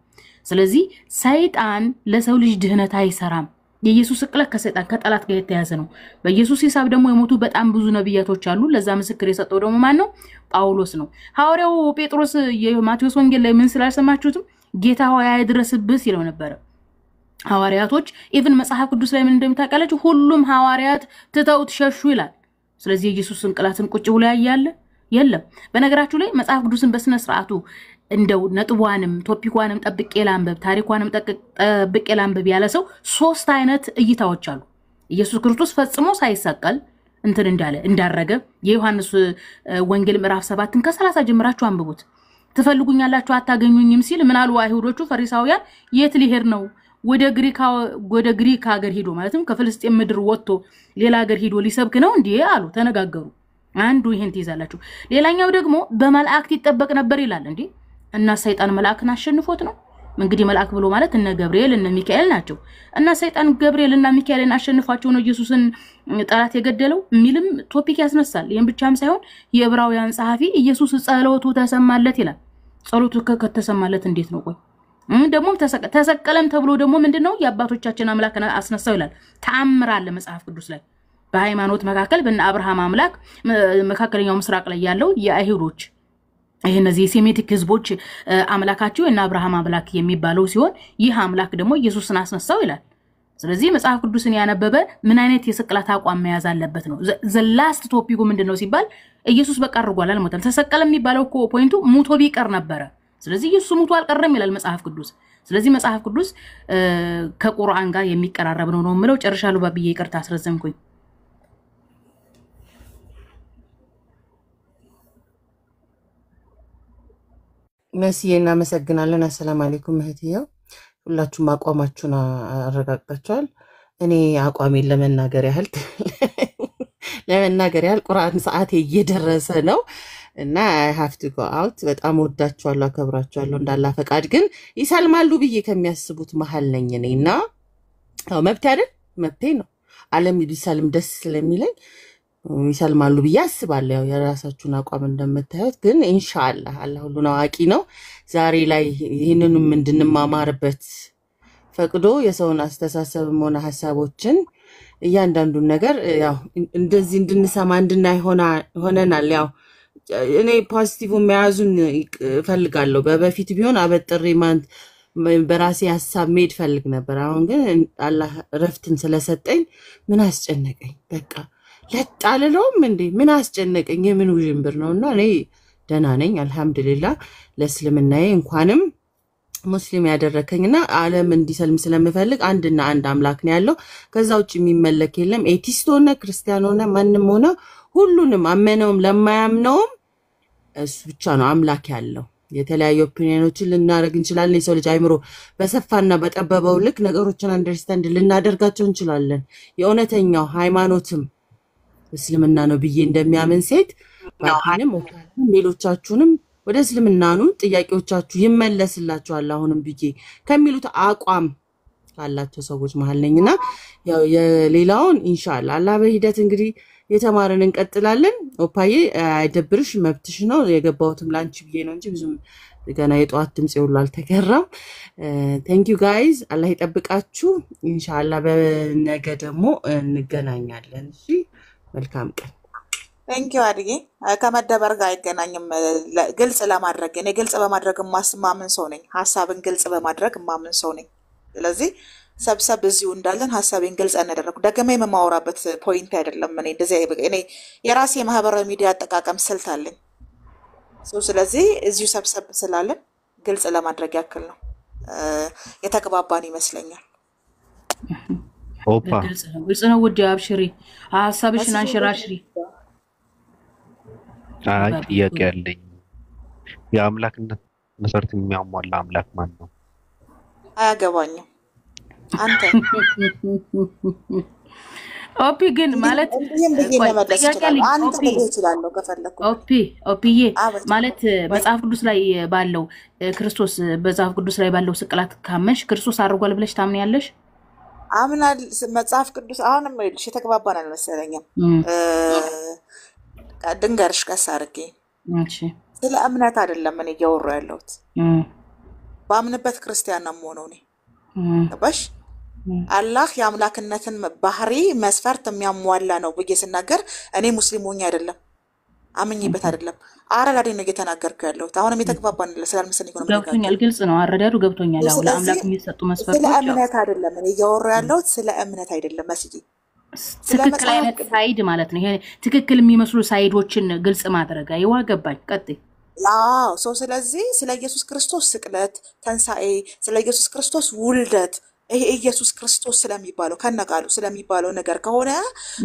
ስለዚህ ሰይጣን ለሰው ልጅ ድህነት አይሰራም። የኢየሱስ ስቅለት ከሰይጣን ከጠላት ጋር የተያዘ ነው። በኢየሱስ ሂሳብ ደግሞ የሞቱ በጣም ብዙ ነብያቶች አሉ። ለዛ ምስክር የሰጠው ደግሞ ማን ነው? ጳውሎስ ነው። ሐዋርያው ጴጥሮስ የማቴዎስ ወንጌል ላይ ምን ስላልሰማችሁትም ጌታ ሆይ አይድረስብህ ሲለው ነበር። ሐዋርያቶች ኢቭን መጽሐፍ ቅዱስ ላይ ምን እንደምታውቃላችሁ? ሁሉም ሐዋርያት ትተውት ሸሹ ይላል። ስለዚህ የኢየሱስ ስቅላትን ቁጭ ብሎ ያያለ የለም። በነገራችሁ ላይ መጽሐፍ ቅዱስን በስነ ስርዓቱ እንደው ነጥቧንም ቶፒኳንም ጠብቄ ላንብብ ታሪኳንም ጠብቄ ላንብብ ያለ ሰው ሶስት አይነት እይታዎች አሉ ኢየሱስ ክርስቶስ ፈጽሞ ሳይሰቀል እንትን እንዳረገ የዮሐንስ ወንጌል ምዕራፍ 7 ከ30 ጀምራችሁ አንብቡት ትፈልጉኛላችሁ አታገኙኝም ሲል ምን አሉ አይሁዶቹ ፈሪሳውያን የት ሊሄድ ነው ወደ ግሪክ ሀገር ሄዶ ማለትም ከፍልስጤም ምድር ወጥቶ ሌላ ሀገር ሄዶ ሊሰብክ ነው እንዴ አሉ ተነጋገሩ አንዱ ይሄን ትይዛላችሁ ሌላኛው ደግሞ በመላእክት ይጠበቅ ነበር ይላል እንዴ እና ሰይጣን መላእክን አሸንፎት ነው እንግዲህ መላእክ ብሎ ማለት እነ ገብርኤል እነ ሚካኤል ናቸው እና ሰይጣን ገብርኤል እና ሚካኤልን አሸንፏቸው ነው ኢየሱስን ጠላት የገደለው ሚልም ቶፒክ ያስነሳል ይሄን ብቻም ሳይሆን የዕብራውያን ጸሐፊ ኢየሱስ ጸሎቱ ተሰማለት ይላል ጸሎቱ ከተሰማለት እንዴት ነው ቆይ ደግሞ ተሰቀለም ተብሎ ደግሞ ምንድነው የአባቶቻችን አምላክ አስነሳው ይላል ተአምር አለ መጽሐፍ ቅዱስ ላይ በሃይማኖት መካከል በእነ አብርሃም አምላክ መካከለኛው ምስራቅ ላይ ያለው የአይሁዶች ይሄ እነዚህ ሴሜቲክ ህዝቦች አምላካቸው እና አብርሃም አምላክ የሚባለው ሲሆን ይህ አምላክ ደግሞ ኢየሱስን አስነሳው ይላል ስለዚህ መጽሐፍ ቅዱስን ያነበበ ምን አይነት የስቅላት አቋም መያዝ አለበት ነው ዘ ላስት ቶፒኩ ምንድነው ሲባል ኢየሱስ በቃ አርጓል አልሞተም ተሰቀለም የሚባለው እኮ ፖይንቱ ሙቶ ቢቀር ነበረ ስለዚህ ኢየሱስ ሙቶ አልቀረም ይላል መጽሐፍ ቅዱስ ስለዚህ መጽሐፍ ቅዱስ ከቁርአን ጋር የሚቀራረብ ነው ምለው ጨርሻለሁ ባብዬ ይቅርታ አስረዘምኩኝ መስዬና መሰግናለን አሰላሙ አለይኩም እህትየው ሁላችሁም አቋማችሁን አረጋግጣችኋል እኔ አቋሜን ለመናገር ያህል ቁርአን ሰዓት እየደረሰ ነው እና I have to go out በጣም ወዳችኋለሁ አከብራችኋለሁ እንዳላ ፈቃድ ግን ይሰልማሉ ብዬ ከሚያስቡት መሃል ነኝ እኔና መብት አይደል መብቴ ነው ዓለም ቢሰልም ደስ ስለሚለኝ ይሰልማሉ ብዬ አስባለሁ የራሳችሁን አቋም እንደምታዩት ግን ኢንሻአላህ አላህ ሁሉን አዋቂ ነው ዛሬ ላይ ይሄንንም እንድንማማርበት ፈቅዶ የሰውን አስተሳሰብም ሆነ ሐሳቦችን እያንዳንዱን ነገር ያው እንደዚህ እንድንሰማ እንድናይ ሆነናል ያው እኔ ፖዚቲቭ መያዙን ፈልጋለሁ በፊት ቢሆን አበጥሪ ማን በራሴ ሐሳብ ሜድ ፈልግ ነበር አሁን ግን አላህ ረፍትን ስለሰጠኝ ምን አስጨነቀኝ በቃ ለጣለሎም እንዴ ምን አስጨነቀኝ የምን ውዥንብር ነውና እኔ ደህና ነኝ አልহামዱሊላህ ለእስልምናዬ እንኳንም ሙስሊም ያደረከኝና ዓለም እንዲሰልም ስለምፈልግ አንድና አንድ አምላክ ነው ያለው ከዛው ውጪ የሚመለክ የለም ኤቲስት ሆነ ክርስቲያን ሆነ ማንንም ሆነ ሁሉንም አመነውም ለማያምነውም እሱ ብቻ ነው አምላክ ያለው የተለያዩ ኦፒኒዮኖችን ልናደርግ እንችላለን የሰው ልጅ አይምሮ በሰፋና በጠበበው ልክ ነገሮችን አንደርስታንድ ልናደርጋቸው እንችላለን የእውነተኛው ሃይማኖትም እስልምና ነው ብዬ እንደሚያምን ሴት ባይንም ሌሎቻችሁንም ወደ እስልምናኑ ጥያቄዎቻችሁ ይመለስላችኋል አሁንም ብዬ ከሚሉት አቋም ካላቸው ሰዎች መሃል ነኝና ያው የሌላውን ኢንሻአላህ አላህ በሂደት እንግዲህ የተማረን እንቀጥላለን ኦፓዬ አይደብርሽ መብትሽ ነው የገባውትም ላንቺ ብዬ ነው እንጂ ብዙም ገና የጧት ድምጽ ይውላል አልተከራም thank you guys አላህ ይጠብቃችሁ ኢንሻአላህ በነገ ደግሞ እንገናኛለን እሺ መልካም ቀን thank you አድጌ ከመደበር ጋር አይገናኝም ግልጽ ለማድረግ እኔ ግልጽ በማድረግ ማስማምን ሰው ነኝ ሐሳብን ግልጽ በማድረግ ማምን ሰው ነኝ ስለዚህ ሰብሰብ እዚሁ እንዳለን ሐሳቤን ግልጽ አነደረኩ ደገመ የማወራበት ፖይንት አይደለም እኔ እንደዚህ እኔ የራሴ ማህበራዊ ሚዲያ አጠቃቀም ስልት አለኝ ስለዚህ እዚሁ ሰብሰብ ስላለን ግልጽ ለማድረግ ያክል ነው የተግባባን ይመስለኛል ኦፓ ግልጽ ነው ውድ አብሽሪ ሐሳብሽን አንሽራሽሪ ጥያቄ ያለኝ የአምላክነት መሰረት የሚያሟላ አምላክ ማን ነው አያገባኝም አንተ ኦፒ ግን ማለት ኦፒዬ ማለት መጽሐፍ ቅዱስ ላይ ባለው ክርስቶስ በመጽሐፍ ቅዱስ ላይ ባለው ስቅላት ካመንሽ ክርስቶስ አርጓል ብለሽ ታምኛለሽ አምናል መጽሐፍ ቅዱስ አሁንም ይልሽ የተግባባናል መሰለኝም ድንገርሽ ከሳርጌ እሺ ስለ እምነት አይደለም እኔ እያወራ ያለሁት ባምንበት ክርስቲያን ነው ሆኖ ነው ባሽ አላህ የአምላክነትን ባህሪ መስፈርት የሚያሟላ ነው ብዬ ስናገር እኔ ሙስሊም ሆኜ አይደለም አምኜበት አይደለም አረዳዴ ነው እየተናገርኩ ያለሁት አሁንም የተግባባን ስለምስል ነው ገብቶኛል ግልጽ ነው አረዳዱ ገብቶኛል አሁን ለአምላክ የሚሰጡ መስፈርቶች ስለ እምነት አይደለም እኔ እያወራ ያለሁት ስለ እምነት አይደለም መስጂ ትክክል አይነት ሳይድ ማለት ነው ይሄ ትክክል የሚመስሉ ሳይዶችን ግልጽ ማድረግ አይዋ ገባኝ ቀጥ ስለዚህ ስለ ኢየሱስ ክርስቶስ ስቅለት፣ ተንሳኤ፣ ስለ ኢየሱስ ክርስቶስ ውልደት ይሄ ኢየሱስ ክርስቶስ ስለሚባለው ከነቃሉ ስለሚባለው ነገር ከሆነ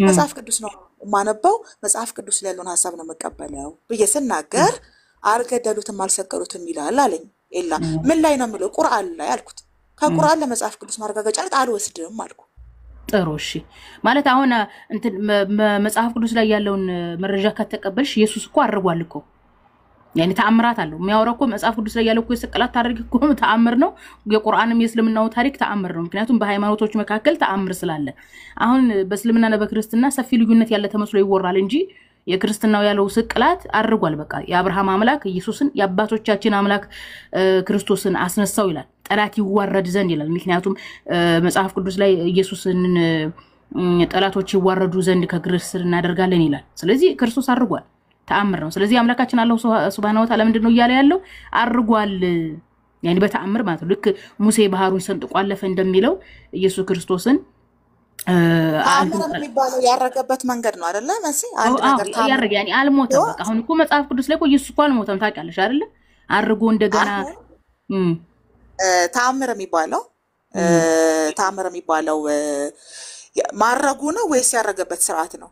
መጽሐፍ ቅዱስ ነው ማነበው፣ መጽሐፍ ቅዱስ ላይ ያለውን ሐሳብ ነው መቀበለው ብዬ ስናገር አልገደሉትም አልሰቀሉትም ይላል አለኝ። ኤላ ምን ላይ ነው የሚለው? ቁርአን ላይ አልኩት። ከቁርአን ለመጽሐፍ ቅዱስ ማረጋገጫነት አልወስድም አልኩ። ጥሩ እሺ። ማለት አሁን እንትን መጽሐፍ ቅዱስ ላይ ያለውን መረጃ ከተቀበልሽ ኢየሱስ እኮ አድርጓል እኮ يعني ተአምራት አለው የሚያወራው እኮ መጽሐፍ ቅዱስ ላይ ያለው እኮ የሰቀላት ታሪክ እኮ ተአምር ነው። የቁርአንም የእስልምናው ታሪክ ተአምር ነው። ምክንያቱም በሃይማኖቶች መካከል ተአምር ስላለ አሁን በእስልምናና በክርስትና ሰፊ ልዩነት ያለ ተመስሎ ይወራል እንጂ የክርስትናው ያለው ስቅላት አድርጓል። በቃ የአብርሃም አምላክ ኢየሱስን የአባቶቻችን አምላክ ክርስቶስን አስነሳው ይላል። ጠላት ይዋረድ ዘንድ ይላል። ምክንያቱም መጽሐፍ ቅዱስ ላይ ኢየሱስን ጠላቶች ይዋረዱ ዘንድ ከእግር ስር እናደርጋለን ይላል። ስለዚህ ክርስቶስ አድርጓል፣ ተአምር ነው። ስለዚህ አምላካችን አላህ ሱብሃነሁ ወተዓላ ምንድነው እያለ ያለው? አድርጓል ያኒ በተአምር ማለት ነው። ልክ ሙሴ ባህሩን ሰንጥቆ አለፈ እንደሚለው ኢየሱስ ክርስቶስን ተአምር የሚባለው ያረገበት መንገድ ነው አይደለ? መሲ አንድ ነገር ያረገ ያኒ አልሞተም። በቃ አሁን እኮ መጽሐፍ ቅዱስ ላይ እኮ ኢየሱስ እኮ አልሞተም ታውቂያለሽ አይደለ? አርጎ እንደገና ተአምር የሚባለው ማረጉ ነው ወይስ ያረገበት ስርዓት ነው?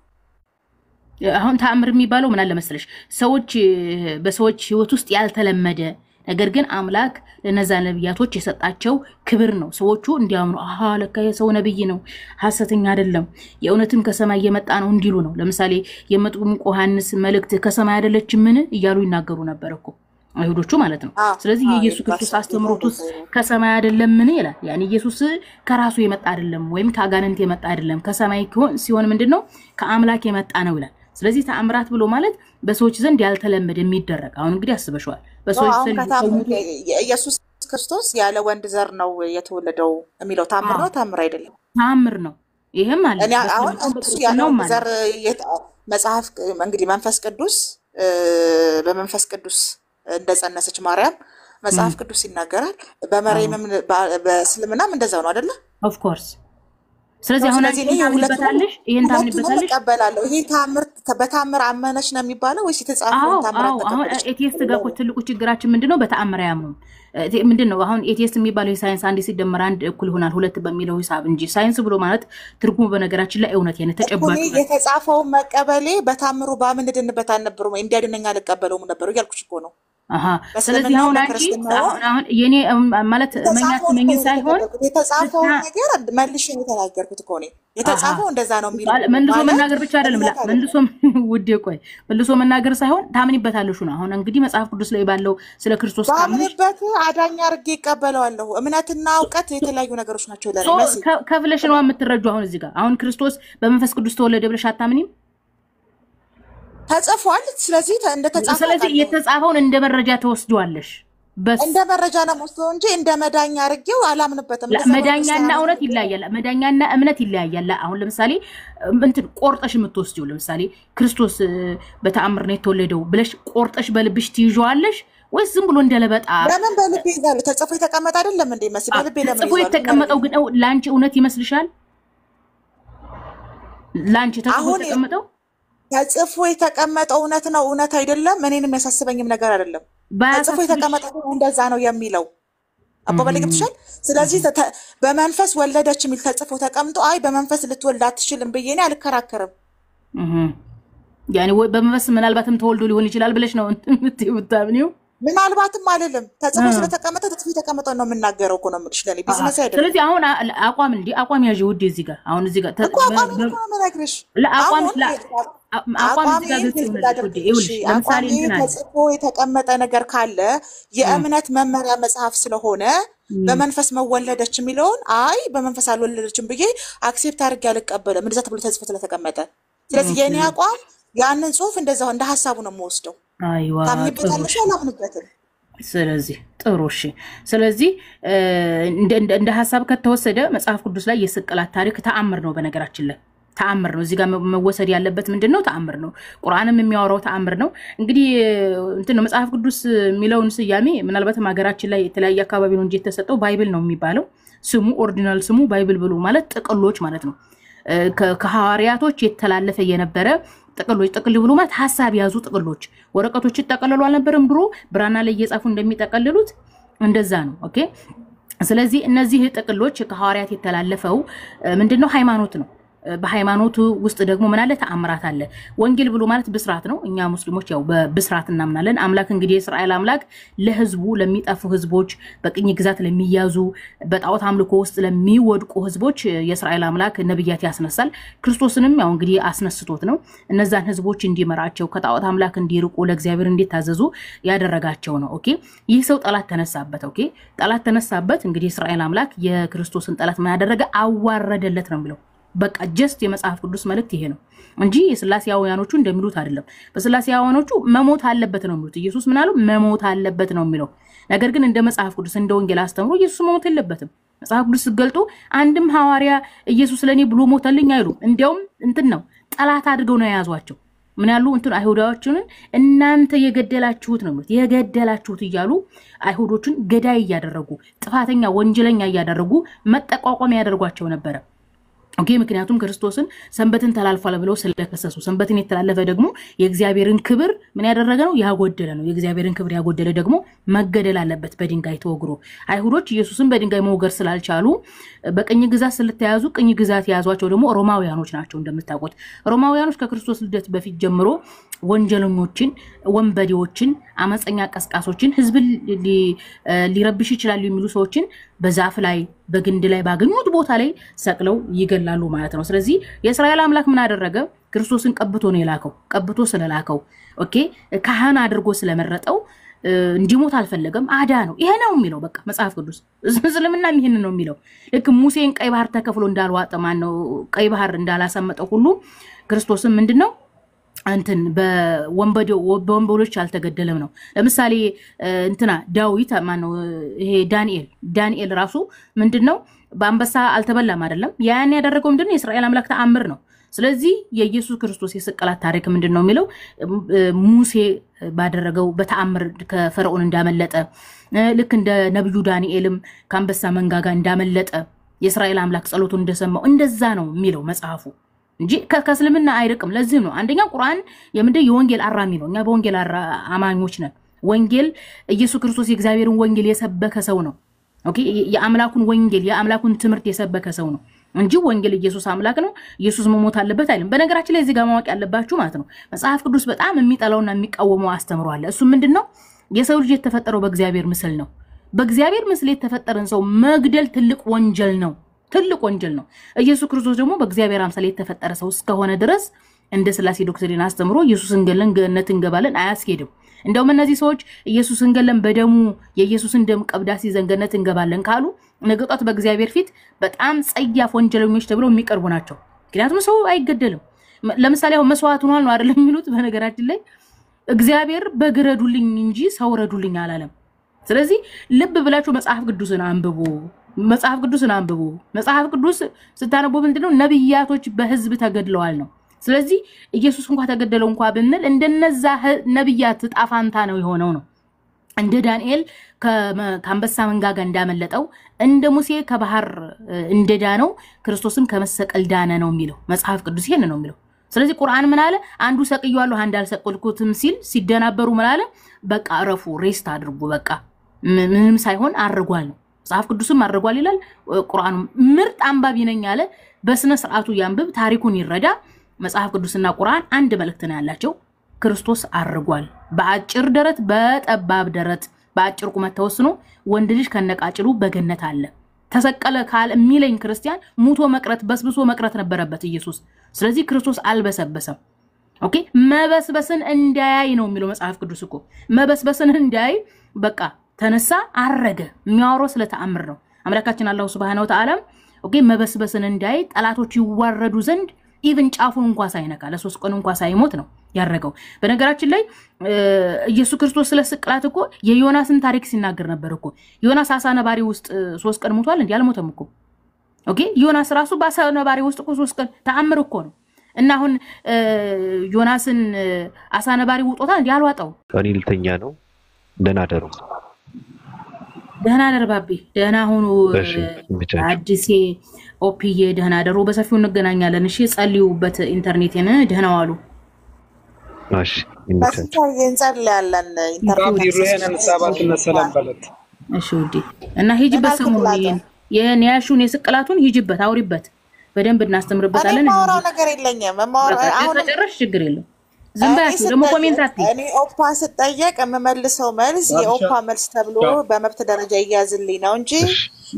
አሁን ተአምር የሚባለው ምን አለ መሰለሽ? ሰዎች በሰዎች ህይወት ውስጥ ያልተለመደ ነገር ግን አምላክ ለነዛ ነብያቶች የሰጣቸው ክብር ነው። ሰዎቹ እንዲያምኑ ለካ የሰው ነብይ ነው ሐሰተኛ አይደለም የእውነትም ከሰማይ የመጣ ነው እንዲሉ ነው። ለምሳሌ የመጥምቁ ዮሐንስ መልእክት ከሰማይ አይደለችም ምን እያሉ ይናገሩ ነበር እኮ አይሁዶቹ ማለት ነው። ስለዚህ የኢየሱስ ክርስቶስ አስተምሮቱስ ከሰማይ አይደለም ምን ይላል? ያኒ ኢየሱስ ከራሱ የመጣ አይደለም ወይም ከአጋንንት የመጣ አይደለም ከሰማይ ሲሆን ምንድነው ከአምላክ የመጣ ነው ይላል። ስለዚህ ተአምራት ብሎ ማለት በሰዎች ዘንድ ያልተለመደ የሚደረግ አሁን እንግዲህ አስበሽዋል። በሰዎች ዘንድ ኢየሱስ ክርስቶስ ያለ ወንድ ዘር ነው የተወለደው የሚለው ተአምር ነው ተአምር አይደለም? ተአምር ነው። ይሄም ማለት እኔ አሁን እሱ ያለው ዘር መጽሐፍ እንግዲህ መንፈስ ቅዱስ በመንፈስ ቅዱስ እንደጸነሰች ማርያም መጽሐፍ ቅዱስ ይናገራል። በመርየምም በእስልምናም እንደዛው ነው አይደለ? ኦፍ ኮርስ። ስለዚህ አሁን ታምንበታለሽ? ይሄን ታምንበታለሽ? ተቀበላለሁ። ይሄ ታምር በታምር አመነሽ ነው የሚባለው ወይስ የተጻፈው ታምር ተቀበለሽ? አሁን ኤቲኤስት ጋር እኮ ትልቁ ችግራችን ምንድነው? በተአምር አያምኑም። ምንድነው አሁን ኤቲኤስት የሚባለው የሳይንስ አንድ ሲደመር አንድ እኩል ይሆናል ሁለት በሚለው ሂሳብ እንጂ ሳይንስ ብሎ ማለት ትርጉሙ በነገራችን ላይ እውነት የነ ተጨባጭ የተጻፈው መቀበሌ በታምሩ ባምንድንበት አልነበረም እንዲያድነኛ አልቀበለውም ነበር ያልኩሽ እኮ ነው። ስለዚህ አሁን የኔ ማለት መኛት ሳይሆን የተጻፈው ነገር መልሽ የተናገርኩት እኮ ነው። የተጻፈው እንደዛ ነው የሚለው መልሶ መናገር ብቻ አይደለም። መልሶ ውዴ ቆይ መልሶ መናገር ሳይሆን ታምንበታለሽ ነው። አሁን እንግዲህ መጽሐፍ ቅዱስ ላይ ባለው ስለ ክርስቶስ ታምንበት አዳኝ አድርጌ እቀበለዋለሁ። እምነትና እውቀት የተለያዩ ነገሮች ናቸው ለነሱ ከፍለሽ ነው የምትረጁ። አሁን እዚህ ጋር አሁን ክርስቶስ በመንፈስ ቅዱስ ተወለደ ብለሽ አታምኒም? ተጽፏል። ስለዚህ እንደተጻፈው ስለዚህ የተጻፈውን እንደ መረጃ ተወስዷለሽ። በስ እንደ መረጃ ነው ወስደው እንጂ እንደ መዳኛ አርጌው አላምንበትም። መዳኛና እውነት ይለያያል። መዳኛና እምነት ይለያያል። አሁን ለምሳሌ እንትን ቆርጠሽ የምትወስጂው ለምሳሌ ክርስቶስ በተአምር ነው የተወለደው ብለሽ ቆርጠሽ በልብሽ ትይዣዋለሽ ወይስ ዝም ብሎ እንደለበጣ? ለምን በልቤ ይዛል? ተጽፎ የተቀመጠ አይደለም እንዴ? መሲ በልቤ ለምን ተጽፎ የተቀመጠው ግን ላንቺ እውነት ይመስልሻል? ላንቺ ተጽፎ የተቀመጠው ተጽፎ የተቀመጠው እውነት ነው እውነት አይደለም? እኔንም ያሳስበኝም ነገር አይደለም። ተጽፎ የተቀመጠው እንደዛ ነው የሚለው አባባል ገብቶሻል? ስለዚህ በመንፈስ ወለደች የሚል ተጽፎ ተቀምጦ አይ በመንፈስ ልትወልድ አትችልም ብዬ እኔ አልከራከርም። ያኔ በመንፈስ ምናልባትም ተወልዶ ሊሆን ይችላል ብለሽ ነው የምታምኚው? ምናልባትም አይደለም ተጽፎ ስለተቀመጠ ተጽፎ የተቀመጠው ነው የምናገረው እኮ ነው የምልሽ። ለኔ ቢዝነስ አይደለም። ስለዚህ አሁን አቋም ያዥ ውዴ። እዚህ ጋር አሁን እዚህ ጋር አቋም ለምሳሌ ተጽፎ የተቀመጠ ነገር ካለ የእምነት መመሪያ መጽሐፍ ስለሆነ በመንፈስ መወለደች የሚለውን አይ በመንፈስ አልወለደችም ብዬ አክሴፕት አድርጌ አልቀበልም እንደዛ ተብሎ ተጽፎ ስለተቀመጠ። ስለዚህ የኔ አቋም ያንን ጽሁፍ እንደዛው እንደ ሐሳቡ ነው የምወስደው። አይዋ ታምንበታለሽ አላምንበትም። ስለዚህ ጥሩ እሺ። ስለዚህ እንደ ሐሳብ ከተወሰደ መጽሐፍ ቅዱስ ላይ የስቅላት ታሪክ ተአምር ነው። በነገራችን ላይ ተአምር ነው። እዚህ ጋር መወሰድ ያለበት ምንድነው? ተአምር ነው። ቁርአንም የሚያወራው ተአምር ነው። እንግዲህ እንትን ነው መጽሐፍ ቅዱስ የሚለውን ስያሜ ምናልባትም ሀገራችን ላይ የተለያየ አካባቢ ነው እንጂ የተሰጠው ባይብል ነው የሚባለው። ስሙ ኦሪጂናል ስሙ ባይብል ብሎ ማለት ጥቅሎች ማለት ነው። ከሐዋርያቶች የተላለፈ የነበረ ጥቅሎች ጥቅል ብሎ ማለት ሐሳብ ያዙ ጥቅሎች ወረቀቶች ይተቀለሉ አልነበረም ድሮ ብራና ላይ እየጻፉ እንደሚጠቀልሉት እንደዛ ነው ኦኬ ስለዚህ እነዚህ ጥቅሎች ከሐዋርያት የተላለፈው ምንድነው ሃይማኖት ነው በሃይማኖቱ ውስጥ ደግሞ ምን አለ ተአምራት አለ ወንጌል ብሎ ማለት ብስራት ነው እኛ ሙስሊሞች ያው በብስራት እናምናለን አምላክ እንግዲህ የእስራኤል አምላክ ለህዝቡ ለሚጠፉ ህዝቦች በቅኝ ግዛት ለሚያዙ በጣዖት አምልኮ ውስጥ ለሚወድቁ ህዝቦች የእስራኤል አምላክ ነብያት ያስነሳል ክርስቶስንም ያው እንግዲህ አስነስቶት ነው እነዛን ህዝቦች እንዲመራቸው ከጣዖት አምላክ እንዲርቁ ለእግዚአብሔር እንዲታዘዙ ያደረጋቸው ነው ኦኬ ይህ ሰው ጠላት ተነሳበት ኦኬ ጠላት ተነሳበት እንግዲህ እስራኤል አምላክ የክርስቶስን ጠላት ምን ያደረገ አዋረደለት ነው ብለው በቃ ጀስት የመጽሐፍ ቅዱስ መልእክት ይሄ ነው እንጂ የስላሴያውያኖቹ እንደሚሉት አይደለም በስላሴያውያኖቹ መሞት አለበት ነው የሚሉት ኢየሱስ ምን አለው መሞት አለበት ነው የሚለው ነገር ግን እንደ መጽሐፍ ቅዱስ እንደ ወንጌል አስተምሮ ኢየሱስ መሞት የለበትም መጽሐፍ ቅዱስ ገልጦ አንድም ሐዋርያ ኢየሱስ ለኔ ብሎ ሞተልኝ አይሉ እንዲያውም እንትን ነው ጠላት አድርገው ነው የያዟቸው ምን ያሉ እንትን አይሁዳዎችን እናንተ የገደላችሁት ነው የሚሉት የገደላችሁት እያሉ አይሁዶችን ገዳይ ያደረጉ ጥፋተኛ ወንጀለኛ ያደረጉ መጠቋቋም ያደርጓቸው ነበር ኦኬ ምክንያቱም ክርስቶስን ሰንበትን ተላልፏል ብለው ስለከሰሱ ሰንበትን የተላለፈ ደግሞ የእግዚአብሔርን ክብር ምን ያደረገ ነው ያጎደለ ነው የእግዚአብሔርን ክብር ያጎደለ ደግሞ መገደል አለበት በድንጋይ ተወግሮ አይሁዶች ኢየሱስን በድንጋይ መወገር ስላልቻሉ በቅኝ ግዛት ስለተያዙ ቅኝ ግዛት ያዟቸው ደግሞ ሮማውያኖች ናቸው እንደምታውቁት ሮማውያኖች ከክርስቶስ ልደት በፊት ጀምሮ ወንጀለኞችን ወንበዴዎችን አመፀኛ ቀስቃሶችን ህዝብ ሊረብሽ ይችላል የሚሉ ሰዎችን በዛፍ ላይ በግንድ ላይ ባገኙት ቦታ ላይ ሰቅለው ይገላሉ ማለት ነው ስለዚህ የእስራኤል አምላክ ምን አደረገ ክርስቶስን ቀብቶ ነው የላከው ቀብቶ ስለላከው ኦኬ ካህን አድርጎ ስለመረጠው እንዲሞት አልፈለገም አዳ ነው ይሄ ነው የሚለው በቃ መጽሐፍ ቅዱስ እስልምና ይሄን ነው የሚለው ልክ ሙሴን ቀይ ባህር ተከፍሎ እንዳልዋጠ ማን ነው ቀይ ባህር እንዳላሰመጠው ሁሉ ክርስቶስን ምንድነው አንተን በወንበዶች አልተገደለም ነው ለምሳሌ እንትና ዳዊት ማን ነው ይሄ ዳንኤል ራሱ ምንድነው በአንበሳ አልተበላም አይደለም ያን ያደረገው ምንድነው የእስራኤል አምላክ ተአምር ነው ስለዚህ የኢየሱስ ክርስቶስ የስቅላት ታሪክ ምንድነው የሚለው ሙሴ ባደረገው በተአምር ከፈርዖን እንዳመለጠ ልክ እንደ ነብዩ ዳንኤልም ከአንበሳ መንጋጋ እንዳመለጠ የእስራኤል አምላክ ጸሎቱን እንደሰማው እንደዛ ነው የሚለው መጽሐፉ እንጂ ከእስልምና አይርቅም ለዚህ ነው አንደኛ ቁርአን የወንጌል አራሚ ነው እኛ በወንጌል አማኞች ነን ወንጌል ኢየሱስ ክርስቶስ የእግዚአብሔርን ወንጌል የሰበከ ሰው ነው ኦኬ የአምላኩን ወንጌል የአምላኩን ትምህርት የሰበከ ሰው ነው እንጂ ወንጌል ኢየሱስ አምላክ ነው ኢየሱስ መሞት አለበት አይደለም በነገራችን ላይ እዚህ ጋር ማወቅ ያለባችሁ ማለት ነው መጽሐፍ ቅዱስ በጣም የሚጠላውና የሚቃወመው አስተምሮ አለ እሱ ምንድነው የሰው ልጅ የተፈጠረው በእግዚአብሔር ምስል ነው በእግዚአብሔር ምስል የተፈጠረን ሰው መግደል ትልቅ ወንጀል ነው ኢየሱስ ክርስቶስ ደግሞ በእግዚአብሔር አምሳል የተፈጠረ ሰው እስከሆነ ድረስ እንደ ስላሴ ዶክትሪን አስተምሮ ኢየሱስን ገለን ገነት እንገባለን አያስኬድም እንደውም እነዚህ ሰዎች ኢየሱስን ገለን በደሙ የኢየሱስን ደም ቀብዳሲ ዘንገነት እንገባለን ካሉ ነገጣት በእግዚአብሔር ፊት በጣም ጸያፍ ወንጀለኞች ተብለው የሚቀርቡ ናቸው ምክንያቱም ሰው አይገደልም ለምሳሌ አሁን መስዋዕት ሆኗል ነው አይደለም የሚሉት በነገራችን ላይ እግዚአብሔር በግረዱልኝ እንጂ ሰው ረዱልኝ አላለም ስለዚህ ልብ ብላችሁ መጽሐፍ ቅዱስን አንብቡ መጽሐፍ ቅዱስ ስታነቡ ምንድነው ነብያቶች በህዝብ ተገድለዋል ነው ስለዚህ ኢየሱስ እንኳን ተገደለው እንኳን ብንል እንደነዛ ነብያት ጣፋንታ ነው የሆነው ነው እንደ ዳንኤል ከአንበሳ መንጋጋ እንዳመለጠው እንደ ሙሴ ከባህር እንደዳነው ክርስቶስም ከመሰቀል ዳነ ነው የሚለው መጽሐፍ ቅዱስ ይሄን ነው የሚለው ስለዚህ ቁርአን ምን አለ አንዱ ሰቅየዋለሁ አንድ አልሰቀልኩትም ሲደናበሩ ምን አለ በቃ አረፉ ሬስት አድርጉ በቃ ምንም ሳይሆን አርጓል ነው መጽሐፍ ቅዱስም አርጓል ይላል ቁርአኑ ምርጥ አንባቢ ነኝ ያለ በስነ ስርዓቱ ያንብብ ታሪኩን ይረዳ መጽሐፍ ቅዱስና ቁርአን አንድ መልእክት ነው ያላቸው ክርስቶስ አርጓል በአጭር ደረት በጠባብ ደረት በአጭር ቁመት ተወስኖ ወንድ ልጅ ከነቃጭሉ በገነት አለ ተሰቀለ ካል የሚለኝ ክርስቲያን ሙቶ መቅረት በስብሶ መቅረት ነበረበት ኢየሱስ ስለዚህ ክርስቶስ አልበሰበሰም ኦኬ መበስበስን እንዳያይ ነው የሚለው መጽሐፍ ቅዱስ እኮ መበስበስን እንዳያይ በቃ ተነሳ አረገ የሚያወራው ስለ ተአምር ነው አምላካችን አላህ Subhanahu Wa Ta'ala ኦኬ መበስበስን እንዳያይ ጠላቶች ይዋረዱ ዘንድ ኢቭን ጫፉን እንኳን ሳይነካ ለሶስት ቀን እንኳን ሳይሞት ነው ያረገው በነገራችን ላይ ኢየሱስ ክርስቶስ ስለስቅላት እኮ የዮናስን ታሪክ ሲናገር ነበር እኮ ዮናስ አሳ ነባሪ ውስጥ 3 ቀን ሞቷል እንዴ አልሞተም እኮ ኦኬ ዮናስ ራሱ በአሳ ነባሪ ውስጥ እኮ 3 ቀን ተአምር እኮ ነው እና አሁን ዮናስን አሳ ነባሪ ውጦታ እንዴ አልዋጣው እኔ ልተኛ ነው ደናደሩ ደህና ደርባቢ ደህና ሆኖ እሺ ይመቻችሁ። አዲስ ኦፒዬ ደህና ደሩ በሰፊው እንገናኛለን እሺ ጸልዩበት ኢንተርኔትን ደህና ዋሉ እሺ ይመቻችሁ እንጸልያለን ኢንተርኔት ይሄንን ሰባት ሰላም በለት እሺ ውዴ እና ሂጅበት ሰሞኑን የኒያሹን የስቅላቱን ሂጅበት አውሪበት በደንብ እናስተምርበታለን ማውራው ነገር የለኝም አሁን ተጨረሽ ችግር የለም ዝምባችሁ ደግሞ ኮሜንት አትይ እኔ ኦፓ ስጠየቅ የምመልሰው መልስ የኦፓ መልስ ተብሎ በመብት ደረጃ ይያዝልኝ ነው እንጂ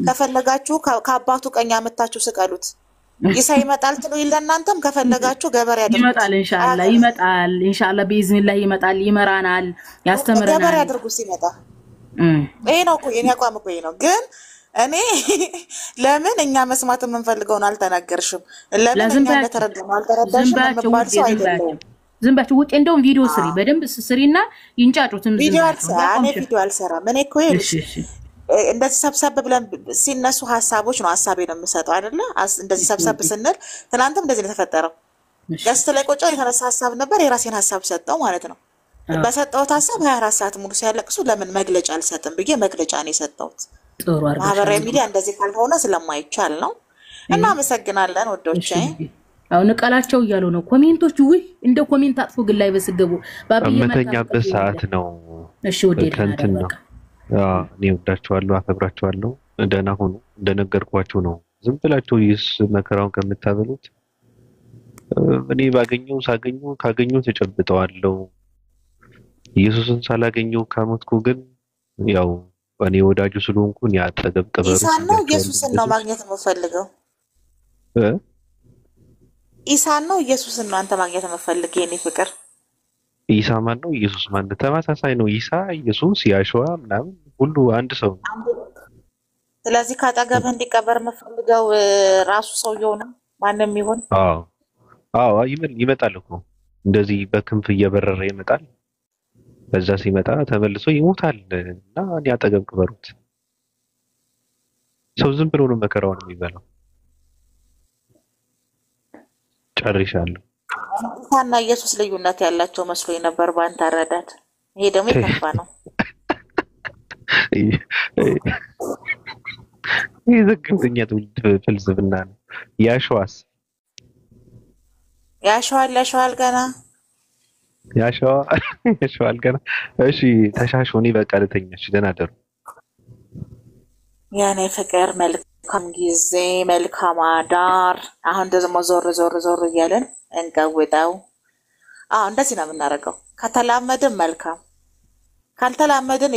ከፈለጋችሁ ከአባቱ ቀኝ አመጣችሁ ስቀሉት ኢሳ ይመጣል ትሉ ይለናንተም ከፈለጋችሁ ገበሬ ያድርጉ ይመጣል ኢንሻአላህ በኢዝኒላህ ይመጣል ይመራናል ያስተምረናል ገበሬ ያድርጉ ሲመጣ ይሄ ነው እኮ የኔ አቋም እኮ ይሄ ነው ግን እኔ ለምን እኛ መስማት የምንፈልገውን አልተናገርሽም ለምን እኛ እንደተረዳነው አልተረዳሽም መባል ሰው አይደለም ዝምባችሁ ውጪ እንደውም ቪዲዮ ስሪ በደንብ ስሪና ይንጫጩትም ቪዲዮ አልሰራም እኔ እኮ ይልሽ እንደዚህ ሰብሰብ ብለን ሲነሱ ሐሳቦች ነው ሐሳቤ ነው የምሰጠው አይደለ እንደዚህ ሰብሰብ ስንል ትናንትም እንደዚህ ነው የተፈጠረው ገስት ላይ ቆጫው የተነሳ ሐሳብ ነበር የራሴን ሐሳብ ሰጠው ማለት ነው በሰጠውት ሐሳብ 24 ሰዓት ሙሉ ሲያለቅሱ ለምን መግለጫ አልሰጥም ብዬ መግለጫ ነው የሰጠውት ጥሩ አርጋሽ ማህበራዊ ሚዲያ እንደዚህ ካልሆነ ስለማይቻል ነው እና አመሰግናለን ወዶቼ አሁን ቃላቸው እያሉ ነው ኮሜንቶች ውይ እንደ ኮሜንት አጥፎ ግን ላይ በስገቡ ባብዬ መተኛበት ሰዓት ነው እሺ ወዴ ነው እኔ ወዳችኋለሁ አከብራችኋለሁ ደህና ሁኑ እንደነገርኳችሁ ነው ዝም ብላችሁ ይስ መከራውን ከምታበሉት እኔ ካገኘው ተጨብጠዋለሁ ኢየሱስን ሳላገኘው ካሞትኩ ግን ያው እኔ ወዳጁ ስለሆንኩ ያጠገብ ቀበሩ ኢሳን ነው ኢየሱስን ነው ማግኘት የምፈልገው ኢሳን ነው ኢየሱስን ነው አንተ ማግኘት የምፈልግ የኔ ፍቅር ኢሳ ማን ነው ኢየሱስ ማን ነው ተመሳሳይ ነው ኢሳ ኢየሱስ ያሸዋ ምናምን ሁሉ አንድ ሰው ስለዚህ ካጠገብ እንዲቀበር የምፈልገው ራሱ ሰውየው ነው ማንንም ይሁን አዎ ይመጣል እኮ እንደዚህ በክንፍ እየበረረ ይመጣል በዛ ሲመጣ ተመልሶ ይሞታል እና እኔ አጠገብ ቅበሩት ሰው ዝም ብሎ ነው መከራውን የሚበላው ጨርሻለሁ ኢሳና ኢየሱስ ልዩነት ያላቸው መስሎኝ ነበር ባንተ አረዳድ ይሄ ደግሞ ይከፋ ነው ይሄ ዘግብኛ ፍልስፍና ነው ያሸዋል ገና ያሸዋል ገና እሺ ተሻሽሆኔ በቃ ልተኛሽ ደህና ደሩ ያኔ ፍቅር መልካም ጊዜ መልካም አዳር አሁን ደግሞ ዞር እያለን እንቀውጣው እንደዚህ ነው የምናደርገው ከተላመድን መልካም ካልተላመድን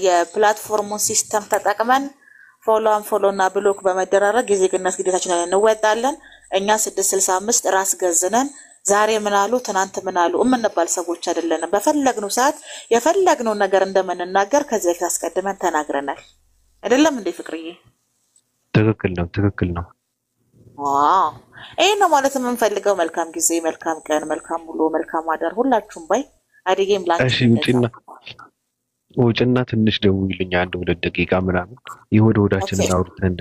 የፕላትፎርሙን ሲስተም ተጠቅመን ፎሎ እና ብሎክ በመደራረግ የዜግነት ግዴታችንን እንወጣለን እኛ 665 ራስ ገዝነን ዛሬ ምን አሉ ትናንት ምን አሉ እምንባል ሰዎች አይደለንም በፈለግነው ሰዓት የፈለግነው ነገር እንደምንናገር ከዚህ በፊት አስቀድመን ተናግረናል አይደለም እንዴ ፍቅርዬ ትክክል ነው ይሄ ነው ማለት የምንፈልገው መልካም ጊዜ መልካም ቀን መልካም ሙሉ መልካም አዳር ሁላችሁም ባይ አዲጌም ላንቺ እሺ ውጭና ትንሽ ደውይልኝ 1-2 ደቂቃ ምናምን ይወዳችንን አውርተን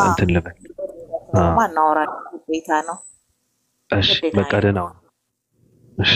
እንትን ልበል ማናወራ ግዴታ ነው እሺ በቃ ደህና ነው እሺ